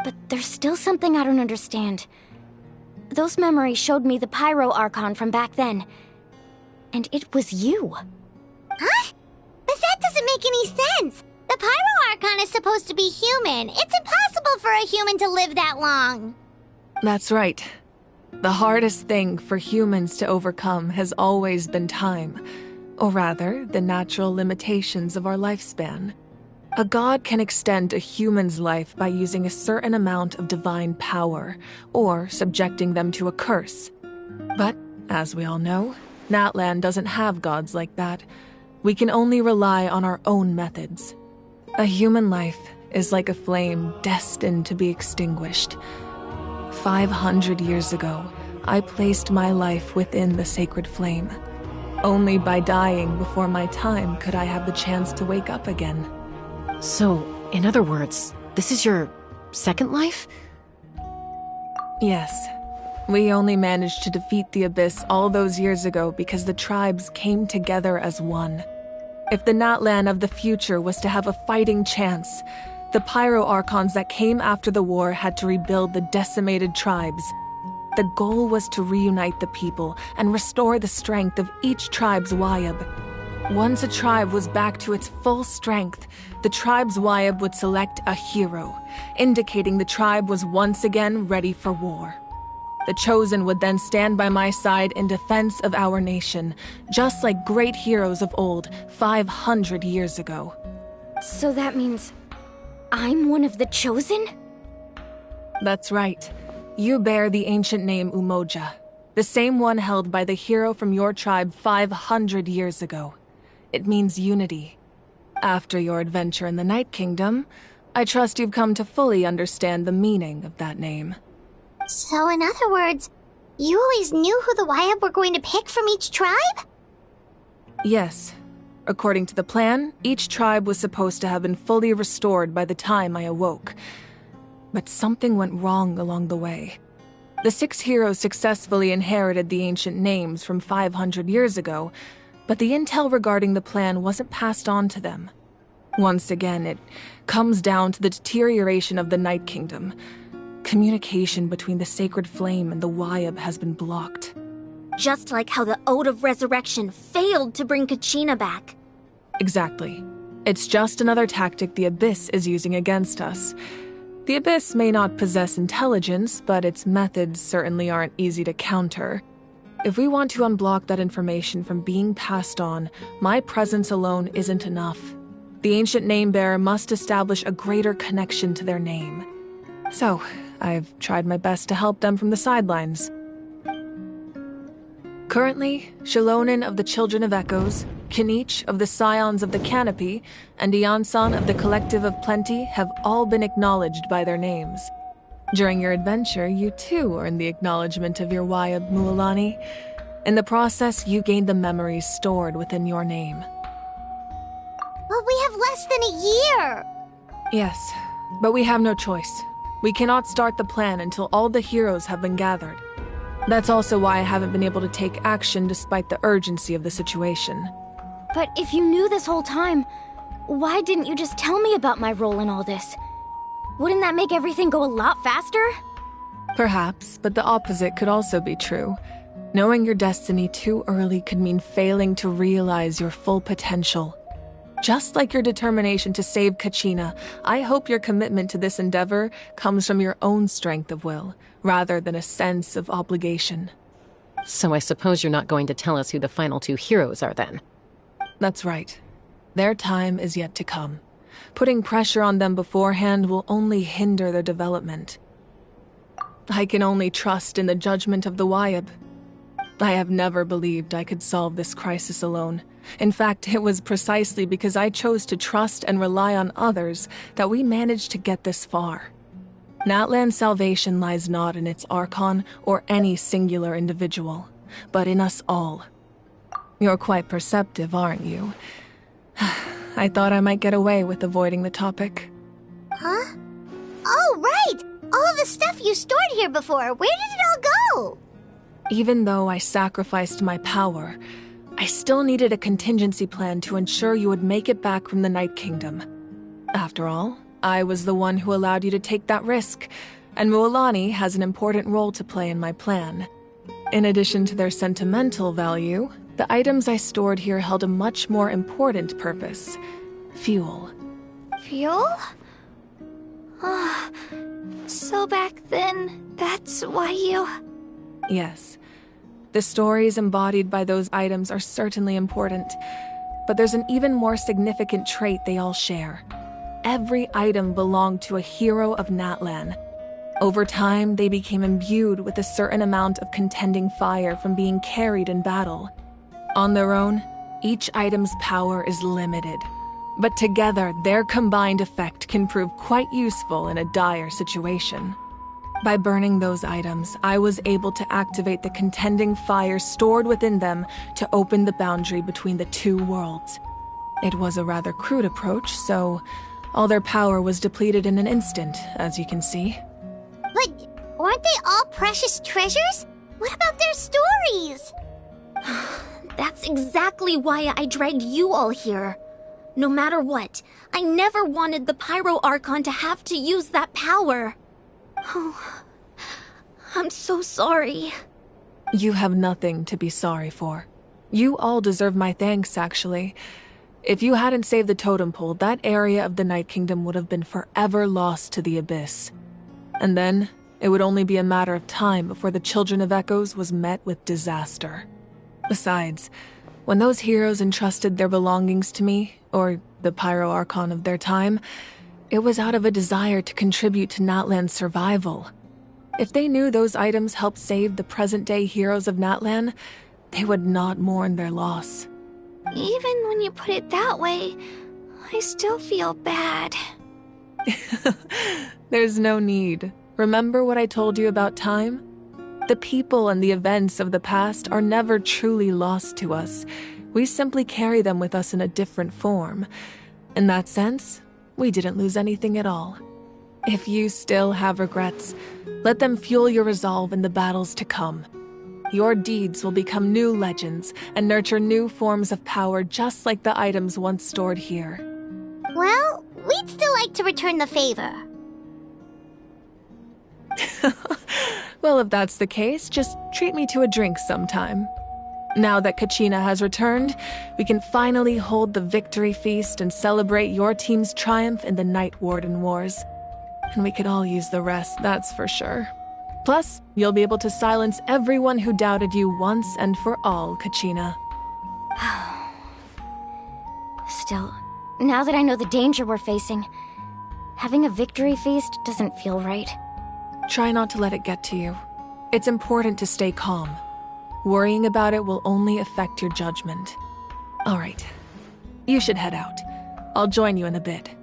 But there's still something I don't understand. Those memories showed me the Pyro Archon from back then. And it was you. Huh? But that doesn't make any sense. The Pyro Archon is supposed to be human. It's impossible for a human to live that long. That's right. The hardest thing for humans to overcome has always been time. Or rather, the natural limitations of our lifespan. A god can extend a human's life by using a certain amount of divine power, or subjecting them to a curse. But, as we all know, Natlan doesn't have gods like that. We can only rely on our own methods. A human life is like a flame destined to be extinguished. 500 years ago, I placed my life within the sacred flame. Only by dying before my time could I have the chance to wake up again. So, in other words, this is your second life? Yes. We only managed to defeat the Abyss all those years ago because the tribes came together as one. If the Natlan of the future was to have a fighting chance, the Pyro Archons that came after the war had to rebuild the decimated tribes. The goal was to reunite the people and restore the strength of each tribe's Wayab. Once a tribe was back to its full strength, the tribe's Wayab would select a hero, indicating the tribe was once again ready for war. The Chosen would then stand by my side in defense of our nation, just like great heroes of old 500 years ago. So that means I'm one of the Chosen? That's right. You bear the ancient name Umoja, the same one held by the hero from your tribe 500 years ago. It means unity. After your adventure in the Night Kingdom, I trust you've come to fully understand the meaning of that name. So in other words, you always knew who the Wayab were going to pick from each tribe? Yes. According to the plan, each tribe was supposed to have been fully restored by the time I awoke. But something went wrong along the way. The 6 heroes successfully inherited the ancient names from 500 years ago, but the intel regarding the plan wasn't passed on to them. Once again, it comes down to the deterioration of the Night Kingdom. Communication between the Sacred Flame and the Wayab has been blocked. Just like how the Ode of Resurrection failed to bring Kachina back. Exactly. It's just another tactic the Abyss is using against us. The Abyss may not possess intelligence, but its methods certainly aren't easy to counter. If we want to unblock that information from being passed on, my presence alone isn't enough. The ancient name-bearer must establish a greater connection to their name. So, I've tried my best to help them from the sidelines. Currently, Shilonin of the Children of Echoes, Kinich of the Scions of the Canopy, and Iansan of the Collective of Plenty have all been acknowledged by their names. During your adventure, you too earned the acknowledgement of your Wayab, Mualani. In the process, you gained the memories stored within your name. But we have less than a year! Yes, but we have no choice. We cannot start the plan until all the heroes have been gathered. That's also why I haven't been able to take action despite the urgency of the situation. But if you knew this whole time, why didn't you just tell me about my role in all this? Wouldn't that make everything go a lot faster? Perhaps, but the opposite could also be true. Knowing your destiny too early could mean failing to realize your full potential. Just like your determination to save Kachina, I hope your commitment to this endeavor comes from your own strength of will, rather than a sense of obligation. So I suppose you're not going to tell us who the final two heroes are then? That's right. Their time is yet to come. Putting pressure on them beforehand will only hinder their development. I can only trust in the judgment of the Wyab. I have never believed I could solve this crisis alone. In fact, it was precisely because I chose to trust and rely on others that we managed to get this far. Natlan's salvation lies not in its Archon or any singular individual, but in us all. You're quite perceptive, aren't you? I thought I might get away with avoiding the topic. Huh? Oh, right! All of the stuff you stored here before, where did it all go? Even though I sacrificed my power, I still needed a contingency plan to ensure you would make it back from the Night Kingdom. After all, I was the one who allowed you to take that risk, and Mualani has an important role to play in my plan. In addition to their sentimental value, the items I stored here held a much more important purpose: fuel. Fuel? So back then, that's why you... Yes. The stories embodied by those items are certainly important, but there's an even more significant trait they all share. Every item belonged to a hero of Natlan. Over time, they became imbued with a certain amount of contending fire from being carried in battle. On their own, each item's power is limited, but together their combined effect can prove quite useful in a dire situation. By burning those items, I was able to activate the contending fire stored within them to open the boundary between the two worlds. It was a rather crude approach, so all their power was depleted in an instant, as you can see. But weren't they all precious treasures? What about their stories? That's exactly why I dragged you all here. No matter what, I never wanted the Pyro Archon to have to use that power. Oh, I'm so sorry. You have nothing to be sorry for. You all deserve my thanks, actually. If you hadn't saved the totem pole, that area of the Night Kingdom would have been forever lost to the Abyss. And then, it would only be a matter of time before the Children of Echoes was met with disaster. Besides, when those heroes entrusted their belongings to me, or the Pyro Archon of their time, it was out of a desire to contribute to Natlan's survival. If they knew those items helped save the present-day heroes of Natlan, they would not mourn their loss. Even when you put it that way, I still feel bad. There's no need. Remember what I told you about time? The people and the events of the past are never truly lost to us. We simply carry them with us in a different form. In that sense, we didn't lose anything at all. If you still have regrets, let them fuel your resolve in the battles to come. Your deeds will become new legends and nurture new forms of power just like the items once stored here. Well, we'd still like to return the favor. Well, if that's the case, just treat me to a drink sometime. Now that Kachina has returned, we can finally hold the victory feast and celebrate your team's triumph in the Night Warden Wars. And we could all use the rest, that's for sure. Plus, you'll be able to silence everyone who doubted you once and for all, Kachina. Still, now that I know the danger we're facing, having a victory feast doesn't feel right. Try not to let it get to you. It's important to stay calm. Worrying about it will only affect your judgment. All right. You should head out. I'll join you in a bit.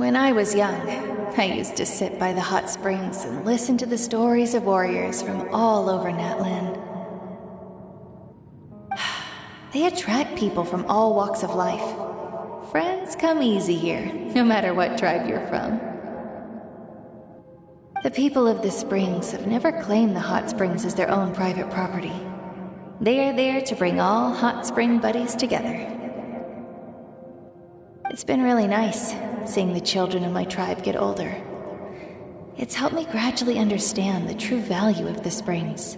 When I was young, I used to sit by the hot springs and listen to the stories of warriors from all over Natlan. They attract people from all walks of life. Friends come easy here, no matter what tribe you're from. The people of the springs have never claimed the hot springs as their own private property. They are there to bring all hot spring buddies together. It's been really nice, seeing the children of my tribe get older. It's helped me gradually understand the true value of the springs.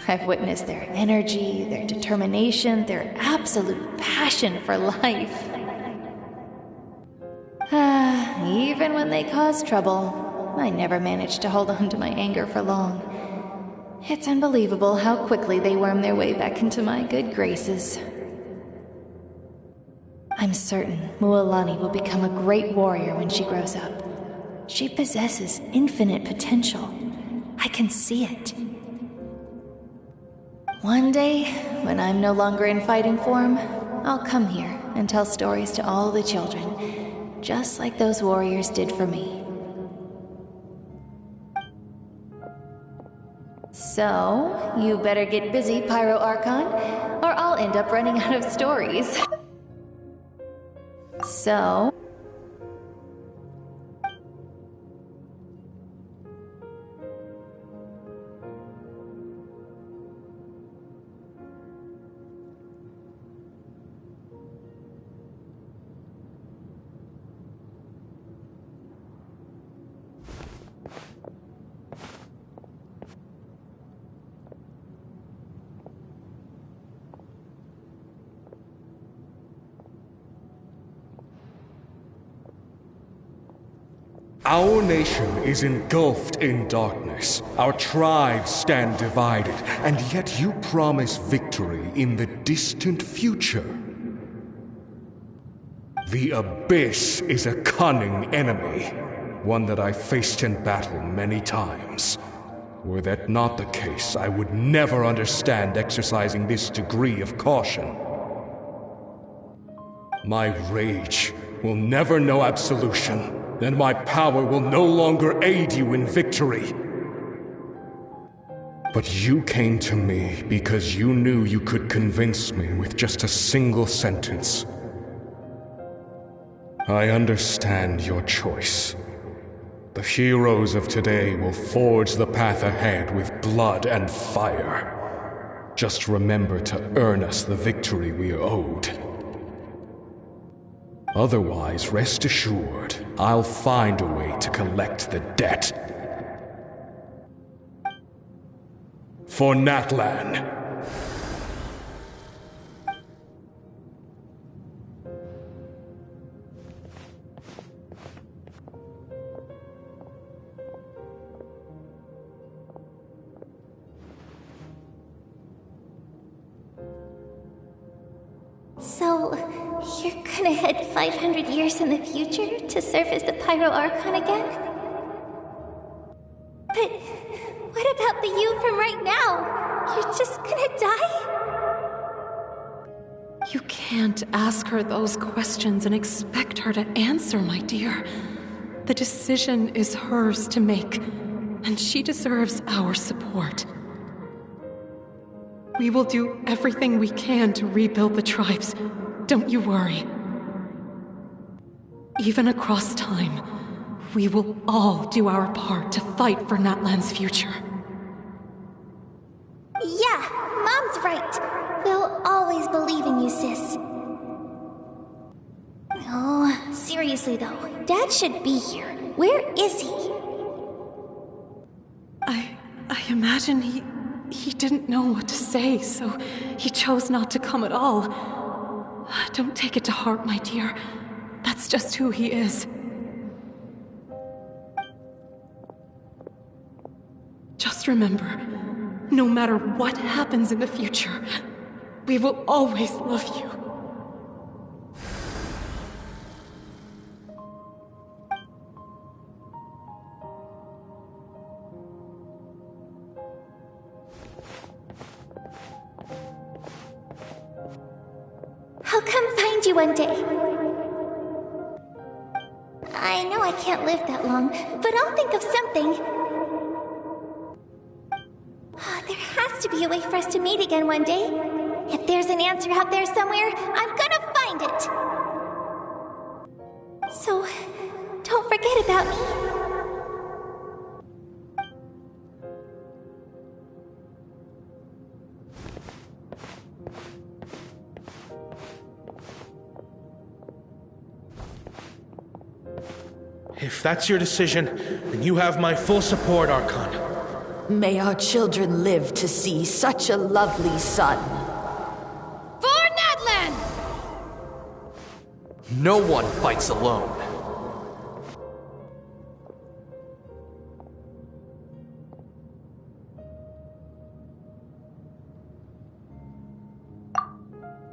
I've witnessed their energy, their determination, their absolute passion for life. Even when they cause trouble, I never managed to hold on to my anger for long. It's unbelievable how quickly they worm their way back into my good graces. I'm certain Mualani will become a great warrior when she grows up. She possesses infinite potential. I can see it. One day, when I'm no longer in fighting form, I'll come here and tell stories to all the children, just like those warriors did for me. So, you better get busy, Pyro Archon, or I'll end up running out of stories. So... Our nation is engulfed in darkness. Our tribes stand divided, and yet you promise victory in the distant future. The Abyss is a cunning enemy, one that I faced in battle many times. Were that not the case, I would never understand exercising this degree of caution. My rage will never know absolution. And my power will no longer aid you in victory. But you came to me because you knew you could convince me with just a single sentence. I understand your choice. The heroes of today will forge the path ahead with blood and fire. Just remember to earn us the victory we are owed. Otherwise, rest assured, I'll find a way to collect the debt. For Natlan. So, you're gonna head 500 years in the future to serve as the Pyro Archon again? But what about the you from right now? You're just gonna die? You can't ask her those questions and expect her to answer, my dear. The decision is hers to make, and she deserves our support. We will do everything we can to rebuild the tribes. Don't you worry. Even across time, we will all do our part to fight for Natlan's future. Yeah, Mom's right. We'll always believe in you, sis. Oh, seriously though, Dad should be here. Where is he? I imagine he didn't know what to say, so he chose not to come at all. Don't take it to heart, my dear. That's just who he is. Just remember, no matter what happens in the future, we will always love you. I'll come find you one day. I know I can't live that long, but I'll think of something. There has to be a way for us to meet again one day. If there's an answer out there somewhere, I'm gonna find it. So, don't forget about me. If that's your decision, then you have my full support, Archon. May our children live to see such a lovely son. For Natlan! No one fights alone.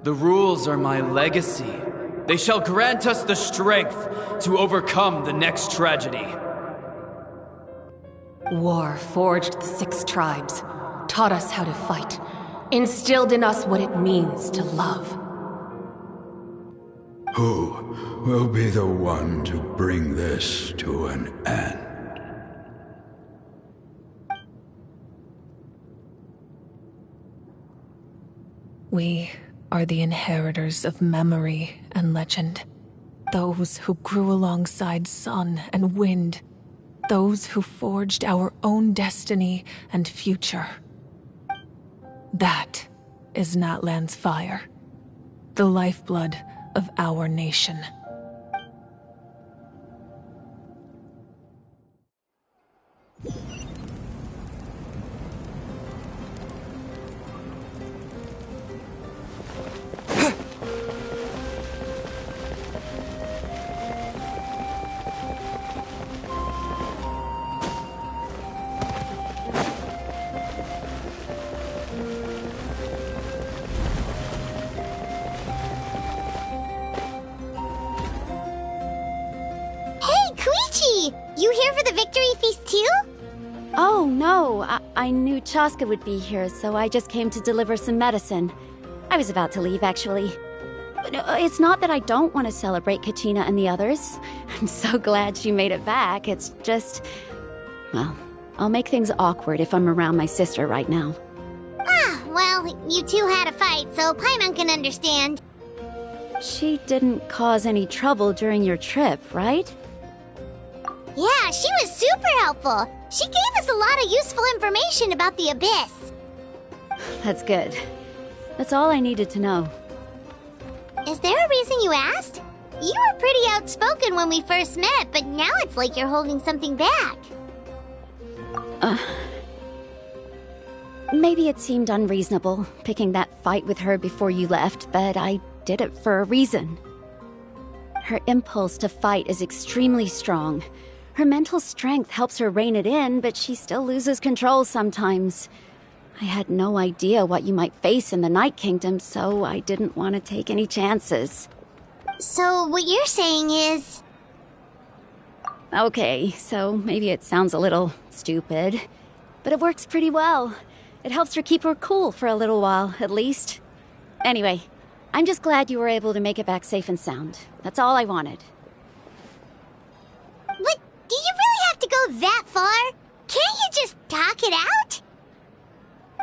The rules are my legacy. They shall grant us the strength to overcome the next tragedy. War forged the 6 tribes, taught us how to fight, instilled in us what it means to love. Who will be the one to bring this to an end? We are the inheritors of memory and legend. Those who grew alongside sun and wind. Those who forged our own destiny and future. That is Natlan's fire. The lifeblood of our nation. You here for the victory feast too? Oh, no. I knew Chaska would be here, so I just came to deliver some medicine. I was about to leave, actually. But it's not that I don't want to celebrate Kachina and the others. I'm so glad she made it back. It's just... well, I'll make things awkward if I'm around my sister right now. Ah, well, you two had a fight, so Paimon can understand. She didn't cause any trouble during your trip, right? Yeah, she was super helpful. She gave us a lot of useful information about the Abyss. That's good. That's all I needed to know. Is there a reason you asked? You were pretty outspoken when we first met, but now it's like you're holding something back. Maybe it seemed unreasonable, picking that fight with her before you left, but I did it for a reason. Her impulse to fight is extremely strong. Her mental strength helps her rein it in, but she still loses control sometimes. I had no idea what you might face in the Night Kingdom, so I didn't want to take any chances. So what you're saying is... Okay, so maybe it sounds a little stupid, but it works pretty well. It helps her keep her cool for a little while, at least. Anyway, I'm just glad you were able to make it back safe and sound. That's all I wanted. But do you really have to go that far? Can't you just talk it out?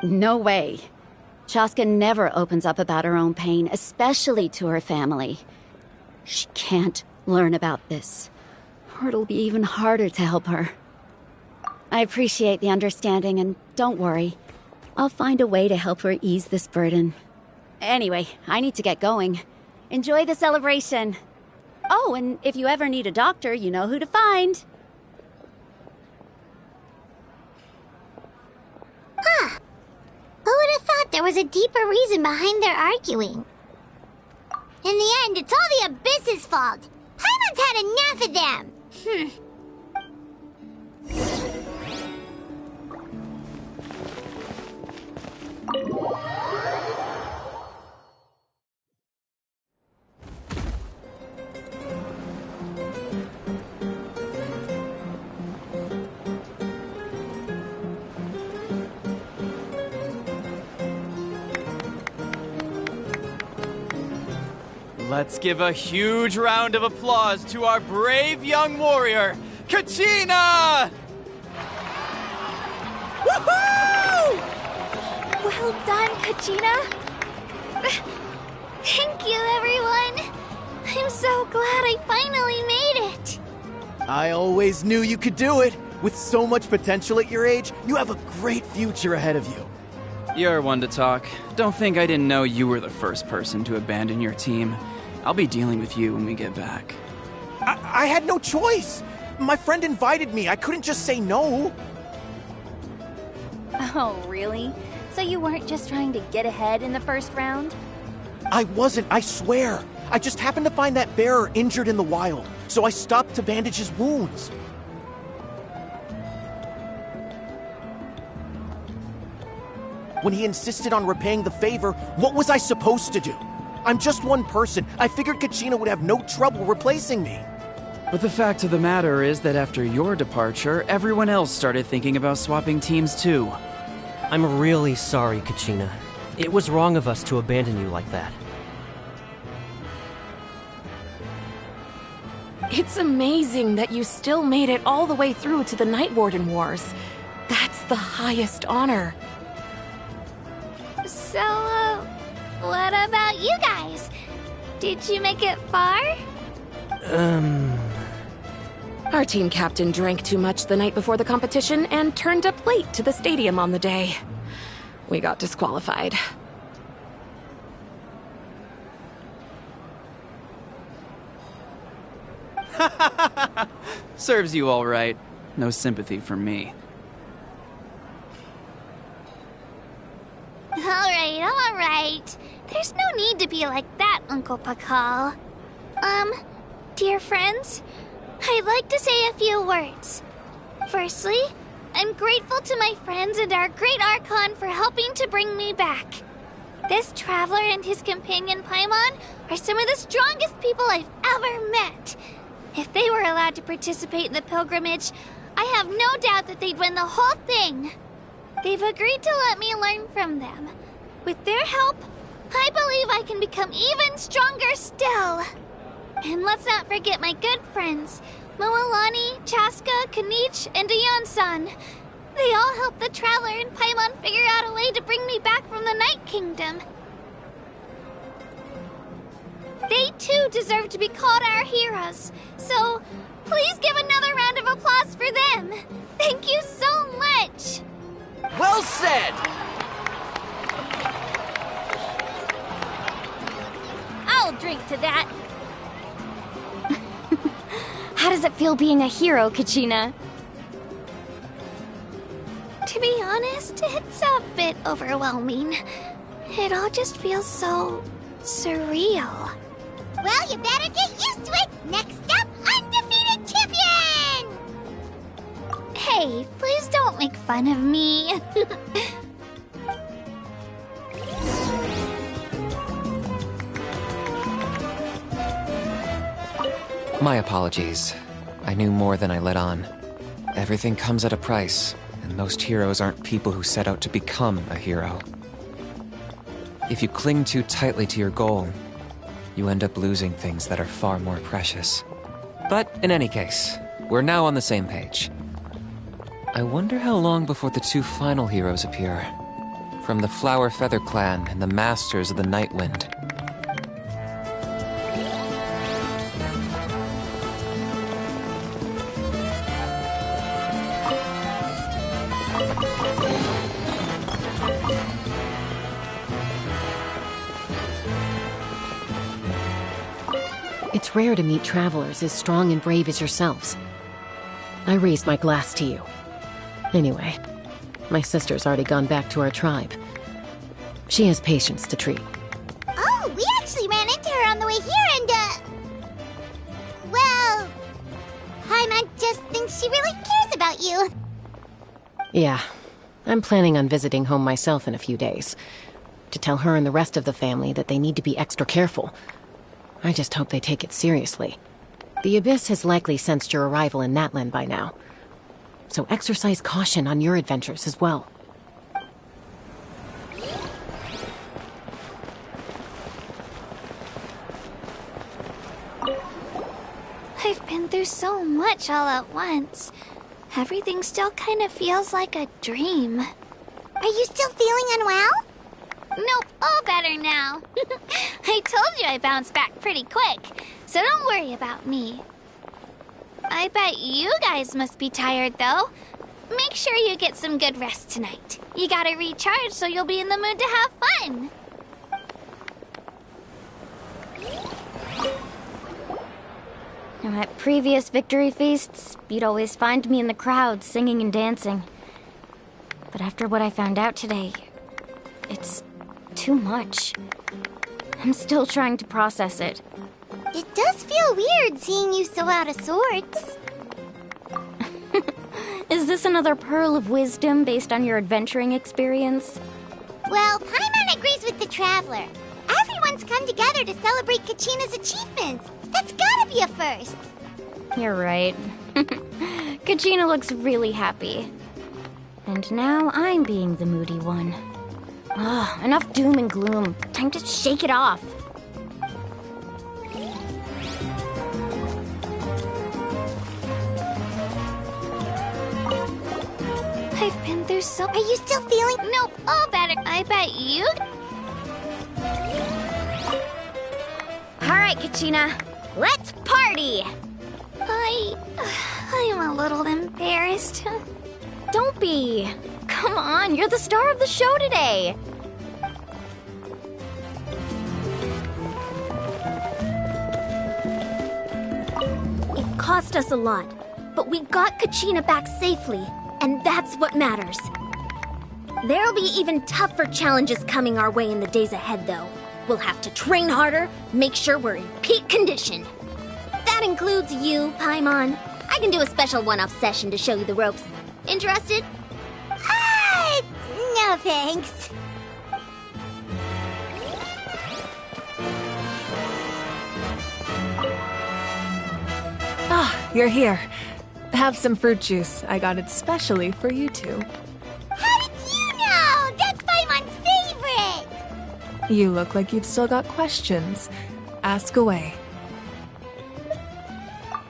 No way. Chaska never opens up about her own pain, especially to her family. She can't learn about this, or it'll be even harder to help her. I appreciate the understanding, and don't worry. I'll find a way to help her ease this burden. Anyway, I need to get going. Enjoy the celebration. Oh, and if you ever need a doctor, you know who to find. Huh. Who would have thought there was a deeper reason behind their arguing? In the end, it's all the Abyss's fault. Paimon's had enough of them. Let's give a huge round of applause to our brave young warrior, Kachina! Woohoo! Well done, Kachina. Thank you, everyone. I'm so glad I finally made it. I always knew you could do it. With so much potential at your age, you have a great future ahead of you. You're one to talk. Don't think I didn't know you were the first person to abandon your team. I'll be dealing with you when we get back. I had no choice. My friend invited me. I couldn't just say no. Oh, really? So you weren't just trying to get ahead in the first round? I wasn't, I swear. I just happened to find that bearer injured in the wild, so I stopped to bandage his wounds. When he insisted on repaying the favor, what was I supposed to do? I'm just one person. I figured Kachina would have no trouble replacing me. But the fact of the matter is that after your departure, everyone else started thinking about swapping teams too. I'm really sorry, Kachina. It was wrong of us to abandon you like that. It's amazing that you still made it all the way through to the Night Warden Wars. That's the highest honor. So, what about you guys? Did you make it far? Our team captain drank too much the night before the competition and turned up late to the stadium on the day. We got disqualified. Serves you all right. No sympathy from me. All right. There's no need to be like that, Uncle Pakal. Dear friends, I'd like to say a few words. Firstly, I'm grateful to my friends and our great Archon for helping to bring me back. This traveler and his companion Paimon are some of the strongest people I've ever met. If they were allowed to participate in the pilgrimage, I have no doubt that they'd win the whole thing. They've agreed to let me learn from them. With their help, I believe I can become even stronger still. And let's not forget my good friends, Moalani, Chaska, Kanich, and Ayan-san. They all helped the Traveler and Paimon figure out a way to bring me back from the Night Kingdom. They too deserve to be called our heroes, so please give another round of applause for them. Thank you so much. Well said! I'll drink to that. How does it feel being a hero, Kachina? To be honest, it's a bit overwhelming. It all just feels so surreal. Well, you better get used to it. Next up, undefeated champion! Hey, please don't make fun of me. My apologies. I knew more than I let on. Everything comes at a price, and most heroes aren't people who set out to become a hero. If you cling too tightly to your goal, you end up losing things that are far more precious. But in any case, we're now on the same page. I wonder how long before the two final heroes appear. From the Flower Feather Clan and the Masters of the Night Wind. It's rare to meet travelers as strong and brave as yourselves. I raised my glass to you. Anyway, my sister's already gone back to our tribe. She has patients to treat. Oh, we actually ran into her on the way here and, well, Paimon just thinks she really cares about you. Yeah, I'm planning on visiting home myself in a few days. To tell her and the rest of the family that they need to be extra careful. I just hope they take it seriously. The Abyss has likely sensed your arrival in Natlan by now. So exercise caution on your adventures as well. I've been through so much all at once. Everything still kind of feels like a dream. Are you still feeling unwell? Nope, all better now. I told you I bounced back pretty quick, so don't worry about me. I bet you guys must be tired, though. Make sure you get some good rest tonight. You gotta recharge so you'll be in the mood to have fun. Now, at previous victory feasts, you'd always find me in the crowd singing and dancing. But after what I found out today, it's too much. I'm still trying to process it. It does feel weird seeing you so out of sorts. Is this another pearl of wisdom based on your adventuring experience? Well, Paimon agrees with the Traveler. Everyone's come together to celebrate Kachina's achievements. That's gotta be a first. You're right. Kachina looks really happy. And now I'm being the moody one. Ugh, enough doom and gloom. Time to shake it off. I've been through so... Are you still feeling... Nope, all better. I bet you... Alright, Kachina. Let's party! I'm a little embarrassed. Don't be. Come on, you're the star of the show today. It cost us a lot, but we got Kachina back safely, and that's what matters. There'll be even tougher challenges coming our way in the days ahead, though. We'll have to train harder, make sure we're in peak condition. That includes you, Paimon. I can do a special one-off session to show you the ropes. Interested? No thanks. Ah, you're here. Have some fruit juice. I got it specially for you two. How did you know? That's Paimon's favorite! You look like you've still got questions. Ask away.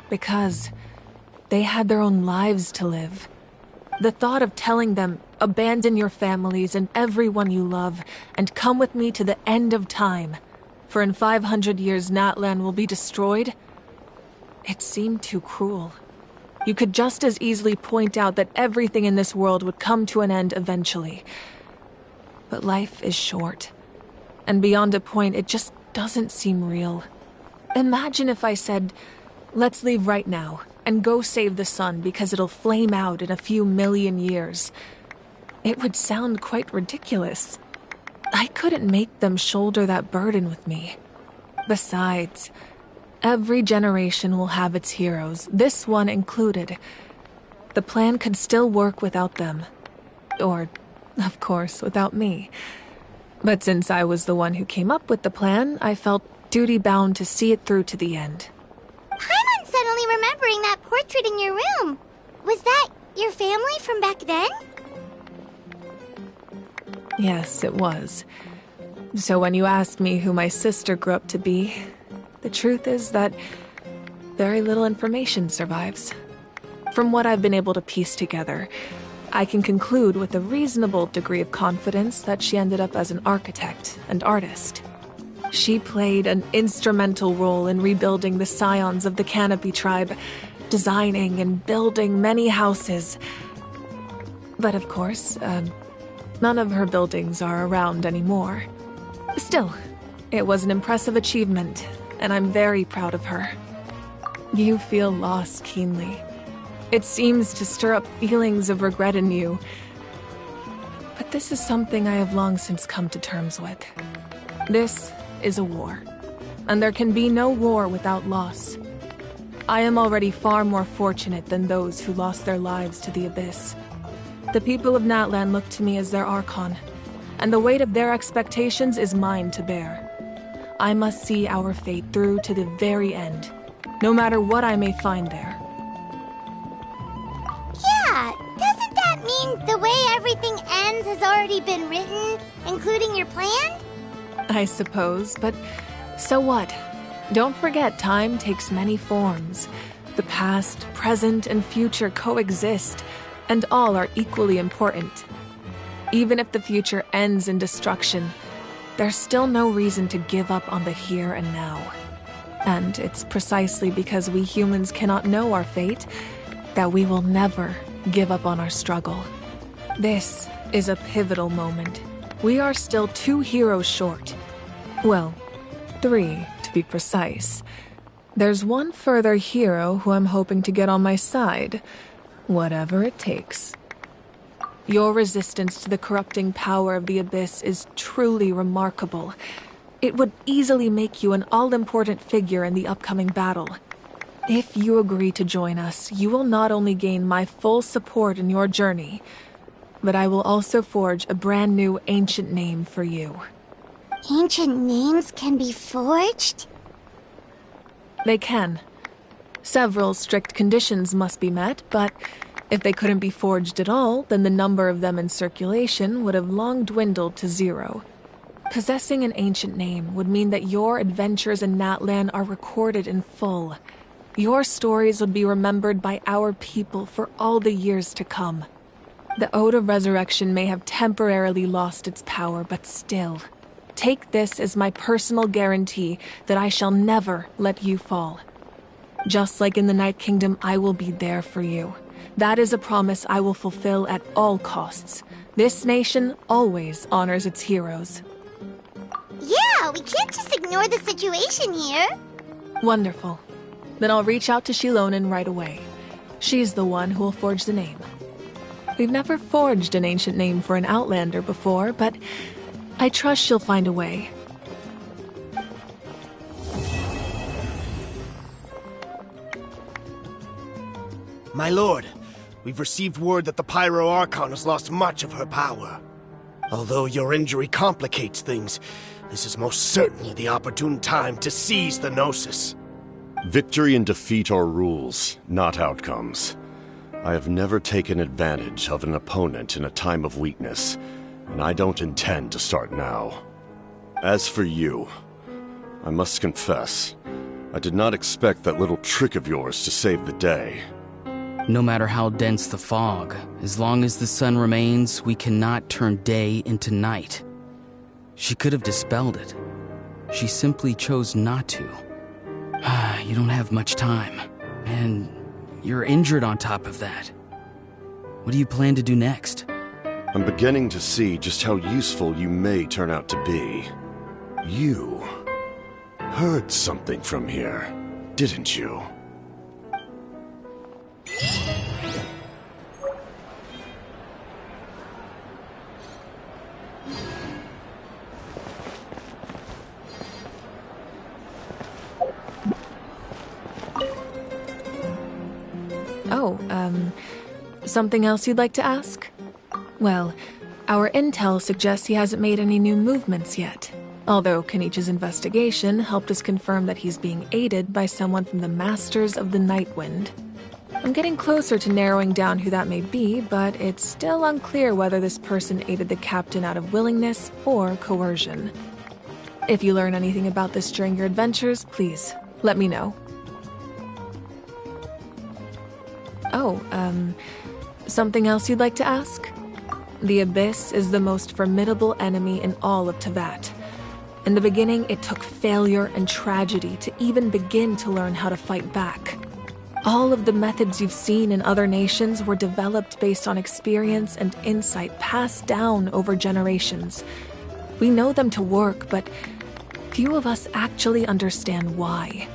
Because they had their own lives to live. The thought of telling them, abandon your families and everyone you love, and come with me to the end of time, for in 500 years Natlan will be destroyed, it seemed too cruel. You could just as easily point out that everything in this world would come to an end eventually. But life is short, and beyond a point, it just doesn't seem real. Imagine if I said, let's leave right now, and go save the sun because it'll flame out in a few million years. It would sound quite ridiculous. I couldn't make them shoulder that burden with me. Besides, every generation will have its heroes, this one included. The plan could still work without them. Or, of course, without me. But since I was the one who came up with the plan, I felt duty-bound to see it through to the end. Paimon's suddenly remembering that portrait in your room. Was that your family from back then? Yes, it was. So when you asked me who my sister grew up to be, the truth is that very little information survives. From what I've been able to piece together, I can conclude with a reasonable degree of confidence that she ended up as an architect and artist. She played an instrumental role in rebuilding the scions of the Canopy tribe, designing and building many houses. But of course, none of her buildings are around anymore. Still, it was an impressive achievement, and I'm very proud of her. You feel loss keenly. It seems to stir up feelings of regret in you. But this is something I have long since come to terms with. This is a war, and there can be no war without loss. I am already far more fortunate than those who lost their lives to the Abyss. The people of Natlan look to me as their Archon, and the weight of their expectations is mine to bear. I must see our fate through to the very end, no matter what I may find there. Yeah, doesn't that mean the way everything ends has already been written, including your plan? I suppose, but so what? Don't forget, time takes many forms. The past, present, and future coexist, and all are equally important. Even if the future ends in destruction, there's still no reason to give up on the here and now. And it's precisely because we humans cannot know our fate that we will never give up on our struggle. This is a pivotal moment. We are still 2 heroes short. Well, 3 to be precise. There's one further hero who I'm hoping to get on my side, whatever it takes. Your resistance to the corrupting power of the Abyss is truly remarkable. It would easily make you an all-important figure in the upcoming battle. If you agree to join us, you will not only gain my full support in your journey, but I will also forge a brand new ancient name for you. Ancient names can be forged? They can. Several strict conditions must be met, but if they couldn't be forged at all, then the number of them in circulation would have long dwindled to 0. Possessing an ancient name would mean that your adventures in Natlan are recorded in full. Your stories would be remembered by our people for all the years to come. The Ode of Resurrection may have temporarily lost its power, but still, take this as my personal guarantee that I shall never let you fall. Just like in the Night Kingdom, I will be there for you. That is a promise I will fulfill at all costs. This nation always honors its heroes. Yeah, we can't just ignore the situation here. Wonderful. Then I'll reach out to Shilonen right away. She's the one who will forge the name. We've never forged an ancient name for an Outlander before, but I trust she'll find a way. My lord, we've received word that the Pyro Archon has lost much of her power. Although your injury complicates things, this is most certainly the opportune time to seize the Gnosis. Victory and defeat are rules, not outcomes. I have never taken advantage of an opponent in a time of weakness, and I don't intend to start now. As for you, I must confess, I did not expect that little trick of yours to save the day. No matter how dense the fog, as long as the sun remains, we cannot turn day into night. She could have dispelled it. She simply chose not to. You don't have much time, and you're injured on top of that. What do you plan to do next? I'm beginning to see just how useful you may turn out to be. You heard something from here, didn't you? Something else you'd like to ask? Well, our intel suggests he hasn't made any new movements yet. Although Kenichi's investigation helped us confirm that he's being aided by someone from the Masters of the Nightwind. I'm getting closer to narrowing down who that may be, but it's still unclear whether this person aided the captain out of willingness or coercion. If you learn anything about this during your adventures, please let me know. Something else you'd like to ask? The Abyss is the most formidable enemy in all of Teyvat. In the beginning, it took failure and tragedy to even begin to learn how to fight back. All of the methods you've seen in other nations were developed based on experience and insight passed down over generations. We know them to work, but few of us actually understand why.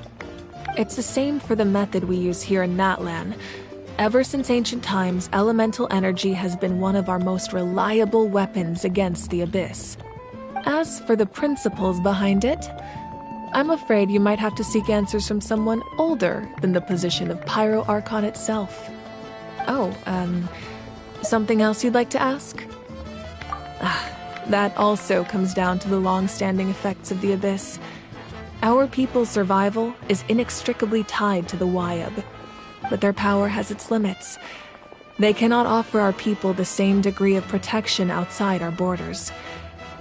It's the same for the method we use here in Natlan. Ever since ancient times, elemental energy has been one of our most reliable weapons against the Abyss. As for the principles behind it, I'm afraid you might have to seek answers from someone older than the position of Pyro Archon itself. Something else you'd like to ask? That also comes down to the long-standing effects of the Abyss. Our people's survival is inextricably tied to the Wyab, but their power has its limits. They cannot offer our people the same degree of protection outside our borders.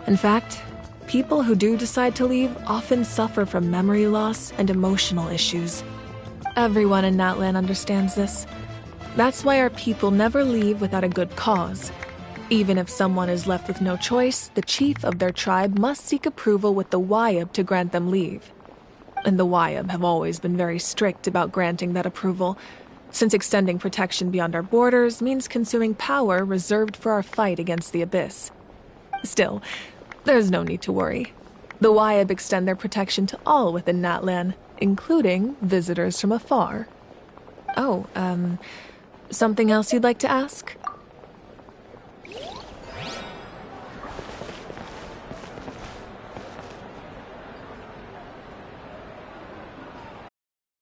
In fact, people who do decide to leave often suffer from memory loss and emotional issues. Everyone in Natlan understands this. That's why our people never leave without a good cause. Even if someone is left with no choice, the chief of their tribe must seek approval with the Wyab to grant them leave. And the Wyab have always been very strict about granting that approval, since extending protection beyond our borders means consuming power reserved for our fight against the Abyss. Still, there's no need to worry. The Wyab extend their protection to all within Natlan, including visitors from afar. Oh, something else you'd like to ask?